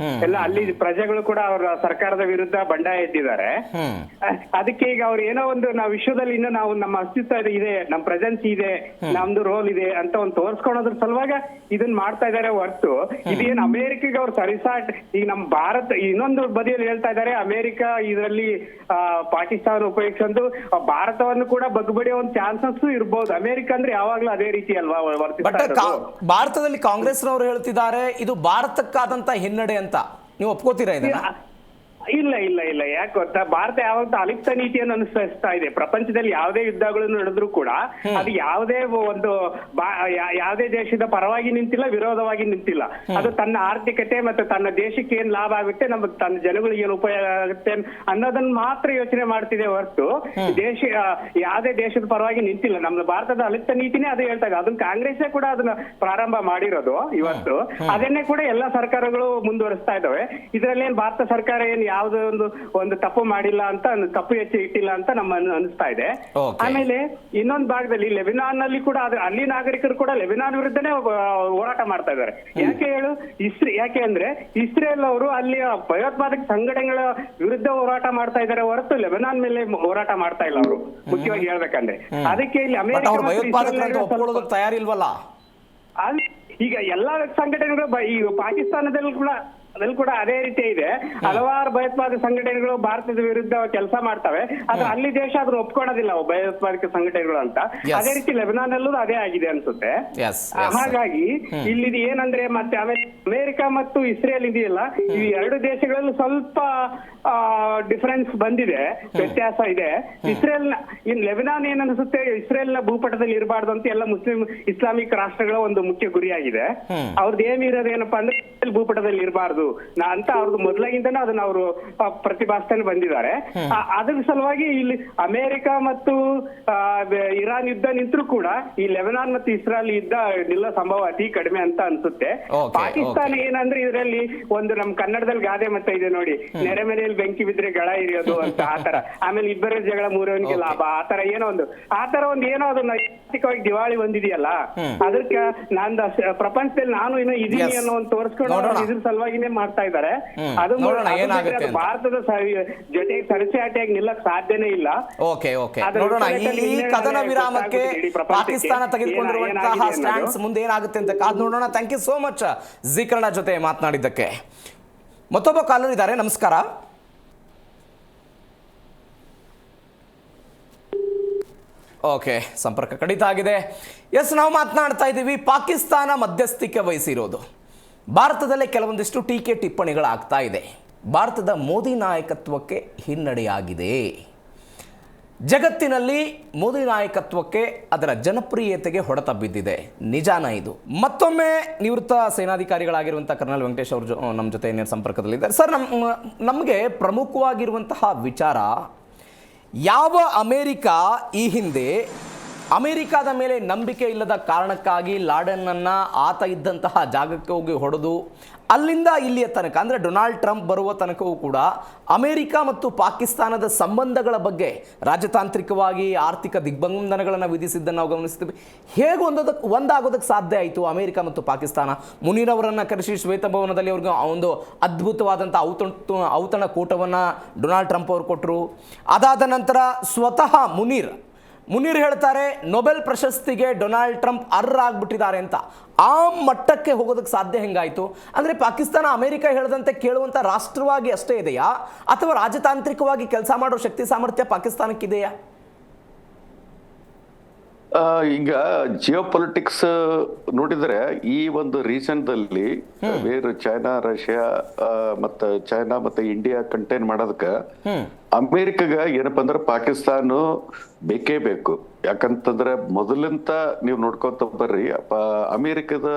ಎಲ್ಲ. ಅಲ್ಲಿ ಪ್ರಜೆಗಳು ಕೂಡ ಅವರ ಸರ್ಕಾರದ ವಿರುದ್ಧ ಬಂಡಾಯ ಎದ್ದಿದ್ದಾರೆ. ಅದಕ್ಕೆ ಈಗ ಅವ್ರು ಏನೋ ಒಂದು ನಾವು ವಿಶ್ವದಲ್ಲಿ ಇನ್ನೂ ನಾವು ನಮ್ಮ ಅಸ್ತಿತ್ವ ಇದೆ, ನಮ್ಮ ಪ್ರೆಸೆನ್ಸ್ ಇದೆ, ನಮ್ದು ರೋಲ್ ಇದೆ ಅಂತ ಒಂದು ತೋರ್ಸ್ಕೊಳೋದ್ರ ಸಲುವಾಗಿ ಇದನ್ನ ಮಾಡ್ತಾ ಇದಾರೆ ಹೊರತು ಇದೇನು ಅಮೆರಿಕಗೆ ಅವ್ರು ಸರಿಸಾಟ್. ಈಗ ನಮ್ಮ ಭಾರತ ಇನ್ನೊಂದು ಬದಿಯಲ್ಲಿ ಹೇಳ್ತಾ ಇದಾರೆ ಅಮೆರಿಕ ಇದರಲ್ಲಿ ಪಾಕಿಸ್ತಾನ ಉಪಯೋಗಿಸೋದು ಭಾರತವನ್ನು ಕೂಡ ಬಗ್ಬಡಿಯೋ ಒಂದು ಚಾನ್ಸಸ್ ಇರ್ಬೋದು. ಅಮೆರಿಕ ಅಂದ್ರೆ ಯಾವಾಗ್ಲೂ ಅದೇ ರೀತಿ ಅಲ್ವಾ ವರ್ತಿಸ್ತಾ ಇರೋದು.
ಭಾರತದಲ್ಲಿ ಕಾಂಗ್ರೆಸ್ನವರು ಹೇಳ್ತಿದ್ದಾರೆ ಇದು ಭಾರತಕ್ಕಾದಂತ ಹಿನ್ನಡೆ ಅಂತ. ನೀವು ಒಪ್ಕೋತೀರಾ ಇದನ್ನ?
ಇಲ್ಲ ಇಲ್ಲ ಇಲ್ಲ, ಯಾಕೆ ಗೊತ್ತಾ, ಭಾರತ ಯಾವತ್ತೂ ಅಲಿಪ್ತ ನೀತಿಯನ್ನು ಅನುಸರಿಸ್ತಾ ಇದೆ. ಪ್ರಪಂಚದಲ್ಲಿ ಯಾವುದೇ ಯುದ್ಧಗಳು ನಡೆದ್ರು ಕೂಡ ಅದು ಯಾವುದೇ ಒಂದು ಯಾವುದೇ ದೇಶದ ಪರವಾಗಿ ನಿಂತಿಲ್ಲ, ವಿರೋಧವಾಗಿ ನಿಂತಿಲ್ಲ. ಅದು ತನ್ನ ಆರ್ಥಿಕತೆ ಮತ್ತು ತನ್ನ ದೇಶಕ್ಕೆ ಏನ್ ಲಾಭ ಆಗುತ್ತೆ, ನಮ್ಮ ತನ್ನ ಜನಗಳಿಗೆ ಏನು ಉಪಯೋಗ ಆಗುತ್ತೆ ಅನ್ನೋದನ್ನ ಮಾತ್ರ ಯೋಚನೆ ಮಾಡ್ತಿದೆ ಹೊರತು ಯಾವುದೇ ದೇಶದ ಪರವಾಗಿ ನಿಂತಿಲ್ಲ. ನಮ್ಮ ಭಾರತದ ಅಲಿಪ್ತ ನೀತಿನೇ ಅದು ಹೇಳ್ತಾ ಇದೆ. ಅದನ್ನ ಕಾಂಗ್ರೆಸ್ಸೇ ಕೂಡ ಅದನ್ನ ಪ್ರಾರಂಭ ಮಾಡಿರೋದು ಇವತ್ತು. ಅದನ್ನೇ ಕೂಡ ಎಲ್ಲಾ ಸರ್ಕಾರಗಳು ಮುಂದುವರಿಸ್ತಾ ಇದಾವೆ. ಇದರಲ್ಲಿ ಏನ್ ಭಾರತ ಸರ್ಕಾರ ಏನ್ ಯಾವುದೋ ಒಂದು ತಪ್ಪು ಮಾಡಿಲ್ಲ ಅಂತ, ತಪ್ಪು ಹೆಚ್ಚು ಇಟ್ಟಿಲ್ಲ ಅಂತ ನಮ್ಮ ಅನಿಸ್ತಾ ಇದೆ. ಆಮೇಲೆ ಇನ್ನೊಂದು ಭಾಗದಲ್ಲಿ ಲೆಬನಾನ್ ನಲ್ಲಿ ಕೂಡ ಅಲ್ಲಿ ನಾಗರಿಕರು ಕೂಡ ಲೆಬನಾನ್ ವಿರುದ್ಧನೇ ಹೋರಾಟ ಮಾಡ್ತಾ ಇದ್ದಾರೆ. ಯಾಕೆ ಅಂದ್ರೆ ಇಸ್ರೇಲ್ ಅವರು ಅಲ್ಲಿ ಭಯೋತ್ಪಾದಕ ಸಂಘಟನೆಗಳ ವಿರುದ್ಧ ಹೋರಾಟ ಮಾಡ್ತಾ ಇದ್ದಾರೆ ಹೊರತು ಲೆಬನಾನ್ ಮೇಲೆ ಹೋರಾಟ ಮಾಡ್ತಾ ಇಲ್ಲ ಅವರು, ಮುಖ್ಯವಾಗಿ ಹೇಳ್ಬೇಕಂದ್ರೆ. ಅದಕ್ಕೆ ಇಲ್ಲಿ ಅಮೆರಿಕ
ತಯಾರಿಲ್ವಲ್ಲ.
ಈಗ ಎಲ್ಲಾ ಸಂಘಟನೆಗಳು ಈಗ ಪಾಕಿಸ್ತಾನದಲ್ಲಿ ಕೂಡ ಅದೇ ರೀತಿ ಇದೆ. ಹಲವಾರು ಭಯೋತ್ಪಾದಕ ಸಂಘಟನೆಗಳು ಭಾರತದ ವಿರುದ್ಧ ಕೆಲಸ ಮಾಡ್ತವೆ, ಆದ್ರೆ ಅಲ್ಲಿ ದೇಶ ಅದನ್ನ ಒಪ್ಕೊಳ್ಳೋದಿಲ್ಲ ಭಯೋತ್ಪಾದಕ ಸಂಘಟನೆಗಳು ಅಂತ. ಅದೇ ರೀತಿ ಲೆಬನಾನ್ ಅಲ್ಲೂ ಅದೇ ಆಗಿದೆ ಅನ್ಸುತ್ತೆ. ಹಾಗಾಗಿ ಇಲ್ಲಿ ಏನಂದ್ರೆ ಮತ್ತೆ ಅಮೆರಿಕ ಮತ್ತು ಇಸ್ರೇಲ್ ಇದೆಯಲ್ಲ, ಈ ಎರಡು ದೇಶಗಳಲ್ಲೂ ಸ್ವಲ್ಪ ಡಿಫರೆನ್ಸ್ ಬಂದಿದೆ, ವ್ಯತ್ಯಾಸ ಇದೆ. ಲೆಬನಾನ್ ಏನ್ ಅನ್ಸುತ್ತೆ, ಇಸ್ರೇಲ್ ನ ಭೂಪಟದಲ್ಲಿ ಇರಬಾರ್ದು ಅಂತ ಎಲ್ಲ ಇಸ್ಲಾಮಿಕ್ ರಾಷ್ಟ್ರಗಳ ಒಂದು ಮುಖ್ಯ ಗುರಿಯಾಗಿದೆ. ಅವ್ರದ್ದು ಏನಿರೋದು ಏನಪ್ಪಾ ಅಂದ್ರೆ ಭೂಪಟದಲ್ಲಿ ಇರಬಾರ್ದು ಅದು ಅಂತ ಅವ್ರದ್ದು ಮೊದಲಾಗಿಂದನೂ ಅದನ್ನ ಅವರು ಪ್ರತಿಭಾಸ್ತಾನೆ ಬಂದಿದ್ದಾರೆ. ಅದ್ರ ಸಲುವಾಗಿ ಇಲ್ಲಿ ಅಮೆರಿಕ ಮತ್ತು ಇರಾನ್ ಯುದ್ಧ ನಿಂತರೂ ಕೂಡ ಈ ಲೆಬನಾನ್ ಮತ್ತು ಇಸ್ರಾಯಲ್ ಯುದ್ಧ ನಿಲ್ಲೋ ಸಂಭವ ಅತಿ ಕಡಿಮೆ ಅಂತ ಅನ್ಸುತ್ತೆ. ಪಾಕಿಸ್ತಾನ ಏನಂದ್ರೆ ಇದರಲ್ಲಿ ಒಂದು ನಮ್ ಕನ್ನಡದಲ್ಲಿ ಗಾದೆ ಮತ್ತೆ ಇದೆ ನೋಡಿ, ನೆರೆ ಮನೆಯಲ್ಲಿ ಬೆಂಕಿ ಬಿದ್ರೆ ಗಳ ಇರಿಯೋದು ಅಂತ, ಆತರ. ಆಮೇಲೆ ಇಬ್ಬರ ಜಗಳ ಮೂರವನಿಗೆ ಲಾಭ, ಆತರ ಏನೋ ಒಂದು ಏನೋ ಅದು ನೈತಿಕವಾಗಿ ದಿವಾಳಿ ಹೊಂದಿದೆಯಲ್ಲ, ಅದಕ್ಕೆ ನಾನು ಪ್ರಪಂಚದಲ್ಲಿ ನಾನು ಇನ್ನೂ ಇದೀನಿ ಅನ್ನೋ ಒಂದು ತೋರಿಸ್ಕೊಂಡು ಇದ್ರ ಸಲುವಾಗಿನೇ ಮಾಡ್ತಾ ಇದ್ದಾರೆ. ಅದು ಭಾರತದ ಜೊತೆ ಸರಸಾಟಿಯಾಗಿ ನಿಲ್ಲಕ್ ಸಾಧ್ಯನೇ ಇಲ್ಲ.
ನೋಡೋಣ ಈ ಕದನ ವಿರಾಮಕ್ಕೆ ಪಾಕಿಸ್ತಾನ ತೆಗೆದುಕೊಂಡಿರುವಂತಹ ಸ್ಟ್ಯಾಂಡ್ಸ್ ಮುಂದೆ ಏನಾಗುತ್ತೆ ಅಂತ ಕಾದ್ ನೋಡೋಣ. ಥ್ಯಾಂಕ್ ಯು ಸೋ ಮಚ್ ಝೀಕರಣ ಜೊತೆ ಮಾತನಾಡಿದ್ದಕ್ಕೆ. ಮತ್ತೊಬ್ಬ ಕಾಲರ್ ಇದ್ದಾರೆ, ನಮಸ್ಕಾರ. ಓಕೆ, ಸಂಪರ್ಕ ಕಡಿತ ಆಗಿದೆ. ಎಸ್, ನಾವು ಮಾತನಾಡ್ತಾ ಇದ್ದೀವಿ ಪಾಕಿಸ್ತಾನ ಮಧ್ಯಸ್ಥಿಕೆ ವಹಿಸಿರೋದು. ಭಾರತದಲ್ಲೇ ಕೆಲವೊಂದಿಷ್ಟು ಟೀಕೆ ಟಿಪ್ಪಣಿಗಳಾಗ್ತಾ ಇದೆ. ಭಾರತದ ಮೋದಿ ನಾಯಕತ್ವಕ್ಕೆ ಹಿನ್ನಡೆಯಾಗಿದೆ. ಜಗತ್ತಿನಲ್ಲಿ ಮೋದಿ ನಾಯಕತ್ವಕ್ಕೆ ಅದರ ಜನಪ್ರಿಯತೆಗೆ ಹೊಡೆತ ಬಿದ್ದಿದೆ. ನಿಜಾನ ಇದು? ಮತ್ತೊಮ್ಮೆ ನಿವೃತ್ತ ಸೇನಾಧಿಕಾರಿಗಳಾಗಿರುವಂಥ ಕರ್ನಲ್ ವೆಂಕಟೇಶ್ ಅವರು ನಮ್ಮ ಜೊತೆ ನೇರ ಸಂಪರ್ಕದಲ್ಲಿದ್ದಾರೆ. ಸರ್, ನಮಗೆ ಪ್ರಮುಖವಾಗಿರುವಂತಹ ವಿಚಾರ, ಯಾವ ಅಮೇರಿಕಾ ಈ ಹಿಂದೆ ಅಮೇರಿಕಾದ ಮೇಲೆ ನಂಬಿಕೆ ಇಲ್ಲದ ಕಾರಣಕ್ಕಾಗಿ ಲಾಡೆನ್ನನ್ನು ಆತ ಇದ್ದಂತಹ ಜಾಗಕ್ಕೆ ಹೋಗಿ ಹೊಡೆದು ಅಲ್ಲಿಂದ ಇಲ್ಲಿಯ ತನಕ, ಅಂದರೆ ಡೊನಾಲ್ಡ್ ಟ್ರಂಪ್ ಬರುವ ತನಕವೂ ಕೂಡ ಅಮೇರಿಕಾ ಮತ್ತು ಪಾಕಿಸ್ತಾನದ ಸಂಬಂಧಗಳ ಬಗ್ಗೆ ರಾಜತಾಂತ್ರಿಕವಾಗಿ ಆರ್ಥಿಕ ದಿಗ್ಬಂಧನಗಳನ್ನು ವಿಧಿಸಿದ್ದನ್ನು ನಾವು ಗಮನಿಸ್ತೀವಿ. ಹೇಗೆ ಒಂದಾಗೋದಕ್ಕೆ ಸಾಧ್ಯ ಆಯಿತು ಅಮೇರಿಕಾ ಮತ್ತು ಪಾಕಿಸ್ತಾನ? ಮುನೀರ್ ಅವರನ್ನು ಕರೆಸಿ ಶ್ವೇತಭವನದಲ್ಲಿ ಅವ್ರಿಗೆ ಒಂದು ಅದ್ಭುತವಾದಂಥ ಔತಣ ಕೂಟವನ್ನು ಡೊನಾಲ್ಡ್ ಟ್ರಂಪ್ ಅವರು ಕೊಟ್ಟರು. ಅದಾದ ನಂತರ ಸ್ವತಃ ಮುನೀರ್ ಹೇಳ್ತಾರೆ ನೊಬೆಲ್ ಪ್ರಶಸ್ತಿಗೆ ಡೊನಾಲ್ಡ್ ಟ್ರಂಪ್ ಅರ್ಹರಾಗ್ಬಿಟ್ಟಿದ್ದಾರೆ ಅಂತ. ಆ ಮಟ್ಟಕ್ಕೆ ಹೋಗೋದಕ್ಕೆ ಸಾಧ್ಯ ಹೆಂಗಾಯಿತು? ಅಂದರೆ ಪಾಕಿಸ್ತಾನ ಅಮೆರಿಕ ಹೇಳದಂತೆ ಕೇಳುವಂಥ ರಾಷ್ಟ್ರವಾಗಿ ಅಷ್ಟೇ ಇದೆಯಾ, ಅಥವಾ ರಾಜತಾಂತ್ರಿಕವಾಗಿ ಕೆಲಸ ಮಾಡೋ ಶಕ್ತಿ ಸಾಮರ್ಥ್ಯ ಪಾಕಿಸ್ತಾನಕ್ಕಿದೆಯಾ?
ಈಗ ಜಿಯೋ ಪೊಲಿಟಿಕ್ಸ್ ನೋಡಿದ್ರೆ ಈ ಒಂದು ರೀಸನ್ದಲ್ಲಿ ಬೇರೆ ಚೈನಾ, ರಷ್ಯಾ ಮತ್ತೆ ಚೈನಾ ಮತ್ತೆ ಇಂಡಿಯಾ ಕಂಟೈನ್ ಮಾಡೋದಕ್ಕೆ ಅಮೇರಿಕಾಗ ಏನಪ್ಪಾ ಅಂದ್ರೆ ಪಾಕಿಸ್ತಾನ ಬೇಕೇ ಬೇಕು. ಯಾಕಂತಂದ್ರೆ ಮೊದಲಿಂದ ನೀವು ನೋಡ್ಕೊಂತ ಬರ್ರಿ, ಅಮೇರಿಕದ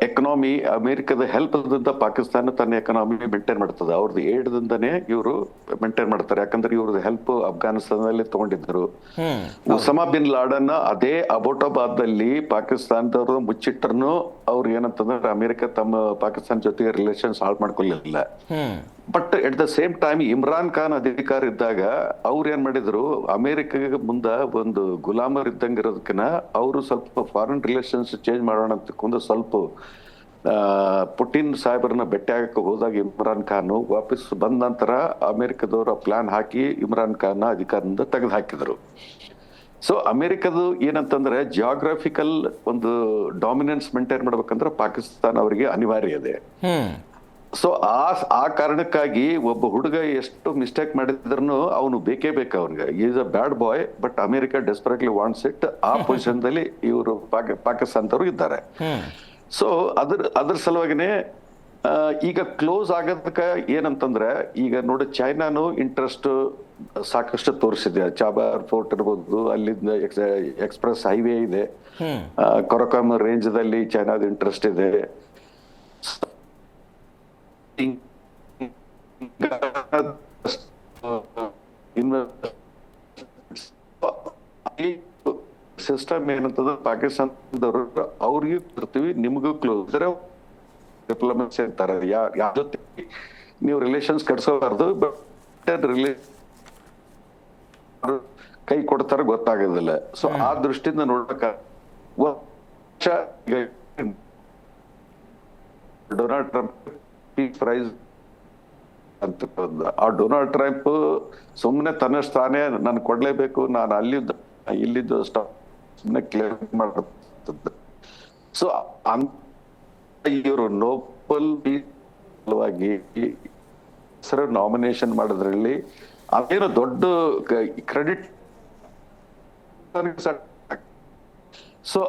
ಎಕನಾಮಿ, ಅಮೇರಿಕದ ಹೆಲ್ಪ್ ದಿಂದ ಪಾಕಿಸ್ತಾನ ತನ್ನ ಎಕನಾಮಿ ಮೇಂಟೈನ್ ಮಾಡ್ತದೆ. ಅವ್ರದ್ದು ಏಡ್ದಿಂದನೇ ಇವರು ಮೇಂಟೈನ್ ಮಾಡ್ತಾರೆ. ಯಾಕಂದ್ರೆ ಇವ್ರದ್ದು ಹೆಲ್ಪ್ ಅಫ್ಘಾನಿಸ್ತಾನದಲ್ಲಿ ತಗೊಂಡಿದ್ರು. ಉಸಮಾ ಬಿನ್ ಲಾಡನ್ ಅದೇ ಅಬೋಟಾಬಾದ್ ನಲ್ಲಿ ಪಾಕಿಸ್ತಾನದವ್ರು ಮುಚ್ಚಿಟ್ಟರ್ನು ಅವ್ರು ಏನಂತಂದ್ರೆ ಅಮೇರಿಕ ತಮ್ಮ ಪಾಕಿಸ್ತಾನ ಜೊತೆಗೆ ರಿಲೇಷನ್ಸ್ ಹಾಳು ಮಾಡ್ಕೊಳ್ಳಿಲ್ಲ. But at the same time Imran Khan ಅಧಿಕಾರ ಇದ್ದಾಗ ಅವ್ರು ಏನ್ ಮಾಡಿದ್ರು, ಅಮೇರಿಕಾಗ ಮುಂದ ಒಂದು ಗುಲಾಮರ್ ಇದ್ದಂಗೆ ಇರೋದಕ್ಕಿನ ಅವರು ಸ್ವಲ್ಪ ಫಾರಿನ್ ರಿಲೇಷನ್ಸ್ ಚೇಂಜ್ ಮಾಡೋಣ ಅಂತ ಸ್ವಲ್ಪ ಪುಟಿನ್ ಸಾಹೇಬರನ್ನ ಭೇಟಿ ಆಗಕ್ಕೆ ಹೋದಾಗ ಇಮ್ರಾನ್ ಖಾನ್ ವಾಪಸ್ ಬಂದ ನಂತರ ಅಮೆರಿಕದವರ ಪ್ಲಾನ್ ಹಾಕಿ ಇಮ್ರಾನ್ ಖಾನ್ ಅಧಿಕಾರದಿಂದ ತೆಗೆದು ಹಾಕಿದ್ರು. ಸೊ ಅಮೆರಿಕದು ಏನಂತಂದ್ರೆ ಜಿಯೋಗ್ರಾಫಿಕಲ್ ಒಂದು ಡಾಮಿನೆನ್ಸ್ ಮೇಂಟೈನ್ ಮಾಡ್ಬೇಕಂದ್ರೆ ಪಾಕಿಸ್ತಾನ ಅವರಿಗೆ ಅನಿವಾರ್ಯ ಇದೆ. ಸೊ ಆ ಕಾರಣಕ್ಕಾಗಿ ಒಬ್ಬ ಹುಡುಗ ಎಷ್ಟು ಮಿಸ್ಟೇಕ್ ಮಾಡಿದ್ರು ಅವನು ಬೇಕೇ ಬೇಕು. ಅವ್ನಿಗೆ is a bad boy, but America desperately wants it. ಆ ಪೊಸಿಷನ್ ದಲ್ಲಿ ಇವರು ಪಾಕಿಸ್ತಾನದವರು ಇದ್ದಾರೆ. ಸೊ ಅದ್ರ ಸಲುವಾಗಿನೇ ಈಗ ಕ್ಲೋಸ್ ಆಗೋದಕ್ಕೆ ಏನಂತಂದ್ರೆ, ಈಗ ನೋಡಿ ಚೈನಾನು ಇಂಟ್ರೆಸ್ಟ್ ಸಾಕಷ್ಟು ತೋರಿಸಿದೆ. ಚಾಬಾರ್ ಫೋರ್ಟ್ ಇರ್ಬೋದು, ಅಲ್ಲಿಂದ ಎಕ್ಸ್ಪ್ರೆಸ್ ಹೈವೇ ಇದೆ, ಕೊರಕಾಮ್ ರೇಂಜ್ ದಲ್ಲಿ ಚೈನಾದ ಇಂಟ್ರೆಸ್ಟ್ ಇದೆ. ಸಿಸ್ಟಮ್ ಏನಂತದ ಪಾಕಿಸ್ತಾನದವರು ಅವ್ರಿಗೆ ಬರ್ತೀವಿ, ನಿಮಗೂ ಕ್ಲೋಸ್ ಡಿಪ್ಲೊಮೆಸಿ ಅಂತಾರೆ. ಯಾವ ಜೊತೆ ನೀವು ರಿಲೇಷನ್ಸ್ ಕಟ್ಸೋಬಾರ್ದು, ಬಟ್ ಕೈ ಕೊಡ್ತಾರ ಗೊತ್ತಾಗೋದಿಲ್ಲ. ಸೊ ಆ ದೃಷ್ಟಿಯಿಂದ ನೋಡಕ ಡೊನಾಲ್ಡ್ ಟ್ರಂಪ್ ಪೀಸ್ ಪ್ರೈಸ್ ಅಂತ, ಆ ಡೊನಾಲ್ಡ್ ಟ್ರಂಪ್ ಸುಮ್ಮನೆ ತನ್ನಷ್ಟು ತಾನೇ ನಾನು ಕೊಡ್ಲೇಬೇಕು, ನಾನು ಇಲ್ಲಿದ್ದು ಸುಮ್ಮನೆ ಕ್ಲೇಮ್ ಮಾಡ್ತದ. ಸೊ ಇವರು ನೋಬೆಲ್ ಸಲುವಾಗಿ ಹೆಸರು ನಾಮಿನೇಷನ್ ಮಾಡೋದ್ರಲ್ಲಿ ಅದೇನೋ ದೊಡ್ಡ ಕ್ರೆಡಿಟ್. ಸೊ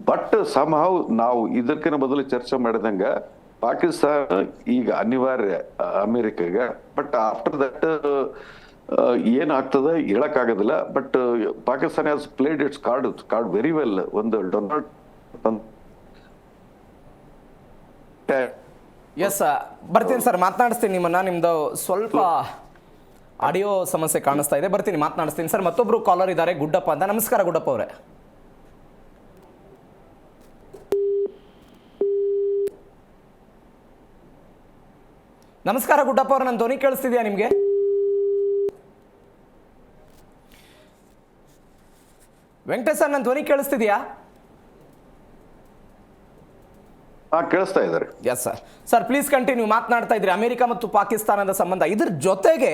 ಬಟ್ ಸಮಹೌ ನಾವು ಇದಕ್ಕಿಂತ ಮೊದಲು ಚರ್ಚೆ ಮಾಡಿದಂಗ ಪಾಕಿಸ್ತಾನ ಈಗ ಅನಿವಾರ್ಯ ಅಮೆರಿಕಾಗ. ಬಟ್ ಆಫ್ಟರ್ ದಟ್ ಏನಾಗ್ತದೆ ಹೇಳಕ್ ಆಗೋದಿಲ್ಲ. But Pakistan has played it's card very well. ಒಂದು ಡೊನಾಲ್ಡ್
ಎಸ್ ಬರ್ತೀನಿ ಸರ್, ಮಾತನಾಡಿಸ್ತೀನಿ ನಿಮ್ಮನ್ನ. ನಿಮ್ದು ಸ್ವಲ್ಪ ಆಡಿಯೋ ಸಮಸ್ಯೆ ಕಾಣಿಸ್ತಾ ಇದೆ, ಬರ್ತೀನಿ ಮಾತನಾಡಿಸ್ತೀನಿ ಸರ್. ಮತ್ತೊಬ್ರು ಕಾಲರ್ ಇದ್ದಾರೆ, ಗುಡ್ಡಪ್ಪ ಅಂತ. ನಮಸ್ಕಾರ ಗುಡ್ಡಪ್ಪ ಅವರೇ. ನಮಸ್ಕಾರ ಗುಡ್ಡಪ್ಪ ಅವ್ರೆ, ನನ್ನ ಧ್ವನಿ ಕೇಳಿಸ್ತಿದ್ಯಾ ನಿಮಗೆ? ವೆಂಕಟೇಶ್ ಸರ್, ನನ್ನ ಧ್ವನಿ ಕೇಳಿಸ್ತಿದ್ಯಾ?
ಕೇಳಿಸ್ತಾ ಇದ್ದಾರೆ.
Yes sir. Sir please continue. ಮಾತನಾಡ್ತಾ ಇದ್ರಿ ಅಮೆರಿಕ ಮತ್ತು ಪಾಕಿಸ್ತಾನದ ಸಂಬಂಧ. ಇದ್ರ ಜೊತೆಗೆ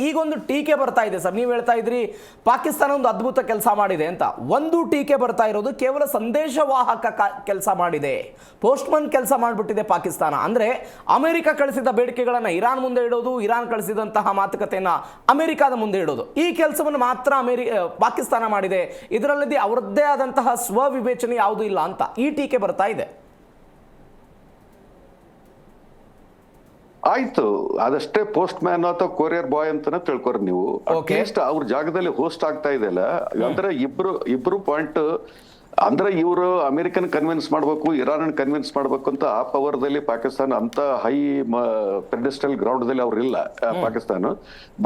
ಈಗೊಂದು ಟೀಕೆ ಬರ್ತಾ ಇದೆ ಸರ್. ನೀವು ಹೇಳ್ತಾ ಇದ್ರಿ ಪಾಕಿಸ್ತಾನ ಒಂದು ಅದ್ಭುತ ಕೆಲಸ ಮಾಡಿದೆ ಅಂತ. ಒಂದು ಟೀಕೆ ಬರ್ತಾ ಇರೋದು ಕೇವಲ ಸಂದೇಶವಾಹಕ ಕೆಲಸ ಮಾಡಿದೆ, ಪೋಸ್ಟ್ಮನ್ ಕೆಲಸ ಮಾಡಿಬಿಟ್ಟಿದೆ ಪಾಕಿಸ್ತಾನ. ಅಂದರೆ ಅಮೆರಿಕ ಕಳಿಸಿದ ಬೇಡಿಕೆಗಳನ್ನು ಇರಾನ್ ಮುಂದೆ ಇಡೋದು, ಇರಾನ್ ಕಳಿಸಿದಂತಹ ಮಾತುಕತೆಯನ್ನು ಅಮೆರಿಕಾದ ಮುಂದೆ ಇಡೋದು, ಈ ಕೆಲಸವನ್ನು ಮಾತ್ರ ಪಾಕಿಸ್ತಾನ ಮಾಡಿದೆ. ಇದರಲ್ಲಿ ಅವರದ್ದೇ ಆದಂತಹ ಸ್ವವಿವೇಚನೆ ಯಾವುದೂ ಇಲ್ಲ ಅಂತ ಈ ಟೀಕೆ ಬರ್ತಾ ಇದೆ.
ಆಯ್ತು, ಅದಷ್ಟೇ ಪೋಸ್ಟ್ ಮ್ಯಾನ್ ಅಥವಾ ಕೊರಿಯರ್ ಬಾಯ್ ಅಂತಾನೆ ತಿಳ್ಕೊರಿ ನೀವು. ಅಟ್ಲೀಸ್ಟ್ ಅವ್ರ ಜಾಗದಲ್ಲಿ ಹೋಸ್ಟ್ ಆಗ್ತಾ ಇದೆಯಲ್ಲ. ಅಂದ್ರೆ ಇಬ್ರು ಪಾಯಿಂಟ್ ಅಂದ್ರೆ ಇವರು ಅಮೆರಿಕನ್ ಕನ್ವಿನ್ಸ್ ಮಾಡ್ಬೇಕು, ಇರಾನ್ ಕನ್ವಿನ್ಸ್ ಮಾಡ್ಬೇಕು ಅಂತ ಆ ಪವರ್ದಲ್ಲಿ ಪಾಕಿಸ್ತಾನ ಅಂತ ಹೈ ಪೆಡೆಸ್ಟಲ್ ಗ್ರೌಂಡ್ ದಲ್ಲಿ ಅವ್ರು ಇಲ್ಲ ಪಾಕಿಸ್ತಾನ.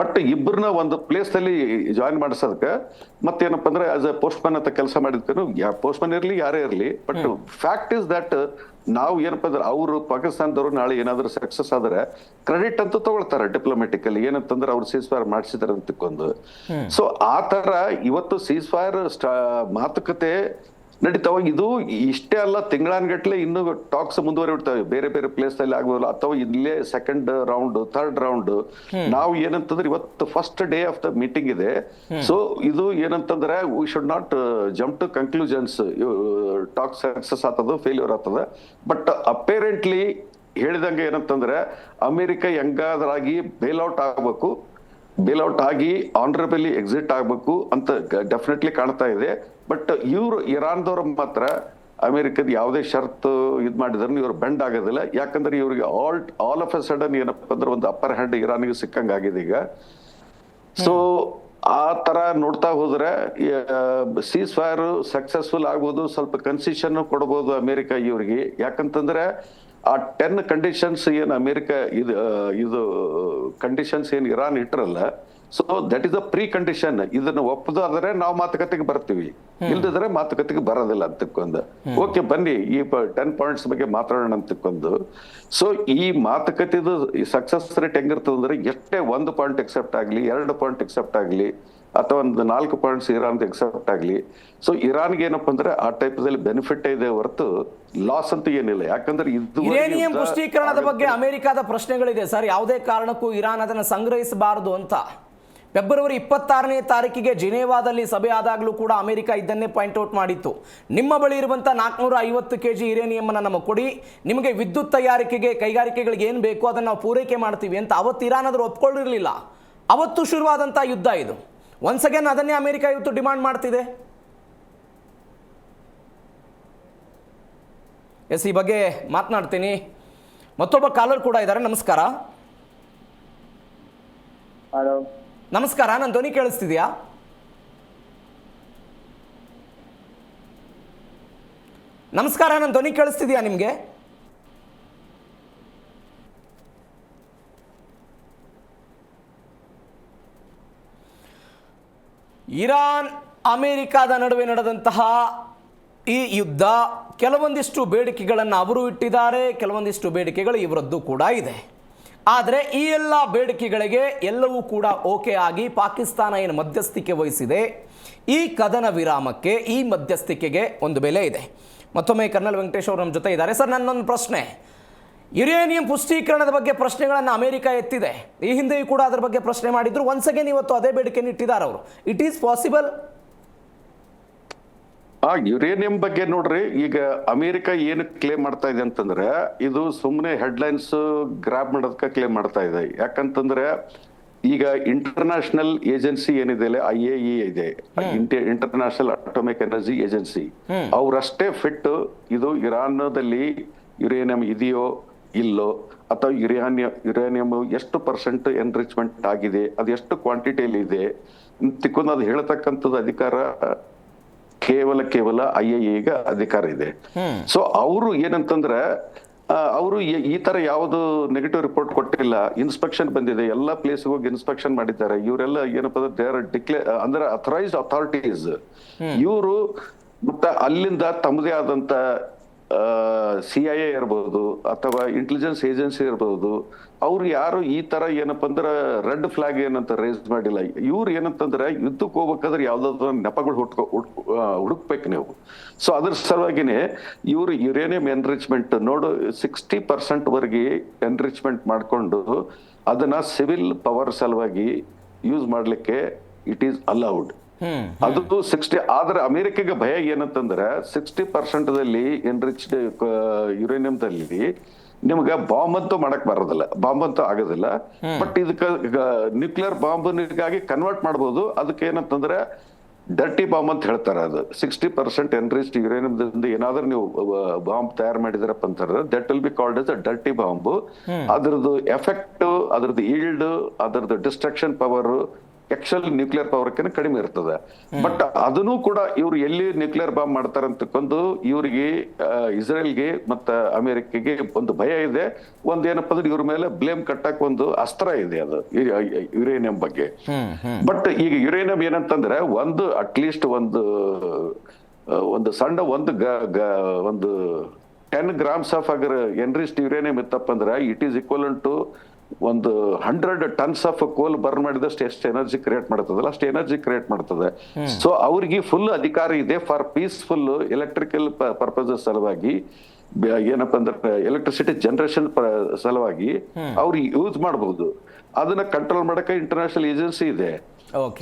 ಬಟ್ ಇಬ್ಬರನ್ನ ಒಂದು ಪ್ಲೇಸ್ ಅಲ್ಲಿ ಜಾಯಿನ್ ಮಾಡಿಸೋದಕ್ಕೆ ಮತ್ತೇನಪ್ಪ ಅಂದ್ರೆ ಆಸ್ ಎ ಪೋಸ್ಟ್ ಮ್ಯಾನ್ ಅಂತ ಕೆಲಸ ಮಾಡಿದ್ಕೇನು, ಪೋಸ್ಟ್ ಮ್ಯಾನ್ ಇರ್ಲಿ ಯಾರೇ ಇರ್ಲಿ. ಬಟ್ ಫ್ಯಾಕ್ಟ್ ಇಸ್ ದಟ್ ನಾವು ಏನಪ್ಪಾ ಅಂದ್ರೆ ಅವರು ಪಾಕಿಸ್ತಾನದವರು ನಾಳೆ ಏನಾದ್ರು ಸಕ್ಸಸ್ ಆದ್ರೆ ಕ್ರೆಡಿಟ್ ಅಂತೂ ತಗೊಳ್ತಾರೆ ಡಿಪ್ಲೊಮ್ಯಾಟಿಕಲಿ. ಏನಂತಂದ್ರೆ ಅವ್ರು ಸೀಸ್ ಫೈರ್ ಮಾಡಿಸಿದಾರೆ ಅಂತ ತಿಳ್ಕೊಂಡು. ಸೊ ಆ ತರ ಇವತ್ತು ಸೀಸ್ ಫೈರ್ ಮಾತುಕತೆ ನಡೀತಾವ. ಇದು ಇಷ್ಟೇ ಅಲ್ಲ, ತಿಂಗಳಾನ್ಗಟ್ಲೆ ಇನ್ನು ಟಾಕ್ಸ್ ಮುಂದುವರಿಬಿಡ್ತಾವೆ. ಬೇರೆ ಬೇರೆ ಪ್ಲೇಸ್ ಅಲ್ಲಿ ಆಗ್ಬೋದಲ್ಲ, ಅಥವಾ ಇಲ್ಲೇ ಸೆಕೆಂಡ್ ರೌಂಡ್, ಥರ್ಡ್ ರೌಂಡ್. ನಾವು ಏನಂತಂದ್ರೆ ಇವತ್ತು first day of the meeting ಇದೆ. ಸೊ ಇದು ಏನಂತಂದ್ರೆ we should not jump to conclusions. Talk success ಆಗ್ತದ, ಫೇಲ್ಯೂರ್ ಆಗ್ತದ. ಬಟ್ ಅಪೇರೆಂಟ್ಲಿ ಹೇಳಿದಂಗೆ ಏನಂತಂದ್ರೆ ಅಮೆರಿಕ ಹೆಂಗಾದ್ರಾಗಿ ಬೇಲ್ಔಟ್ ಆಗ್ಬೇಕು, ಬೇಲ್ಔಟ್ ಆಗಿ ಆನರಬಲಿ ಎಕ್ಸಿಟ್ ಆಗ್ಬೇಕು ಅಂತ ಡೆಫಿನೆಟ್ಲಿ ಕಾಣ್ತಾ ಇದೆ. ಬಟ್ ಇವ್ರು ಇರಾನ್ದವ್ರ ಮಾತ್ರ ಅಮೆರಿಕದ ಯಾವುದೇ ಷರತ್ತು ಇದ್ ಮಾಡಿದ್ರು ಇವ್ರು ಬೆಂಡ್ ಆಗೋದಿಲ್ಲ. ಯಾಕಂದ್ರೆ ಇವ್ರಿಗೆ ಆಲ್ ಆಫ್ ಎ ಸಡನ್ ಏನಪ್ಪ ಅಂದ್ರೆ ಒಂದು ಅಪ್ಪರ್ ಹ್ಯಾಂಡ್ ಇರಾನ್ಗೆ ಸಿಕ್ಕಂಗ ಆಗಿದೆ ಈಗ. ಸೊ ಆ ತರ ನೋಡ್ತಾ ಹೋದ್ರೆ ಸೀಸ್ ಫೈರ್ ಸಕ್ಸಸ್ಫುಲ್ ಆಗ್ಬೋದು, ಸ್ವಲ್ಪ ಕನ್ಸೆಷನ್ ಕೊಡ್ಬೋದು ಅಮೆರಿಕ ಇವ್ರಿಗೆ. ಯಾಕಂತಂದ್ರೆ ಆ 10 ಕಂಡೀಷನ್ಸ್ ಏನ್ ಅಮೆರಿಕ ಇದು ಕಂಡೀಷನ್ಸ್ ಏನ್ ಇರಾನ್ ಇಟ್ರಲ್ಲ, so that is a precondition. ಇದನ್ನ ಒಪ್ಪದಾದ್ರೆ ನಾವು ಮಾತುಕತೆಗೆ ಬರ್ತೀವಿ, ಇಲ್ದಿದ್ರೆ ಮಾತುಕತೆಗೆ ಬರೋದಿಲ್ಲ ಅಂತ ತಿಳ್ಕೊಂಡು. ಓಕೆ ಬನ್ನಿ ಈ 10 ಪಾಯಿಂಟ್ಸ್ ಬಗ್ಗೆ ಮಾತಾಡೋಣ ಅಂತ ತಿಳ್ಕೊಂಡು. ಸೊ ಈ ಮಾತುಕತೆದು ಸಕ್ಸಸ್ ರೇಟ್ ಹೆಂಗಿರ್ತದೆ ಅಂದ್ರೆ ಎಷ್ಟೇ 1 ಪಾಯಿಂಟ್ ಎಕ್ಸೆಪ್ಟ್ ಆಗ್ಲಿ, 2 ಪಾಯಿಂಟ್ ಎಕ್ಸೆಪ್ಟ್ ಆಗ್ಲಿ, ಅಥವಾ ಒಂದು 4 ಪಾಯಿಂಟ್ಸ್ ಇರಾನ್ ಎಕ್ಸೆಪ್ಟ್ ಆಗ್ಲಿ, ಸೊ ಇರಾನ್ಗೆ ಏನಪ್ಪಾ ಅಂದ್ರೆ ಆ ಟೈಪ್ ದಲ್ಲಿ ಬೆನಿಫಿಟ್ ಇದೆ ಹೊರತು ಲಾಸ್ ಅಂತ ಏನಿಲ್ಲ. ಯಾಕಂದ್ರೆ
ಯುರೇನಿಯಂ ಪುಷ್ಟೀಕರಣದ ಬಗ್ಗೆ ಅಮೆರಿಕದ ಪ್ರಶ್ನೆಗಳಿದೆ ಸರ್. ಯಾವುದೇ ಕಾರಣಕ್ಕೂ ಇರಾನ್ ಅದನ್ನು ಸಂಗ್ರಹಿಸಬಾರದು ಅಂತ ಫೆಬ್ರವರಿ 26ನೇ ತಾರೀಕಿಗೆ ಜಿನೇವಾದಲ್ಲಿ ಸಭೆ ಆದಾಗಲೂ ಕೂಡ ಅಮೆರಿಕ ಇದನ್ನೇ ಪಾಯಿಂಟ್ ಔಟ್ ಮಾಡಿತ್ತು. ನಿಮ್ಮ ಬಳಿ ಇರುವಂಥ 450 kg ಯುರೇನಿಯಂ ಅನ್ನು ನಮಗೆ ಕೊಡಿ, ನಿಮಗೆ ವಿದ್ಯುತ್ ತಯಾರಿಕೆಗೆ ಕೈಗಾರಿಕೆಗಳಿಗೆ ಏನು ಬೇಕೋ ಅದನ್ನು ನಾವು ಪೂರೈಕೆ ಮಾಡ್ತೀವಿ ಅಂತ ಅವತ್ತು ಇರಾನ್ ಆದರೂ ಒಪ್ಕೊಳ್ಳಿರಲಿಲ್ಲ. ಅವತ್ತು ಶುರುವಾದಂಥ ಯುದ್ಧ ಇದು. ಒನ್ಸ್ ಅಗೇನ್ ಅದನ್ನೇ ಅಮೆರಿಕ ಇವತ್ತು ಡಿಮಾಂಡ್ ಮಾಡ್ತಿದೆ. ಎಸ್, ಈ ಬಗ್ಗೆ ಮಾತನಾಡ್ತೀನಿ. ಮತ್ತೊಬ್ಬ ಕಾಲರ್ ಕೂಡ ಇದ್ದಾರೆ. ನಮಸ್ಕಾರ.
ಹಲೋ
ನಮಸ್ಕಾರ, ನನ್ನ ಧ್ವನಿ ಕೇಳಿಸ್ತಿದ್ಯಾ? ನಮಸ್ಕಾರ, ನನ್ನ ಧ್ವನಿ ಕೇಳಿಸ್ತಿದ್ಯಾ ನಿಮಗೆ? ಇರಾನ್ ಅಮೆರಿಕಾದ ನಡುವೆ ನಡೆದಂತಹ ಈ ಯುದ್ಧ ಕೆಲವೊಂದಿಷ್ಟು ಬೇಡಿಕೆಗಳನ್ನು ಅವರು ಇಟ್ಟಿದ್ದಾರೆ, ಕೆಲವೊಂದಿಷ್ಟು ಬೇಡಿಕೆಗಳು ಇವರದ್ದು ಕೂಡ ಇದೆ. ಆದರೆ ಈ ಎಲ್ಲ ಬೇಡಿಕೆಗಳಿಗೆ ಎಲ್ಲವೂ ಕೂಡ ಓಕೆ ಆಗಿ ಪಾಕಿಸ್ತಾನ ಏನು ಮಧ್ಯಸ್ಥಿಕೆ ವಹಿಸಿದೆ, ಈ ಕದನ ವಿರಾಮಕ್ಕೆ, ಈ ಮಧ್ಯಸ್ಥಿಕೆಗೆ ಒಂದು ಬೆಲೆ ಇದೆ. ಮತ್ತೊಮ್ಮೆ ಕರ್ನಲ್ ವೆಂಕಟೇಶ್ ಅವರು ನಮ್ಮ ಜೊತೆ ಇದ್ದಾರೆ. ಸರ್, ನನ್ನೊಂದು ಪ್ರಶ್ನೆ, ಯುರೇನಿಯಂ ಪುಷ್ಟೀಕರಣದ ಬಗ್ಗೆ ಪ್ರಶ್ನೆಗಳನ್ನು ಅಮೆರಿಕ ಎತ್ತಿದೆ. ಈ ಹಿಂದೆಯೂ ಕೂಡ ಅದರ ಬಗ್ಗೆ ಪ್ರಶ್ನೆ ಮಾಡಿದ್ರು. ಒನ್ಸ್ ಅಗೇನ್ ಇವತ್ತು ಅದೇ ಬೇಡಿಕೆಯನ್ನು ಇಟ್ಟಿದ್ದಾರೆ ಅವರು. It is possible?
ಯುರೇನಿಯಂ ಬಗ್ಗೆ ನೋಡ್ರಿ, ಈಗ ಅಮೆರಿಕ ಏನು ಕ್ಲೇಮ್ ಮಾಡ್ತಾ ಇದೆ ಅಂತಂದ್ರೆ ಇದು ಸುಮ್ಮನೆ ಹೆಡ್ಲೈನ್ಸ್ ಗ್ರಾಬ್ ಮಾಡೋದಕ್ಕೆ ಕ್ಲೇಮ್ ಮಾಡ್ತಾ ಇದೆ. ಯಾಕಂತಂದ್ರೆ ಈಗ ಇಂಟರ್ನ್ಯಾಷನಲ್ ಏಜೆನ್ಸಿ ಏನಿದೆ, IAEA ಇದೆ, ಇಂಟರ್ನ್ಯಾಷನಲ್ ಅಟಾಮಿಕ್ ಎನರ್ಜಿ ಏಜೆನ್ಸಿ, ಅವ್ರಷ್ಟೇ ಫಿಟ್ ಇದು ಇರಾನ್ದಲ್ಲಿ ಯುರೇನಿಯಂ ಇದೆಯೋ ಇಲ್ಲೋ, ಅಥವಾ ಯುರೇನಿಯಂ ಎಷ್ಟು % ಎನ್ರಿಚ್ಮೆಂಟ್ ಆಗಿದೆ, ಅದು ಎಷ್ಟು ಕ್ವಾಂಟಿಟಿಯಲ್ಲಿ ಇದೆ ತಿಕ್ಕೊಂಡು ಅದು ಹೇಳ್ತಕ್ಕಂಥದ್ದು ಅಧಿಕಾರ ಕೇವಲ IAEA ಅಧಿಕಾರ ಇದೆ. ಸೊ ಅವರು ಏನಂತಂದ್ರೆ ಅವರು ಈ ತರ ಯಾವುದು ನೆಗೆಟಿವ್ ರಿಪೋರ್ಟ್ ಕೊಟ್ಟಿಲ್ಲ. ಇನ್ಸ್ಪೆಕ್ಷನ್ ಬಂದಿದೆ, ಎಲ್ಲ ಪ್ಲೇಸ್ ಹೋಗಿ ಇನ್ಸ್ಪೆಕ್ಷನ್ ಮಾಡಿದ್ದಾರೆ. ಇವರೆಲ್ಲ ಏನಪ್ಪಾ ಅಂದ್ರೆ ದೇ ಆರ್ ಅಂದ್ರೆ ಅಥರೈಸ್ಡ್ ಅಥಾರಿಟೀಸ್ ಇವರು. ಮತ್ತೆ ಅಲ್ಲಿಂದ ತಮ್ಮದೇ ಆದಂತ CIA ಇರ್ಬೋದು ಅಥವಾ ಇಂಟೆಲಿಜೆನ್ಸ್ ಏಜೆನ್ಸಿ ಇರ್ಬೋದು, ಅವ್ರು ಯಾರು ಈ ತರ ಏನಪ್ಪಾ ಅಂದ್ರೆ ರೆಡ್ ಫ್ಲಾಗ್ ಏನಂತ ರೇಸ್ ಮಾಡಿಲ್ಲ. ಇವ್ರು ಏನಂತಂದ್ರೆ ಯುದ್ಧಕ್ಕೆ ಹೋಗ್ಬೇಕಾದ್ರೆ ಯಾವ್ದಾದ್ರು ನೆಪಗಳು ಹುಡುಕ್ಬೇಕು ನೀವು. ಸೊ ಅದ್ರ ಸಲುವಾಗಿನೇ ಇವ್ರು ಯುರೇನಿಯಂ ಎನ್ರಿಚ್ಮೆಂಟ್ ನೋಡು 60% ವರೆಗೆ ಎನ್ರಿಚ್ಮೆಂಟ್ ಮಾಡ್ಕೊಂಡು ಅದನ್ನ ಸಿವಿಲ್ ಪವರ್ ಸಲುವಾಗಿ ಯೂಸ್ ಮಾಡ್ಲಿಕ್ಕೆ ಇಟ್ ಈಸ್ ಅಲೌಡ್. ಅದು 60. ಆದ್ರೆ ಅಮೆರಿಕೆಗೆ ಭಯ ಏನಂತಂದ್ರೆ 60% ಎನ್ರಿಚ್ಡ್ ಯುರೇನಿಯಂದಲ್ಲಿ ನಿಮ್ಗೆ ಬಾಂಬ್ ಅಂತೂ ಮಾಡಕ್ ಬರೋದಿಲ್ಲ, ಬಾಂಬ್ ಅಂತೂ ಆಗೋದಿಲ್ಲ. ಬಟ್ ಇದಕ್ಕೆ ನ್ಯೂಕ್ಲಿಯರ್ ಬಾಂಬ್ಗಾಗಿ ಕನ್ವರ್ಟ್ ಮಾಡ್ಬೋದು. ಅದಕ್ಕೆ ಏನಂತಂದ್ರೆ ಡರ್ಟಿ ಬಾಂಬ್ ಅಂತ ಹೇಳ್ತಾರೆ. ಅದು 60% ಎನ್ರಿಚ್ಡ್ ಯುರೇನಿಯಂದಿಂದ ಏನಾದ್ರೂ ನೀವು ಬಾಂಬ್ ತಯಾರು ಮಾಡಿದಾರಪ್ಪ ಅಂತಂದ್ರೆ that will be called as a dirty bomb. ಅದ್ರದ್ದು ಎಫೆಕ್ಟ್, ಅದ್ರದ್ದು ಈಲ್ಡ್, ಅದ್ರದ್ದು ಡಿಸ್ಟ್ರಕ್ಷನ್ ಪವರ್ ಆಕ್ಚುಲ್ ನ್ಯೂಕ್ಲಿಯರ್ ಪವರ್ಕಿನ ಕಡಿಮೆ ಇರ್ತದೆ. ಬಟ್ ಅದನ್ನು ಕೂಡ ಇವ್ರು ಎಲ್ಲಿ ನ್ಯೂಕ್ಲಿಯರ್ ಬಾಂಬ್ ಮಾಡ್ತಾರೆ ಅಂತಕೊಂಡು ಇವರಿಗೆ ಇಸ್ರೇಲ್ಗೆ ಮತ್ತ ಅಮೆರಿಕೆಗೆ ಒಂದು ಭಯ ಇದೆ. ಒಂದ್ ಏನಪ್ಪಾ ಅಂದ್ರೆ ಇವ್ರ ಮೇಲೆ ಬ್ಲೇಮ್ ಕಟ್ಟಕ್ ಒಂದು ಅಸ್ತ್ರ ಇದೆ, ಅದು ಯುರೇನಿಯಂ ಬಗ್ಗೆ. ಬಟ್ ಈಗ ಯುರೇನಿಯಂ ಏನಂತಂದ್ರೆ ಒಂದು ಅಟ್ಲೀಸ್ಟ್ ಒಂದು ಸಣ್ಣ ಒಂದು 10 grams of agar enriched uranium ಇತ್ತಪ್ಪ ಅಂದ್ರೆ ಇಟ್ ಈಸ್ ಈಕ್ವಲ್ ಟು ಒಂದು 100 tons ಆಫ್ ಕೋಲ್ ಬರ್ನ್ ಮಾಡಿದಷ್ಟು ಎಷ್ಟು ಎನರ್ಜಿ ಕ್ರಿಯೇಟ್ ಮಾಡ್ತದಲ್ಲ ಅಷ್ಟು ಎನರ್ಜಿ ಕ್ರಿಯೇಟ್ ಮಾಡ್ತದೆ. ಸೊ ಅವ್ರಿಗೆ ಫುಲ್ ಅಧಿಕಾರ ಇದೆ ಫಾರ್ ಪೀಸ್ಫುಲ್ ಎಲೆಕ್ಟ್ರಿಕಲ್ ಪರ್ಪಸಸ್ ಸಲುವಾಗಿ, ಏನಪ್ಪಾ ಅಂದ್ರೆ ಎಲೆಕ್ಟ್ರಿಸಿಟಿ ಜನರೇಷನ್ ಸಲುವಾಗಿ ಅವ್ರು ಯೂಸ್ ಮಾಡಬಹುದು. ಅದನ್ನ ಕಂಟ್ರೋಲ್ ಮಾಡಕ್ಕೆ ಇಂಟರ್ನ್ಯಾಷನಲ್ ಏಜೆನ್ಸಿ ಇದೆ.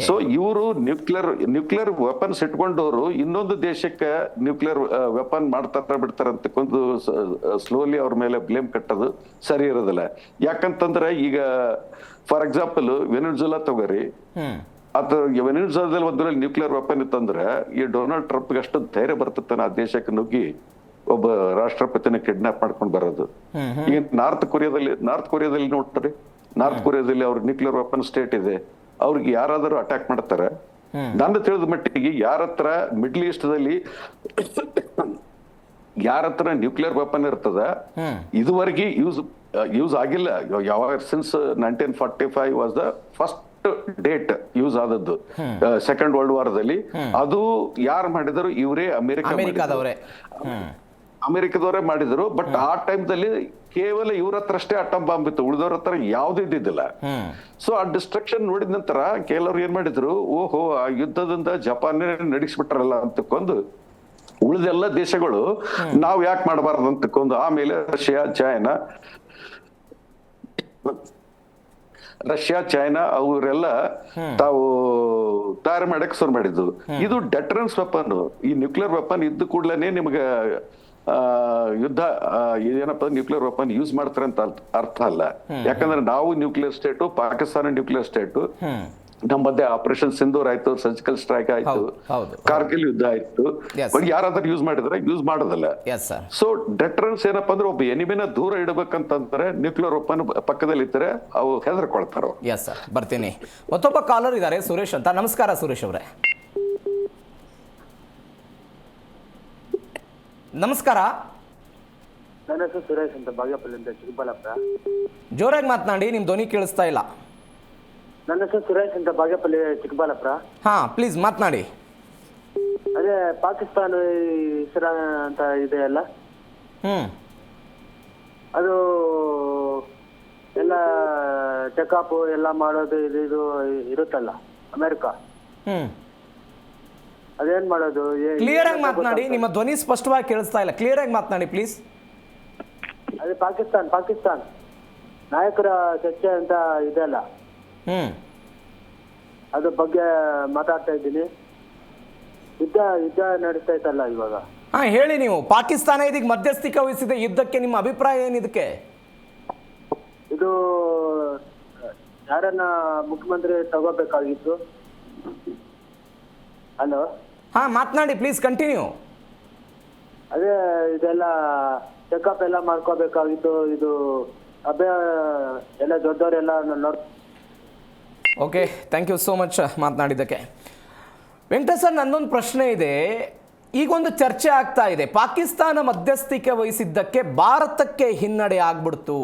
ಸೊ ಇವರು ನ್ಯೂಕ್ಲಿಯರ್ ವೆಪನ್ಸ್ ಇಟ್ಕೊಂಡವರು ಇನ್ನೊಂದು ದೇಶಕ್ಕೆ ನ್ಯೂಕ್ಲಿಯರ್ ವೆಪನ್ ಮಾಡ್ತಾರ ಬಿಡ್ತಾರ ಅಂತಕೊಂಡು ಸ್ಲೋಲಿ ಅವ್ರ ಮೇಲೆ ಬ್ಲೇಮ್ ಕಟ್ಟೋದು ಸರಿ ಇರೋದಿಲ್ಲ. ಯಾಕಂತಂದ್ರೆ ಈಗ ಫಾರ್ ಎಕ್ಸಾಂಪಲ್ ವೆನೆಜುಲಾ ತಗೋರಿ, ಅಥವಾ ವೆನೆಜುಲಾದಲ್ಲಿ ಒಂದು ನ್ಯೂಕ್ಲಿಯರ್ ವೆಪನ್ ಇತ್ತಂದ್ರೆ ಈ ಡೊನಾಲ್ಡ್ ಟ್ರಂಪ್ ಅಷ್ಟು ಧೈರ್ಯ ಬರ್ತಿತ್ತಾನೆ ಆ ದೇಶಕ್ಕೆ ನುಗ್ಗಿ ಒಬ್ಬ ರಾಷ್ಟ್ರಪತಿನ ಕಿಡ್ನಾಪ್ ಮಾಡ್ಕೊಂಡು ಬರೋದು. ಈಗ ನಾರ್ತ್ ಕೊರಿಯಾದಲ್ಲಿ ನೋಡ್ತಾರೆ, ನಾರ್ತ್ ಕೊರಿಯಾದಲ್ಲಿ ಅವ್ರ ನ್ಯೂಕ್ಲಿಯರ್ ವೆಪನ್ ಸ್ಟೇಟ್ ಇದೆ. ಅವ್ರಿಗೆ ಯಾರಾದರೂ ಅಟ್ಯಾಕ್ ಮಾಡ್ತಾರೆ. ನನ್ನ ತಿಳಿದ ಮಟ್ಟಿಗೆ ಯಾರತ್ರ ಮಿಡ್ಲ್ ಈಸ್ಟ್ ದಲ್ಲಿ ಯಾರತ್ರ ನ್ಯೂಕ್ಲಿಯರ್ ವೆಪನ್ ಇರ್ತದ ಇದುವರೆಗೆ ಯೂಸ್ ಆಗಿಲ್ಲ. ಯಾವಾಗ since 1945 was the first date use ಆದದ್ದು ಸೆಕೆಂಡ್ ವರ್ಲ್ಡ್ ವಾರದಲ್ಲಿ. ಅದು ಯಾರು ಮಾಡಿದರು? ಇವರೇ ಅಮೆರಿಕದವರೇ ಮಾಡಿದ್ರು. ಬಟ್ ಆ ಟೈಮ್ದಲ್ಲಿ ಕೇವಲ ಇವ್ರ ಹತ್ರ ಅಷ್ಟೇ ಅಟಮ್ ಬಾಂಬ್ ಇತ್ತು, ಉಳಿದವ್ರ ಹತ್ರ ಯಾವ್ದು ಇದ್ದಿದ್ದಿಲ್ಲ. ಸೊ ಆ ಡಿಸ್ಟ್ರಕ್ಷನ್ ನೋಡಿದ ನಂತರ ಕೆಲವ್ರು ಏನ್ ಮಾಡಿದ್ರು, ಓಹೋ ಆ ಯುದ್ಧದಿಂದ ಜಪಾನ್ ನಡೆಸ್ಬಿಟ್ರಲ್ಲ ಅಂತಕೊಂಡು ಉಳಿದೆಲ್ಲ ದೇಶಗಳು ನಾವ್ ಯಾಕೆ ಮಾಡಬಾರ್ದು ಅಂತಕೊಂಡು ಆಮೇಲೆ ರಷ್ಯಾ ಚೈನಾ ಅವರೆಲ್ಲ ತಾವು ತಯಾರು ಮಾಡಕ್ ಶುರು ಮಾಡಿದ್ದು. ಇದು ಡೆಟರೆನ್ಸ್ ವೆಪನ್. ಈ ನ್ಯೂಕ್ಲಿಯರ್ ವೆಪನ್ ಇದ್ದ ಕೂಡ್ಲೇನೆ ನಿಮ್ಗೆ ಯುದ್ಧ ಏನಪ್ಪ ನ್ಯೂಕ್ಲಿಯರ್ ವೆಪನ್ ಯೂಸ್ ಮಾಡ್ತಾರೆ ಅಂತ ಅರ್ಥ ಅಲ್ಲ. ಯಾಕಂದ್ರೆ ನಾವು nuclear state, Pakistan nuclear state, ನಮ್ಮ ಮಧ್ಯೆ ಆಪರೇಷನ್ ಸಿಂಧೂರ್ ಆಯ್ತು, ಸರ್ಜಿಕಲ್ ಸ್ಟ್ರೈಕ್ ಆಯ್ತು, ಕಾರ್ಗಿಲ್ ಯುದ್ಧ ಆಯ್ತು. ಬಟ್ ಯಾರಾದ್ರೂ ಯೂಸ್ ಮಾಡಿದ್ರೆ ಯೂಸ್ ಮಾಡೋದಲ್ಲ. ಸೊ ಡೆಟರೆನ್ಸ್ ಏನಪ್ಪಾ ಅಂದ್ರೆ ಒಬ್ಬ ಎನಿಮಿನ ದೂರ ಇಡಬೇಕಂತಂದ್ರೆ ನ್ಯೂಕ್ಲಿಯರ್ ವೆಪನ್ ಪಕ್ಕದಲ್ಲಿ ಇದ್ರೆ ಅವು ಹೆದರ್ಕೊಳ್ತಾರ.
ಎಸ್ ಸರ್, ಬರ್ತೀನಿ. ಮತ್ತೊಬ್ಬ ಕಾಲರ್ ಇದ್ದಾರೆ, ಸುರೇಶ್ ಅಂತ. ನಮಸ್ಕಾರ ಸುರೇಶ್ ಅವರೇ. ನಮಸ್ಕಾರ.
ನನ್ನ ಹೆಸರು ಸುರೇಶ್ ಅಂತ, ಬಾಗೇಪಲ್ಲಿಂದ, ಚಿಕ್ಕಬಳ್ಳಾಪುರ.
ಜೋರಾಗಿ ಮಾತನಾಡಿ, ನಿಮ್ ಧ್ವನಿ ಕೇಳಿಸ್ತಾ ಇಲ್ಲ.
ನನ್ನ ಹೆಸರು ಸುರೇಶ್ ಅಂತ, ಬಾಗೇಪಲ್ಲಿ, ಚಿಕ್ಕಬಳ್ಳಾಪುರ.
ಹಾ, ಪ್ಲೀಸ್ ಮಾತನಾಡಿ.
ಅದೇ ಪಾಕಿಸ್ತಾನ ಇಸ್ರಾನ್ ಅಂತ ಇದೆ ಅಲ್ಲ, ಅದು ಎಲ್ಲ ಚೆಕಪ್ ಎಲ್ಲ ಮಾಡೋದು ಇದು ಇರುತ್ತಲ್ಲ ಅಮೆರಿಕ, ಅದೇನ್ ಮಾಡೋದು?
ಕ್ಲಿಯರ್ ಆಗಿ ಮಾತನಾಡಿ, ನಿಮ್ಮ ಧ್ವನಿ ಸ್ಪಷ್ಟವಾಗಿ ಕೇಳಿಸ್ತಾ ಇಲ್ಲ. ಕ್ಲಿಯರ್ ಆಗಿ ಮಾತನಾಡಿ ಪ್ಲೀಸ್.
ಅದೇ ಪಾಕಿಸ್ತಾನ್ ನಾಯಕರ ಚರ್ಚೆ ಅಂತ ಇದೆಲ್ಲ, ಅದ್ರ ಬಗ್ಗೆ ಮಾತಾಡ್ತಾ ಇದ್ದೀನಿ. ಯುದ್ಧ ನಡೆಸ್ತಾ ಇತ್ತಲ್ಲ ಇವಾಗ.
ಹಾ, ಹೇಳಿ. ನೀವು ಪಾಕಿಸ್ತಾನ ಇದೀಗ ಮಧ್ಯಸ್ಥಿಕೆ ವಹಿಸಿದೆ ಯುದ್ಧಕ್ಕೆ, ನಿಮ್ಮ ಅಭಿಪ್ರಾಯ ಏನು ಇದಕ್ಕೆ?
ಇದು ಯಾರನ್ನ ಮುಖ್ಯಮಂತ್ರಿ ತಗೋಬೇಕಾಗಿತ್ತು? ಹಲೋ.
ಹಾ, ಮಾತನಾಡಿ ಪ್ಲೀಸ್, ಕಂಟಿನ್ಯೂ.
ಅದೇ ಇದೆಲ್ಲ ಚೆಕಪ್ ಎಲ್ಲ ಮಾಡ್ಕೋಬೇಕಾಗಿತ್ತು. ಇದು ಎಲ್ಲ ದೊಡ್ಡವರೆಲ್ಲ ನೋಡ್.
Okay, thank you so much ಮಾತನಾಡಿದ್ದಕ್ಕೆ. ವೆಂಕಟೇಶ್ ಸರ್, ನನ್ನೊಂದು ಪ್ರಶ್ನೆ ಇದೆ. ಈಗೊಂದು ಚರ್ಚೆ ಆಗ್ತಾ ಇದೆ, ಪಾಕಿಸ್ತಾನ ಮಧ್ಯಸ್ಥಿಕೆ ವಹಿಸಿದ್ದಕ್ಕೆ ಭಾರತಕ್ಕೆ ಹಿನ್ನಡೆ ಆಗ್ಬಿಡ್ತು,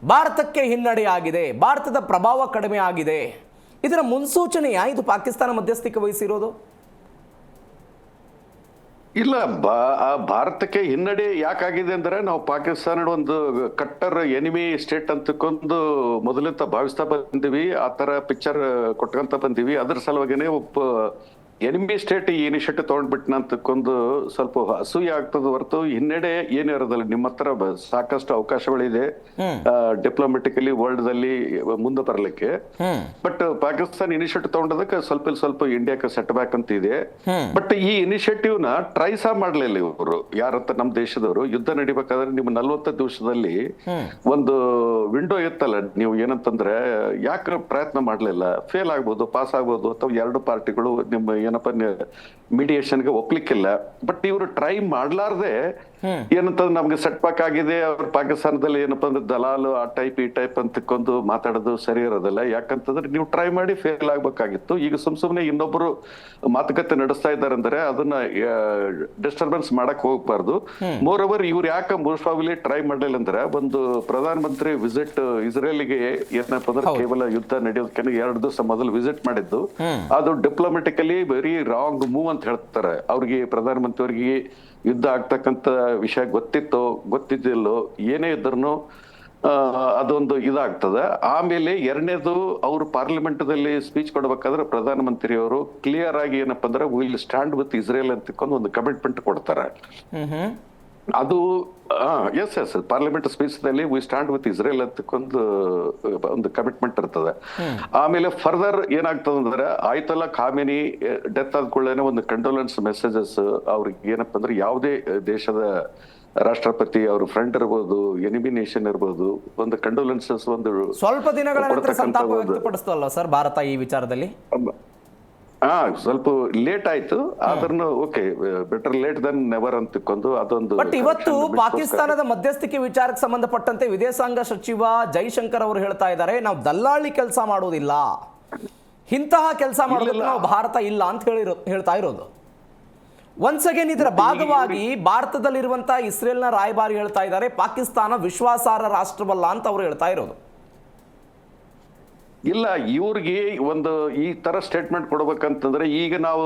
ಭಾರತಕ್ಕೆ ಹಿನ್ನಡೆ ಆಗಿದೆ, ಭಾರತದ ಪ್ರಭಾವ ಕಡಿಮೆ ಆಗಿದೆ. ಇದರ ಮುನ್ಸೂಚನೆಯಾ ಇದು ಪಾಕಿಸ್ತಾನ ಮಧ್ಯಸ್ಥಿಕೆ ವಹಿಸಿರೋದು?
ಇಲ್ಲ, ಭಾರತಕ್ಕೆ ಹಿನ್ನಡೆ ಯಾಕಾಗಿದೆ ಅಂದ್ರೆ ನಾವು ಪಾಕಿಸ್ತಾನ ಒಂದು ಕಟ್ಟರ್ ಎನಿಮಿ ಸ್ಟೇಟ್ ಅಂತಕೊಂಡು ಮೊದಲಿಂದ ಭಾವಿಸ್ತಾ ಬಂದಿವಿ, ಆ ತರ ಪಿಕ್ಚರ್ ಕೊಟ್ಕೊಂತ ಬಂದಿವಿ. ಅದ್ರ ಸಲುವಾಗಿನೇ ಎನಿಮಿ ಸ್ಟೇಟ್ ಈ ಇನಿಷಿಯೇಟಿವ್ ತಗೊಂಡ್ಬಿಟ್ನ ಅಂತಕೊಂಡು ಸ್ವಲ್ಪ ಅಸೂಯೆ ಆಗ್ತದ ಹೊರತು ಹಿನ್ನಡೆ ಏನೂ ಇರೋದಿಲ್ಲ. ನಿಮ್ಮ ಹತ್ರ ಸಾಕಷ್ಟು ಅವಕಾಶಗಳಿದೆ ಡಿಪ್ಲೊಮೆಟಿಕಲಿ ವರ್ಲ್ಡ್ ದಲ್ಲಿ ಮುಂದೆ ಬರ್ಲಿಕ್ಕೆ. ಬಟ್ ಪಾಕಿಸ್ತಾನ ಇನಿಷಿಯೇಟಿವ್ ತಗೊಂಡದಕ್ಕೆ ಸ್ವಲ್ಪ ಇಂಡಿಯಾಕ್ಕೆ ಸೆಟ್ ಬ್ಯಾಕ್ ಅಂತ ಇದೆ. ಬಟ್ ಈ ಇನಿಷಿಯೇಟಿವ್ ನ ಟ್ರೈ ಸಹ ಮಾಡ್ಲಿಲ್ಲ ಇವರು, ಯಾರಂತ ನಮ್ಮ ದೇಶದವರು. ಯುದ್ಧ ನಡಿಬೇಕಾದ್ರೆ ನಿಮ್ಮ 40 ದಿವಸದಲ್ಲಿ ಒಂದು ವಿಂಡೋ ಇತ್ತಲ್ಲ, ನೀವು ಏನಂತಂದ್ರೆ ಯಾಕೆ ಪ್ರಯತ್ನ ಮಾಡ್ಲಿಲ್ಲ? ಫೇಲ್ ಆಗ್ಬೋದು, ಪಾಸ್ ಆಗ್ಬೋದು, ಅಥವಾ ಎರಡು ಪಾರ್ಟಿಗಳು ನಿಮ್ಮ ಏನಪ್ಪ ಮೀಡಿಯೇಷನ್ಗೆ ಒಪ್ಲಿಕ್ಕಿಲ್ಲ. ಬಟ್ ಇವರು ಟ್ರೈ ಮಾಡ್ಲಾರ್ದೆ ಏನಂತಂದ್ರೆ ನಮ್ಗೆ ಸೆಟ್ ಬ್ಯಾಕ್ ಆಗಿದೆ. ಅವ್ರು ಪಾಕಿಸ್ತಾನದಲ್ಲಿ ಏನಪ್ಪಾ ಅಂದ್ರೆ ದಲಾಲು ಆ ಟೈಪ್ ಈ ಟೈಪ್ ಅಂತಕೊಂಡು ಮಾತಾಡೋದು ಸರಿ ಇರೋದಿಲ್ಲ. ಯಾಕಂತಂದ್ರೆ ನೀವು ಟ್ರೈ ಮಾಡಿ ಫೇಲ್ ಆಗ್ಬೇಕಾಗಿತ್ತು. ಈಗ ಸುಮ್ನೆ ಇನ್ನೊಬ್ರು ಮಾತುಕತೆ ನಡೆಸ್ತಾ ಇದ್ದಾರೆ ಅಂದ್ರೆ ಅದನ್ನ ಡಿಸ್ಟರ್ಬೆನ್ಸ್ ಮಾಡಕ್ ಹೋಗ್ಬಾರ್ದು. ಮೋರ್ ಓವರ್ ಇವ್ರು ಯಾಕೆ ಮೋಸ್ಟ್ ಪ್ರಾಬಬ್ಲಿ ಟ್ರೈ ಮಾಡಲಿಲ್ಲ ಅಂದ್ರೆ, ಒಂದು ಪ್ರಧಾನ ಮಂತ್ರಿ ವಿಸಿಟ್ ಇಸ್ರೇಲ್ಗೆ ಏನಪ್ಪಾ ಅಂದ್ರೆ ಕೇವಲ ಯುದ್ಧ ನಡೆಯೋದಕ್ಕೆ 2 ದಿವಸ ಮೊದಲು ವಿಸಿಟ್ ಮಾಡಿದ್ದು, ಅದು ಡಿಪ್ಲೊಮೆಟಿಕಲಿ ವೆರಿ ರಾಂಗ್ ಮೂವ್ ಅಂತ ಹೇಳ್ತಾರೆ. ಅವ್ರಿಗೆ ಪ್ರಧಾನ ಮಂತ್ರಿ ಅವರಿಗೆ ಯುದ್ಧ ಆಗ್ತಕ್ಕಂತ ವಿಷಯ ಗೊತ್ತಿದ್ದಿಲ್ಲೋ ಏನೇ ಇದ್ರೂ ಅದೊಂದು ಇದಾಗ್ತದೆ. ಆಮೇಲೆ ಎರಡನೇದು, ಅವರು ಪಾರ್ಲಿಮೆಂಟ್ ದಲ್ಲಿ ಸ್ಪೀಚ್ ಕೊಡ್ಬೇಕಾದ್ರೆ ಪ್ರಧಾನ ಮಂತ್ರಿ ಅವರು ಕ್ಲಿಯರ್ ಆಗಿ ಏನಪ್ಪಾ ಅಂದ್ರೆ ವಿಲ್ ಸ್ಟ್ಯಾಂಡ್ ವಿತ್ ಇಸ್ರೇಲ್ ಅಂತ ಒಂದು ಕಮಿಟ್ಮೆಂಟ್ ಕೊಡ್ತಾರೆ. ಅದು ಎಸ್ ಪಾರ್ಲಿಮೆಂಟ್ ಸ್ಪೀಚ್ ನಲ್ಲಿ ವಿ ಸ್ಟ್ಯಾಂಡ್ ವಿತ್ ಇಸ್ರೇಲ್ ಅಂತ ಒಂದು ಕಮಿಟ್ಮೆಂಟ್ ಇರ್ತದೆ. ಆಮೇಲೆ ಫರ್ದರ್ ಏನಾಗ್ತದೆ ಅಂದ್ರೆ, ಆಯ್ತಲ್ಲ ಖಾಮೇನಿ ಡೆತ್ ಆದ ಕೂಡಲೇ ಒಂದು ಕಂಡೋಲೆನ್ಸ್ ಮೆಸೇಜಸ್ ಅವ್ರಿಗೆ ಏನಪ್ಪಾ ಅಂದ್ರೆ ಯಾವುದೇ ದೇಶದ ರಾಷ್ಟ್ರಪತಿ ಅವ್ರ ಫ್ರೆಂಡ್ ಇರ್ಬೋದು, ಎನಿಮಿ ನೇಷನ್ ಇರ್ಬೋದು, ಒಂದು ಕಂಡೋಲೆನ್ಸಸ್ ಒಂದು
ಸ್ವಲ್ಪ ದಿನಗಳ ನಂತರ ಸಂತಾಪ ವ್ಯಕ್ತಪಡಿಸ್ತಲ್ಲ ಸರ್ ಭಾರತ ಈ ವಿಚಾರದಲ್ಲಿ?
ಸ್ವಲ್ಪ ಲೇಟ್ ಆಯ್ತು, ಆದ್ರೂ okay, better late than never ಅಂತಕೊಂಡು ಅದೊಂದು.
ಬಟ್ ಇವತ್ತು ಪಾಕಿಸ್ತಾನದ ಮಧ್ಯಸ್ಥಿಕೆ ವಿಚಾರಕ್ಕೆ ಸಂಬಂಧಪಟ್ಟಂತೆ ವಿದೇಶಾಂಗ ಸಚಿವ ಜೈಶಂಕರ್ ಅವರು ಹೇಳ್ತಾ ಇದ್ದಾರೆ, ನಾವು ದಲ್ಲಾಳಿ ಕೆಲಸ ಮಾಡೋದಿಲ್ಲ, ಇಂತಹ ಕೆಲಸ ಮಾಡೋದಕ್ಕೆ ನಾವು ಭಾರತ ಇಲ್ಲ ಅಂತ ಹೇಳ್ತಾ ಇರೋದು. ಒನ್ಸ್ ಅಗೇನ್ ಇದರ ಭಾಗವಾಗಿ ಭಾರತದಲ್ಲಿರುವಂತಹ ಇಸ್ರೇಲ್ನ ರಾಯಭಾರಿ ಹೇಳ್ತಾ ಇದ್ದಾರೆ, ಪಾಕಿಸ್ತಾನ ವಿಶ್ವಾಸಾರ್ಹ ರಾಷ್ಟ್ರವಲ್ಲ ಅಂತ ಅವರು ಹೇಳ್ತಾ ಇರೋದು.
ಇಲ್ಲ, ಇವ್ರಿಗೆ ಒಂದು ಈ ತರ ಸ್ಟೇಟ್ಮೆಂಟ್ ಕೊಡ್ಬೇಕಂತಂದ್ರೆ, ಈಗ ನಾವು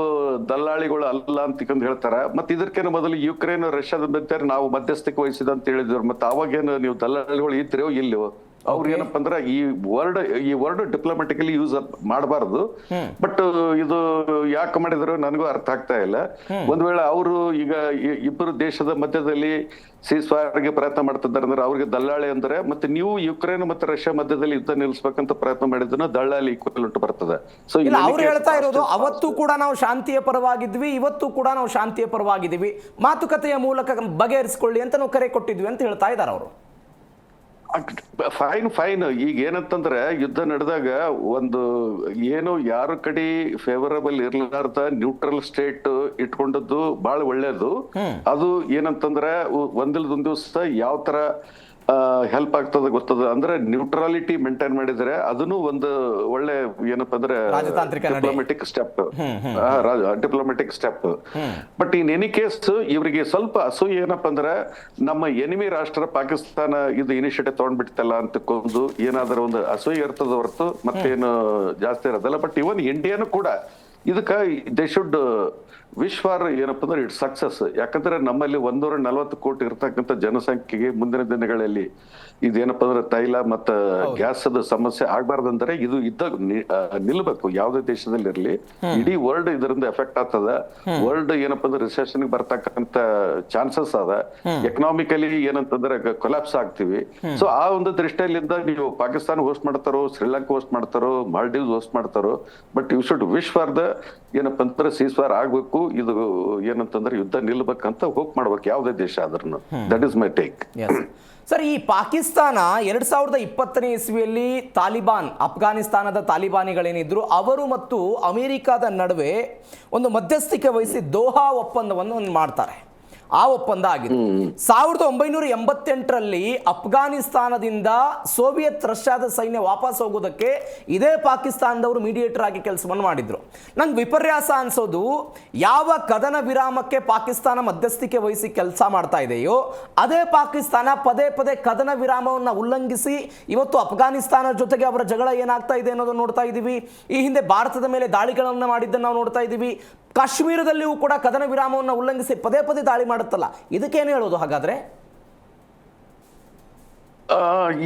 ದಲ್ಲಾಳಿಗಳು ಅಲ್ಲ ಅಂತ ಹೇಳ್ತಾರ. ಮತ್ತೆ ಇದಕ್ಕೇನು ಮೊದಲು ಯುಕ್ರೇನ್ ರಷ್ಯಾದ ಮಧ್ಯೆ ನಾವು ಮಧ್ಯಸ್ಥಿಕೆ ವಹಿಸಿದ ಅಂತ ಹೇಳಿದ್ರು. ಮತ್ತೆ ಅವಾಗೇನು ನೀವು ದಲ್ಲಾಳಿಗಳು ಇದ್ರೋ ಇಲ್ಲವೋ? ಅವ್ರು ಏನಪ್ಪಾ ಅಂದ್ರೆ ಈ ವರ್ಡ್ ಡಿಪ್ಲೊಮೆಟಿಕಲಿ ಯೂಸ್ ಮಾಡಬಾರ್ದು. ಬಟ್ ಇದು ಯಾಕೆ ಮಾಡಿದ್ರು ನನಗೂ ಅರ್ಥ ಆಗ್ತಾ ಇಲ್ಲ. ಒಂದ್ ವೇಳೆ ಅವರು ಈಗ ಇಬ್ಬರು ದೇಶದ ಮಧ್ಯದಲ್ಲಿ ಸೀಸ್ ಫೈರ್ಗೆ ಪ್ರಯತ್ನ ಮಾಡ್ತಿದ್ದಾರೆ ಅಂದ್ರೆ ಅವ್ರಿಗೆ ದಲ್ಲಾಳಿ ಅಂದ್ರೆ, ಮತ್ತೆ ನೀವು ಯುಕ್ರೇನ್ ಮತ್ತೆ ರಷ್ಯಾ ಮಧ್ಯದಲ್ಲಿ ಯುದ್ಧ ನಿಲ್ಲಿಸಬೇಕಂತ ಪ್ರಯತ್ನ ಮಾಡಿದ್ರು ದಲ್ಲಾಳಿ ಈಕ್ವಲೆಂಟ್ ಬರ್ತದೆ. ಸೊ
ಅವ್ರು ಹೇಳ್ತಾ ಇರೋದು, ಅವತ್ತು ಕೂಡ ನಾವು ಶಾಂತಿಯ ಪರವಾಗಿದ್ವಿ, ಇವತ್ತು ಕೂಡ ನಾವು ಶಾಂತಿಯ ಪರವಾಗಿದ್ದೀವಿ, ಮಾತುಕತೆಯ ಮೂಲಕ ಬಗೆಹರಿಸಿಕೊಳ್ಳಿ ಅಂತ ನಾವು ಕರೆ ಕೊಟ್ಟಿದ್ವಿ ಅಂತ ಹೇಳ್ತಾ ಇದ್ದಾರೆ ಅವರು.
ಫೈನ್. ಈಗ ಏನಂತಂದ್ರೆ, ಯುದ್ಧ ನಡೆದಾಗ ಒಂದು ಏನು ಯಾರ ಕಡೆ ಫೇವರಬಲ್ ಇರ್ಲಾರ್ದ ನ್ಯೂಟ್ರಲ್ ಸ್ಟೇಟ್ ಇಟ್ಕೊಂಡದ್ದು ಬಹಳ ಒಳ್ಳೇದು. ಅದು ಏನಂತಂದ್ರೆ ಒಂದಿಲ್ದ ಒಂದ್ ದಿವಸ ಯಾವ ತರ ಹೆಲ್ಪ್ ಆಗ್ತದ ಗೊತ್ತದ ಅಂದ್ರೆ, ನ್ಯೂಟ್ರಾಲಿಟಿ ಮೇಂಟೈನ್ ಮಾಡಿದ್ರೆ ಅದನ್ನು ಒಂದು ಒಳ್ಳೆ ಏನಪ್ಪಾ ಅಂದ್ರೆ diplomatic step. But in any case ಇವರಿಗೆ ಸ್ವಲ್ಪ ಅಸೂಯೆ ಏನಪ್ಪಾ ಅಂದ್ರೆ, ನಮ್ಮ ಎನಿಮಿ ರಾಷ್ಟ್ರ ಪಾಕಿಸ್ತಾನ ಇದು ಇನಿಷಿಯೇಟಿವ್ ತಗೊಂಡ್ಬಿಡ್ತಲ್ಲ ಅಂತಕೊಂಡು ಏನಾದ್ರೂ ಒಂದು ಅಸೂಯೆ ಇರ್ತದ ಹೊರತು ಮತ್ತೇನು ಜಾಸ್ತಿ ಇರೋದಲ್ಲ. ಬಟ್ ಇವನ್ ಇಂಡಿಯಾನು ಕೂಡ ಇದಕ್ಕ ದೇ ಶುಡ್ ವಿಶ್ವಾರ ಏನಪ್ಪಾ ಅಂದ್ರೆ ಇಟ್ ಸಕ್ಸಸ್. ಯಾಕಂದ್ರೆ ನಮ್ಮಲ್ಲಿ 140 ಕೋಟಿ ಇರ್ತಕ್ಕಂಥ ಜನಸಂಖ್ಯೆಗೆ ಮುಂದಿನ ದಿನಗಳಲ್ಲಿ ಇದೇನಪ್ಪಾ ಅಂದ್ರೆ ತೈಲ ಮತ್ತ ಗ್ಯಾಸ್ ಸಮಸ್ಯೆ ಆಗ್ಬಾರ್ದಂದ್ರೆ ಇದು ನಿಲ್ಬೇಕು. ಯಾವುದೇ ದೇಶದಲ್ಲಿ ಇರ್ಲಿ, ಇಡೀ ವರ್ಲ್ಡ್ ಇದರಿಂದ ಎಫೆಕ್ಟ್ ಆಗ್ತದ. ವರ್ಲ್ಡ್ ಏನಪ್ಪಾ ಅಂದ್ರೆ ರಿಸೆಷನ್ ಬರ್ತಕ್ಕಂತ ಚಾನ್ಸಸ್ ಅದ. ಎಕನಾಮಿಕಲಿ ಏನಂತಂದ್ರೆ ಕೊಲಾಪ್ಸ್ ಆಗ್ತೀವಿ. ಸೊ ಆ ಒಂದು ದೃಷ್ಟಿಯಲ್ಲಿಂದ ನೀವು ಪಾಕಿಸ್ತಾನ ಹೋಸ್ಟ್ ಮಾಡ್ತಾರೋ, ಶ್ರೀಲಂಕಾ ಹೋಸ್ಟ್ ಮಾಡ್ತಾರೋ, ಮಾಲ್ಡೀವ್ಸ್ ಹೋಸ್ಟ್ ಮಾಡ್ತಾರೋ, but you should wish for the ಏನಪ್ಪಾ ಅಂದ್ರೆ ಸೀಸ್ ಫೈರ್ ಆಗ್ಬೇಕು, ಇದು ಏನಂತಂದ್ರೆ ಯುದ್ಧ ನಿಲ್ಬೇಕಂತ ಹೋಪ್ ಮಾಡ್ಬೇಕು ಯಾವುದೇ ದೇಶ ಆದ್ರೂ. That is my take.
Sir, ಈ ಪಾಕಿಸ್ತಾನ 2020ನೇ ಇಸ್ವಿಯಲ್ಲಿ ತಾಲಿಬಾನ್, ಅಫ್ಘಾನಿಸ್ತಾನದ ತಾಲಿಬಾನಿಗಳೇನಿದ್ರು ಅವರು ಮತ್ತು ಅಮೆರಿಕಾದ ನಡುವೆ ಒಂದು ಮಧ್ಯಸ್ಥಿಕೆ ವಹಿಸಿ ದೋಹಾ ಒಪ್ಪಂದವನ್ನು ಮಾಡ್ತಾರೆ. ಆ ಒಪ್ಪಂದ ಆಗಿದೆ. 1988ರಲ್ಲಿ ಅಫ್ಘಾನಿಸ್ತಾನದಿಂದ ಸೋವಿಯತ್ ರಷ್ಯಾದ ಸೈನ್ಯ ವಾಪಸ್ ಹೋಗೋದಕ್ಕೆ ಇದೇ ಪಾಕಿಸ್ತಾನದವರು ಮೀಡಿಯೇಟರ್ ಆಗಿ ಕೆಲಸವನ್ನು ಮಾಡಿದ್ರು. ನಂಗೆ ವಿಪರ್ಯಾಸ ಅನ್ಸೋದು, ಯಾವ ಕದನ ವಿರಾಮಕ್ಕೆ ಪಾಕಿಸ್ತಾನ ಮಧ್ಯಸ್ಥಿಕೆ ವಹಿಸಿ ಕೆಲಸ ಮಾಡ್ತಾ ಇದೆಯೋ ಅದೇ ಪಾಕಿಸ್ತಾನ ಪದೇ ಪದೇ ಕದನ ವಿರಾಮವನ್ನು ಉಲ್ಲಂಘಿಸಿ ಇವತ್ತು ಅಫ್ಘಾನಿಸ್ತಾನ ಜೊತೆಗೆ ಅವರ ಜಗಳ ಏನಾಗ್ತಾ ಇದೆ ಅನ್ನೋದನ್ನು ನೋಡ್ತಾ ಇದ್ದೀವಿ. ಈ ಹಿಂದೆ ಭಾರತದ ಮೇಲೆ ದಾಳಿಗಳನ್ನು ಮಾಡಿದ್ದನ್ನು ನಾವು ನೋಡ್ತಾ ಇದ್ದೀವಿ. ಕಾಶ್ಮೀರದಲ್ಲಿಯೂ ಕೂಡ ಕದನ ವಿರಾಮವನ್ನು ಉಲ್ಲಂಘಿಸಿ ಪದೇ ಪದೇ ದಾಳಿ ಮಾಡುತ್ತಲ್ಲ, ಇದಕ್ಕೇನು ಹೇಳೋದು ಹಾಗಾದ್ರೆ?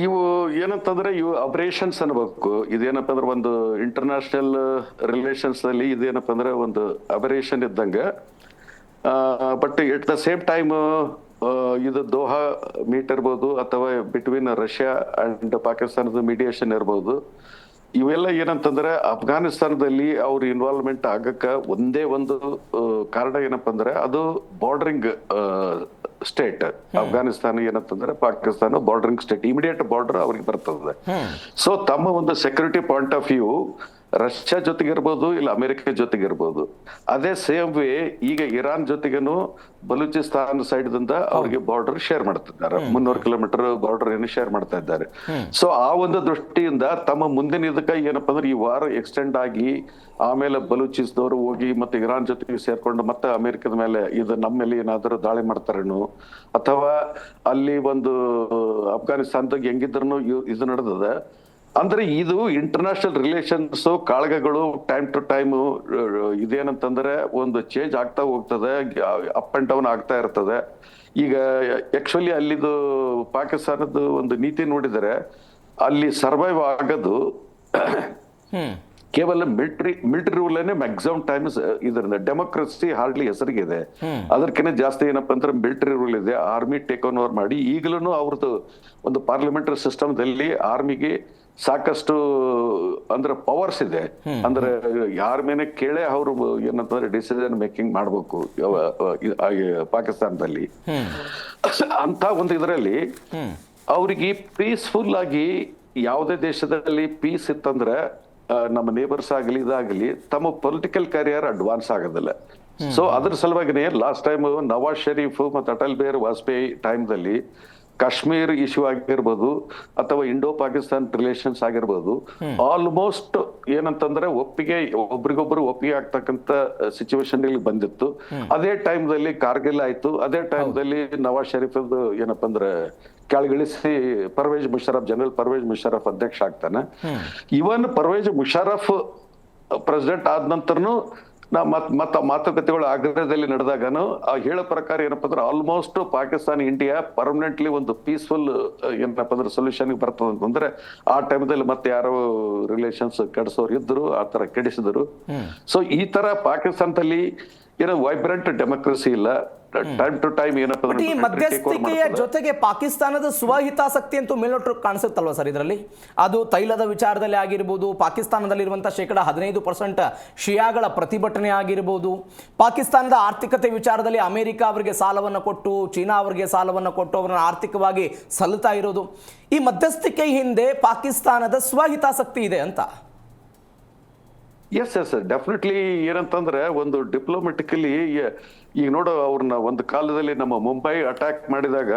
ಇವು ಏನಂತಂದ್ರೆ ಇವು ಅಬ್ರೇಷನ್ಸ್ ಅನ್ಬೇಕು. ಇದೇನಪ್ಪ ಅಂದ್ರೆ ಒಂದು ಇಂಟರ್ನ್ಯಾಷನಲ್ ರಿಲೇಷನ್ಸ್ ಅಲ್ಲಿ ಇದೇನಪ್ಪ ಅಂದ್ರೆ ಒಂದು ಅಬರೇಷನ್ ಇದ್ದಂಗೆ. But at the same time ಇದು ದೋಹಾ ಮೀಟ್ ಇರ್ಬೋದು ಅಥವಾ ಬಿಟ್ವೀನ್ ರಷ್ಯಾ ಅಂಡ್ ಪಾಕಿಸ್ತಾನದ ಮೀಡಿಯೇಷನ್ ಇರ್ಬೋದು. ಇವೆಲ್ಲ ಏನಂತಂದ್ರೆ ಅಫ್ಘಾನಿಸ್ತಾನದಲ್ಲಿ ಅವ್ರ ಇನ್ವಾಲ್ವ್ಮೆಂಟ್ ಆಗಕ್ಕ ಒಂದೇ ಒಂದು ಕಾರಣ ಏನಪ್ಪಾ ಅಂದ್ರೆ ಅದು ಬಾರ್ಡರಿಂಗ್ ಸ್ಟೇಟ್. ಅಫ್ಘಾನಿಸ್ತಾನ ಏನಂತಂದ್ರೆ Pakistan bordering state, immediate border ಅವ್ರಿಗೆ ಬರ್ತದೆ. ಸೊ ತಮ್ಮ ಒಂದು security point of view Russia ಜೊತೆಗಿರ್ಬೋದು ಇಲ್ಲ ಅಮೆರಿಕ ಜೊತೆಗಿರ್ಬೋದು. ಅದೇ ಸೇಮ್ ವೇ ಈಗ ಇರಾನ್ ಜೊತೆಗೇನು ಬಲೂಚಿಸ್ತಾನ್ ಸೈಡ್ ದಿಂದ ಅವ್ರಿಗೆ ಬಾರ್ಡರ್ ಶೇರ್ ಮಾಡ್ತಿದ್ದಾರೆ, 300 ಕಿಲೋಮೀಟರ್ ಬಾರ್ಡರ್ ಏನು ಶೇರ್ ಮಾಡ್ತಾ ಇದ್ದಾರೆ. ಸೊ ಆ ಒಂದು ದೃಷ್ಟಿಯಿಂದ ತಮ್ಮ ಮುಂದಿನ ಇದಕ್ಕ ಏನಪ್ಪಾ ಅಂದ್ರೆ ಈ ವಾರ ಎಕ್ಸ್ಟೆಂಡ್ ಆಗಿ ಆಮೇಲೆ ಬಲೂಚಿಸ್ದವರು ಹೋಗಿ ಮತ್ತೆ ಇರಾನ್ ಜೊತೆಗೆ ಸೇರ್ಕೊಂಡು ಮತ್ತೆ ಅಮೆರಿಕದ ಮೇಲೆ ಇದು ನಮ್ಮ ಮೇಲೆ ಏನಾದ್ರು ದಾಳಿ ಮಾಡ್ತಾರೇನು, ಅಥವಾ ಅಲ್ಲಿ ಒಂದು ಅಫ್ಘಾನಿಸ್ತಾನದಾಗ ಹೆಂಗಿದ್ರು ಇದು ನಡೆದದ ಅಂದ್ರೆ ಇದು ಇಂಟರ್ನ್ಯಾಷನಲ್ ರಿಲೇಷನ್ಸ್ ಕಾಳಗಗಳು ಟೈಮ್ ಟು ಟೈಮ್ ಇದೇನಂತಂದ್ರೆ ಒಂದು ಚೇಂಜ್ ಆಗ್ತಾ ಹೋಗ್ತದೆ, ಅಪ್ ಅಂಡ್ ಡೌನ್ ಆಗ್ತಾ ಇರ್ತದೆ. ಈಗ ಆಕ್ಚುಲಿ ಅಲ್ಲಿದು ಪಾಕಿಸ್ತಾನದ ಒಂದು ನೀತಿ ನೋಡಿದರೆ ಅಲ್ಲಿ ಸರ್ವೈವ್ ಆಗೋದು ಕೇವಲ ಮಿಲಿಟರಿ ರೂಲ್ ಮ್ಯಾಕ್ಸಿಮಮ್ ಟೈಮ್ಸ್ ಇದರಿಂದ ಡೆಮೋಕ್ರಸಿ ಹಾರ್ಡ್ಲಿ ಹೆಸರಿಗಿದೆ. ಅದಕ್ಕಿಂತ ಜಾಸ್ತಿ ಏನಪ್ಪಾ ಅಂದ್ರೆ ಮಿಲಿಟರಿ ರೂಲ್ ಇದೆ. ಆರ್ಮಿ ಟೇಕ್ ಓವರ್ ಮಾಡಿ ಈಗಲೂ ಅವ್ರದ್ದು ಒಂದು ಪಾರ್ಲಿಮೆಂಟರಿ ಸಿಸ್ಟಮ್ದಲ್ಲಿ ಆರ್ಮಿಗೆ ಸಾಕಷ್ಟು ಅಂದ್ರೆ ಪವರ್ಸ್ ಇದೆ. ಅಂದ್ರೆ ಯಾರ ಮೇಲೆ ಕೇಳೇ ಅವರು ಏನಂತಂದ್ರೆ ಡಿಸಿಷನ್ ಮೇಕಿಂಗ್ ಮಾಡ್ಬೇಕು ಪಾಕಿಸ್ತಾನದಲ್ಲಿ. ಅಂತ ಒಂದು ಇದರಲ್ಲಿ ಅವ್ರಿಗೆ ಪೀಸ್ಫುಲ್ ಆಗಿ ಯಾವುದೇ ದೇಶದಲ್ಲಿ ಪೀಸ್ ಇತ್ತಂದ್ರೆ ನಮ್ಮ ನೇಬರ್ಸ್ ಆಗಲಿ ಇದಾಗಲಿ ತಮ್ಮ ಪೊಲಿಟಿಕಲ್ ಕರಿಯರ್ ಅಡ್ವಾನ್ಸ್ ಆಗೋದಿಲ್ಲ. ಸೊ ಅದ್ರ ಸಲುವಾಗಿನೇ ಲಾಸ್ಟ್ ಟೈಮ್ ನವಾಜ್ ಶರೀಫ್ ಮತ್ತು ಅಟಲ್ ಬಿಹಾರಿ ವಾಜಪೇಯಿ ಟೈಮ್ದಲ್ಲಿ ಕಾಶ್ಮೀರ್ ಇಶ್ಯೂ ಆಗಿರ್ಬೋದು ಅಥವಾ ಇಂಡೋ ಪಾಕಿಸ್ತಾನ್ ರಿಲೇಷನ್ಸ್ ಆಗಿರ್ಬೋದು, ಆಲ್ಮೋಸ್ಟ್ ಏನಂತಂದ್ರೆ ಒಬ್ರಿಗೊಬ್ರು ಒಪ್ಪಿಗೆ ಆಗ್ತಕ್ಕಂತ ಸಿಚುವೇಶನ್ ಇಲ್ಲಿ ಬಂದಿತ್ತು. ಅದೇ ಟೈಮ್ದಲ್ಲಿ ಕಾರ್ಗಿಲ್ ಆಯ್ತು. ಅದೇ ಟೈಮ್ದಲ್ಲಿ ನವಾಜ್ ಶರೀಫ್ ಏನಪ್ಪಾ ಅಂದ್ರೆ ಕೆಳಗಿಳಿಸಿ ಜನರಲ್ ಪರ್ವೇಜ್ ಮುಷರಫ್ ಅಧ್ಯಕ್ಷ ಆಗ್ತಾನೆ. ಇವನ್ ಪರ್ವೇಜ್ ಮುಷರಫ್ ಪ್ರೆಸಿಡೆಂಟ್ ಆದ ನಂತರನು ಮತ್ತ ಮಾತುಕತೆಗಳು ಆಗ್ರಾದಲ್ಲಿ ನಡೆದಾಗನು ಹೇಳೋ ಪ್ರಕಾರ ಏನಪ್ಪಾ ಅಂದ್ರೆ ಆಲ್ಮೋಸ್ಟ್ ಪಾಕಿಸ್ತಾನ ಇಂಡಿಯಾ ಪರ್ಮನೆಂಟ್ಲಿ ಒಂದು ಪೀಸ್ಫುಲ್ ಏನಪ್ಪಾ ಅಂದ್ರೆ ಸೊಲ್ಯೂಷನ್ ಬರ್ತದ ಅಂತಂದ್ರೆ ಆ ಟೈಮ್ದಲ್ಲಿ ಮತ್ತೆ ಯಾರೋ ರಿಲೇಷನ್ಸ್ ಕೆಡಿಸೋರು ಇದ್ರು, ಆ ತರ ಕೆಡಿಸಿದ್ರು. ಸೊ ಈ ತರ ಪಾಕಿಸ್ತಾನದಲ್ಲಿ ಏನೋ ವೈಬ್ರೆಂಟ್ ಡೆಮೋಕ್ರಸಿ ಇಲ್ಲ. ಟೈಮ್ ಟು ಟೈಮ್ ಏನಪ್ಪಾ
ಈ ಮಧ್ಯಸ್ಥಿಕೆಯ ಜೊತೆಗೆ ಪಾಕಿಸ್ತಾನದ ಸ್ವಹಿತಾಸಕ್ತಿ ಅಂತೂ ಮೇಲ್ನೋಟಕ್ಕೆ ಕಾಣಿಸುತ್ತಲ್ವಾ ಸರ್ ಇದರಲ್ಲಿ? ಅದು ತೈಲದ ವಿಚಾರದಲ್ಲಿ ಆಗಿರ್ಬೋದು, ಪಾಕಿಸ್ತಾನದಲ್ಲಿರುವಂಥ 15% ಶಿಯಾಗಳ ಪ್ರತಿಭಟನೆ ಆಗಿರ್ಬೋದು, ಪಾಕಿಸ್ತಾನದ ಆರ್ಥಿಕತೆ ವಿಚಾರದಲ್ಲಿ ಅಮೆರಿಕ ಅವರಿಗೆ ಸಾಲವನ್ನು ಕೊಟ್ಟು, ಚೀನಾ ಅವರಿಗೆ ಸಾಲವನ್ನು ಕೊಟ್ಟು ಅವರನ್ನು ಆರ್ಥಿಕವಾಗಿ ಸಲ್ಲುತ್ತಾ ಇರೋದು. ಈ ಮಧ್ಯಸ್ಥಿಕೆ ಹಿಂದೆ ಪಾಕಿಸ್ತಾನದ ಸ್ವಹಿತಾಸಕ್ತಿ ಇದೆ ಅಂತ?
Yes definitely. ಏನಂತಂದ್ರೆ ಒಂದು ಡಿಪ್ಲೊಮೆಟಿಕಲಿ ಈಗ ನೋಡು, ಅವ್ರನ್ನ ಒಂದು ಕಾಲದಲ್ಲಿ ನಮ್ಮ ಮುಂಬೈ ಅಟ್ಯಾಕ್ ಮಾಡಿದಾಗ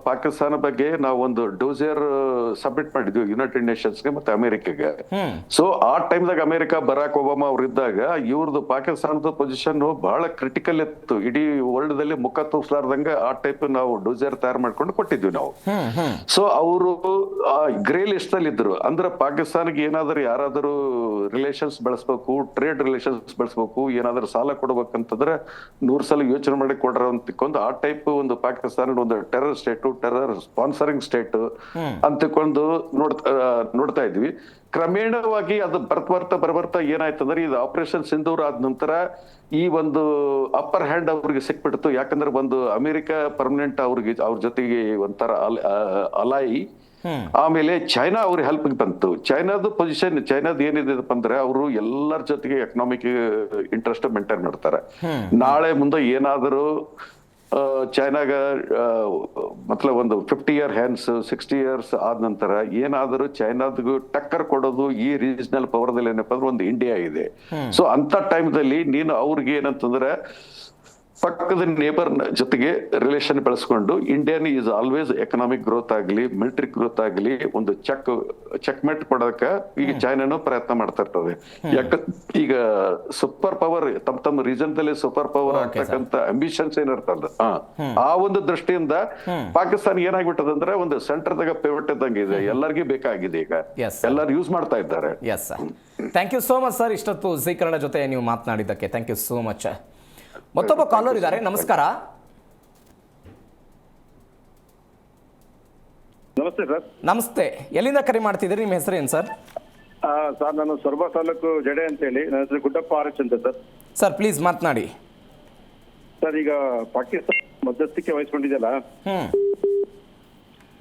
ಪಾಕಿಸ್ತಾನ ಬಗ್ಗೆ ನಾವು ಒಂದು ಡೋಸಿಯರ್ ಸಬ್ಮಿಟ್ ಮಾಡಿದ್ವಿ ಯುನೈಟೆಡ್ ನೇಷನ್ಸ್ಗೆ ಮತ್ತೆ ಅಮೆರಿಕಾಗೆ. ಸೊ ಆ ಟೈಮ್ದಾಗ ಅಮೆರಿಕ ಬರಾಕ್ ಒಬಾಮಾ ಅವ್ರು ಇದ್ದಾಗ ಇವ್ರದ್ದು ಪಾಕಿಸ್ತಾನದ ಪೊಸಿಷನ್ ಬಹಳ ಕ್ರಿಟಿಕಲ್ ಇತ್ತು. ಇಡೀ ವರ್ಲ್ಡ್ ದಲ್ಲಿ ಮುಖ ತೋರ್ಸ್ಲಾರ್ದಂಗ ಆ ಟೈಪ್ ನಾವು ಡೋಸಿಯರ್ ತಯಾರು ಮಾಡ್ಕೊಂಡು ಕೊಟ್ಟಿದ್ವಿ ನಾವು. ಸೊ ಅವರು ಗ್ರೇ ಲಿಸ್ಟ್ ಅಲ್ಲಿ ಇದ್ರು. ಅಂದ್ರೆ ಪಾಕಿಸ್ತಾನಕ್ಕೆ ಏನಾದ್ರು ಯಾರಾದರೂ ರಿಲೇಷನ್ಸ್ ಬೆಳೆಸ್ಬೇಕು, ಟ್ರೇಡ್ ರಿಲೇಷನ್ಸ್ ಬೆಳೆಸ್ಬೇಕು, ಏನಾದ್ರು ಸಾಲ ಕೊಡ್ಬೇಕಂತಂದ್ರೆ 100 ಸಲ ಯೋಚನೆ ಮಾಡಿ ಕೊಡ್ರ ಅಂತಿಕೊಂಡು ಆ ಟೈಪ್ ಒಂದು ಪಾಕಿಸ್ತಾನ ಒಂದು terror state, terror sponsoring state ಅಂತಿಕೊಂಡು ನೋಡ್ತಾ ಇದ್ವಿ. ಕ್ರಮೇಣವಾಗಿ ಅದು ಬರ್ತಾ ಏನಾಯ್ತಂದ್ರೆ ಇದು ಆಪರೇಷನ್ ಸಿಂಧೂರ್ ಆದ ನಂತರ ಈ ಒಂದು ಅಪ್ಪರ್ ಹ್ಯಾಂಡ್ ಅವ್ರಿಗೆ ಸಿಕ್ಬಿಡ್ತು. ಯಾಕಂದ್ರೆ ಒಂದು ಅಮೆರಿಕ ಪರ್ಮನೆಂಟ್ ಅವ್ರ ಜೊತೆಗೆ ಒಂಥರ ಅಲಾಯಿ. ಆಮೇಲೆ ಚೈನಾ ಅವ್ರ ಹೆಲ್ಪ್ ಬಂತು. ಚೈನಾದ ಪೊಸಿಷನ್, ಚೈನಾದ ಏನಿದೆಪ್ಪ ಅಂದ್ರೆ ಅವರು ಎಲ್ಲರ ಜೊತೆಗೆ ಎಕನಾಮಿಕ್ ಇಂಟ್ರೆಸ್ಟ್ ಮೇಂಟೈನ್ ಮಾಡ್ತಾರೆ. ನಾಳೆ ಮುಂದೆ ಏನಾದರೂ ಚೈನಾಗ ಒಂದು 50 year ಹ್ಯಾಂಡ್ಸ್ 60 years ಆದ ನಂತರ ಏನಾದರೂ ಚೈನಾದ್ಗೂ ಟಕ್ಕರ್ ಕೊಡೋದು ಈ ರೀಜನಲ್ ಪವರ್ದಲ್ಲಿ ಏನಪ್ಪಾ ಅಂದ್ರೆ ಒಂದು ಇಂಡಿಯಾ ಇದೆ. ಸೊ ಅಂತ ಟೈಮ್ದಲ್ಲಿ ನೀನು ಅವ್ರಿಗೆ ಏನಂತಂದ್ರೆ ಪಕ್ಕದ ನೇಬರ್ ಜೊತೆಗೆ ರಿಲೇಷನ್ ಬೆಳೆಸ್ಕೊಂಡು Indian is always economic growth ಆಗಲಿ ಮಿಲಿಟರಿ ಗ್ರೋತ್ ಆಗಲಿ ಒಂದು ಚೆಕ್ಮೆಟ್ ಕೊಡೋಕ ಈಗ ಚೈನಾನು ಪ್ರಯತ್ನ ಮಾಡ್ತಾ ಇರ್ತದೆ. ಈಗ ಸೂಪರ್ ಪವರ್ ತಮ್ಮ ರೀಜನ್ ದಲ್ಲಿ ಸೂಪರ್ ಪವರ್ ಆಗ್ತಕ್ಕಂತ ಅಂಬಿಷನ್ಸ್ ಏನಿರ್ತದ ಆ ಒಂದು ದೃಷ್ಟಿಯಿಂದ ಪಾಕಿಸ್ತಾನ ಏನಾಗ್ಬಿಟ್ಟದ ಅಂದ್ರೆ ಒಂದು ಸೆಂಟರ್ದಾಗ ಪಿವಟ್ ಇದ್ದಂಗೆ ಇದೆ, ಎಲ್ಲರಿಗೂ ಬೇಕಾಗಿದೆ, ಈಗ ಎಲ್ಲರೂ ಯೂಸ್ ಮಾಡ್ತಾ ಇದ್ದಾರೆ.
Yes sir, thank you so much sir, ಇಷ್ಟೊತ್ತು ಜೀ ಕನ್ನಡ ಜೊತೆ ನೀವು ಮಾತನಾಡಿದ್ದಕ್ಕೆ ಥ್ಯಾಂಕ್ ಯು ಸೋ ಮಚ್. ಮತ್ತೊಬ್ಬ ಕಾಲರ್ ಇದ್ದಾರೆ, ನಮಸ್ಕಾರ.
ನಮಸ್ತೆ ಸರ್.
ನಮಸ್ತೆ, ಎಲ್ಲಿಂದ ಕರೆ ಮಾಡ್ತಿದ್ದೀರಿ, ನಿಮ್ಮ ಹೆಸರು ಏನು ಸರ್?
ಸರ್ ನಾನು ಸೊರಬ ತಾಲೂಕು ಜಡೆ ಅಂತ ಹೇಳಿ, ನನ್ನ ಹೆಸರು ಗುಡ್ಡಪ್ಪ ಆರ್ಎಚ್ ಅಂತ ಸರ್.
ಸರ್ ಪ್ಲೀಸ್ ಮಾತನಾಡಿ.
ಸರ್ ಈಗ ಪಾಕಿಸ್ತಾನ ಮಧ್ಯಸ್ಥಿಕೆ ವಹಿಸ್ಕೊಂಡಿದೆಯಲ್ಲ,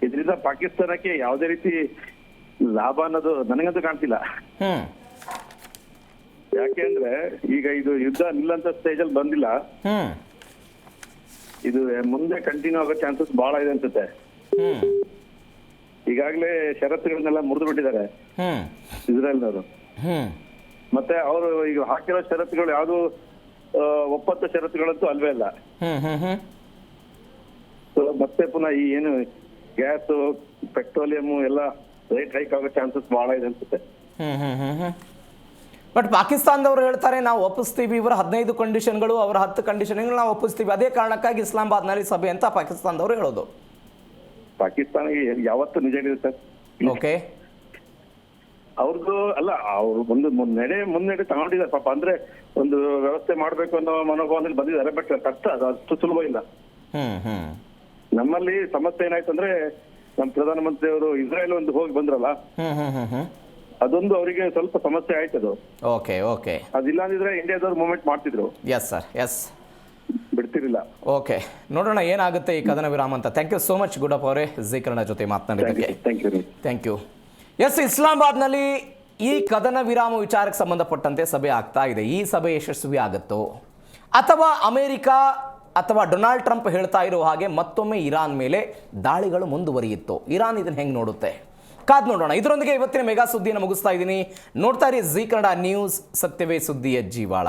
ಇದರಿಂದ ಪಾಕಿಸ್ತಾನಕ್ಕೆ ಯಾವುದೇ ರೀತಿ ಲಾಭ ಅನ್ನೋದು ನನಗಂತೂ ಕಾಣ್ತಿಲ್ಲ. ಯಾಕೆ ಅಂದ್ರೆ ಈಗ ಇದು ಯುದ್ಧ ನಿಲ್ಲಂತ ಸ್ಟೇಜ್ ಅಲ್ಲಿ ಬಂದಿಲ್ಲ, ಇದು ಮುಂದೆ ಕಂಟಿನ್ಯೂ ಆಗೋ ಚಾನ್ಸಸ್ ಬಹಳ ಇದೆ ಅನ್ಸುತ್ತೆ. ಈಗಾಗಲೇ ಷರತ್ತುಗಳನ್ನೆಲ್ಲ ಮುರಿದು ಬಿಟ್ಟಿದ್ದಾರೆ ಇಸ್ರೇಲ್ನವರು. ಮತ್ತೆ ಅವರು ಈಗ ಹಾಕಿರೋ ಷರತ್ತುಗಳು ಯಾವ್ದು ಒಪ್ಪಂದ ಷರತ್ತುಗಳಂತೂ ಅಲ್ವೇ ಅಲ್ಲ. ಮತ್ತೆ ಪುನಃ ಈ ಏನು ಗ್ಯಾಸ್ ಪೆಟ್ರೋಲಿಯಂ ಎಲ್ಲ ರೇಟ್ ಹೈಕ್ ಆಗೋ ಚಾನ್ಸಸ್ ಬಹಳ ಇದೆ ಅನ್ಸುತ್ತೆ.
ಬಟ್ ಪಾಕಿಸ್ತಾನದವರು ಹೇಳ್ತಾರೆ ನಾವು ಒಪ್ಪಿಸ್ತೀವಿ, ಇವರ 15 ಕಂಡೀಷನ್ಗಳು, ಅವರ 10 ಕಂಡೀಷನ್ಗಳು ನಾವು ಒಪ್ಪಿಸ್ತೀವಿ, ಅದೇ ಕಾರಣಕ್ಕಾಗಿ ಇಸ್ಲಾಮಾಬಾದ್ನಲ್ಲಿ ಸಭೆ ಅಂತ ಪಾಕಿಸ್ತಾನದವರು ಹೇಳೋದು.
ಪಾಕಿಸ್ತಾನಿಗೆ ಯಾವತ್ತು ನಿಜ ಇದೆ ಸರ್.
ಓಕೆ,
ಅವ್ರದ್ದು ಅಲ್ಲ, ಅವ್ರು ಒಂದು ಮುನ್ನಡೆ ತಗೊಂಡಿದ್ದಾರೆ ಪಾಪ. ಅಂದ್ರೆ ಒಂದು ವ್ಯವಸ್ಥೆ ಮಾಡ್ಬೇಕು ಅನ್ನೋ ಮನೋಭಾವದಲ್ಲಿ ಬಂದಿದ್ದಾರೆ. ಬಟ್ ಕಷ್ಟ, ಅದು ಅಷ್ಟು ಸುಲಭ ಇಲ್ಲ. ನಮ್ಮಲ್ಲಿ ಸಮಸ್ಯೆ ಏನಾಯ್ತು ಅಂದ್ರೆ, ನಮ್ಮ ಪ್ರಧಾನಮಂತ್ರಿ ಅವರು ಇಸ್ರೇಲ್ ಒಂದು ಹೋಗಿ ಬಂದ್ರಲ್ಲ, ಅದೊಂದು ಅವರಿಗೆ ಸ್ವಲ್ಪ ಸಮಸ್ಯೆ ಆಯ್ತು. ಅದು
ಓಕೆ ಓಕೆ,
ಅದಿಲ್ಲ ಅಂದಿದ್ರೆ ಇಂಡಿಯಾದವ್ರು ಮೂವ್ಮೆಂಟ್ ಮಾಡ್ತಿದ್ರು.
ಎಸ್ ಸರ್, ಎಸ್,
ಬಿಡ್ತಿರ್ಲಿಲ್ಲ.
ಓಕೆ, ನೋಡೋಣ ಏನಾಗುತ್ತೆ ಈ ಕದನ ವಿರಾಮ ಅಂತ. Thank you so much Gudappa ಅವರೇ, ಜೀ ಕನ್ನಡ ಜೊತೆ ಮಾತನಾಡಿದ್ದಕ್ಕೆ. Thank you. ಎಸ್, ಇಸ್ಲಾಮಾಬಾದ್ನಲ್ಲಿ ಈ ಕದನ ವಿರಾಮ ವಿಚಾರಕ್ಕೆ ಸಂಬಂಧಪಟ್ಟಂತೆ ಸಭೆ ಆಗ್ತಾ ಇದೆ. ಈ ಸಭೆ ಯಶಸ್ವಿ ಆಗುತ್ತೋ ಅಥವಾ ಅಮೆರಿಕ ಅಥವಾ ಡೊನಾಲ್ಡ್ ಟ್ರಂಪ್ ಹೇಳ್ತಾ ಇರೋ ಹಾಗೆ ಮತ್ತೊಮ್ಮೆ ಇರಾನ್ ಮೇಲೆ ದಾಳಿಗಳು ಮುಂದುವರಿಯುತ್ತೋ, ಇರಾನ್ ಇದನ್ನು ಹೆಂಗೆ ನೋಡುತ್ತೆ, ಕಾದ್ ನೋಡೋಣ. ಇದರೊಂದಿಗೆ ಇವತ್ತಿನ ಮೆಗಾ ಸುದ್ದಿಯನ್ನು ಮುಗಿಸ್ತಾ ಇದ್ದೀನಿ. ನೋಡ್ತಾ ಇರಿ ಜೀ ಕನ್ನಡ ನ್ಯೂಸ್, ಸತ್ಯವೇ ಸುದ್ದಿಯ ಜೀವಾಳ.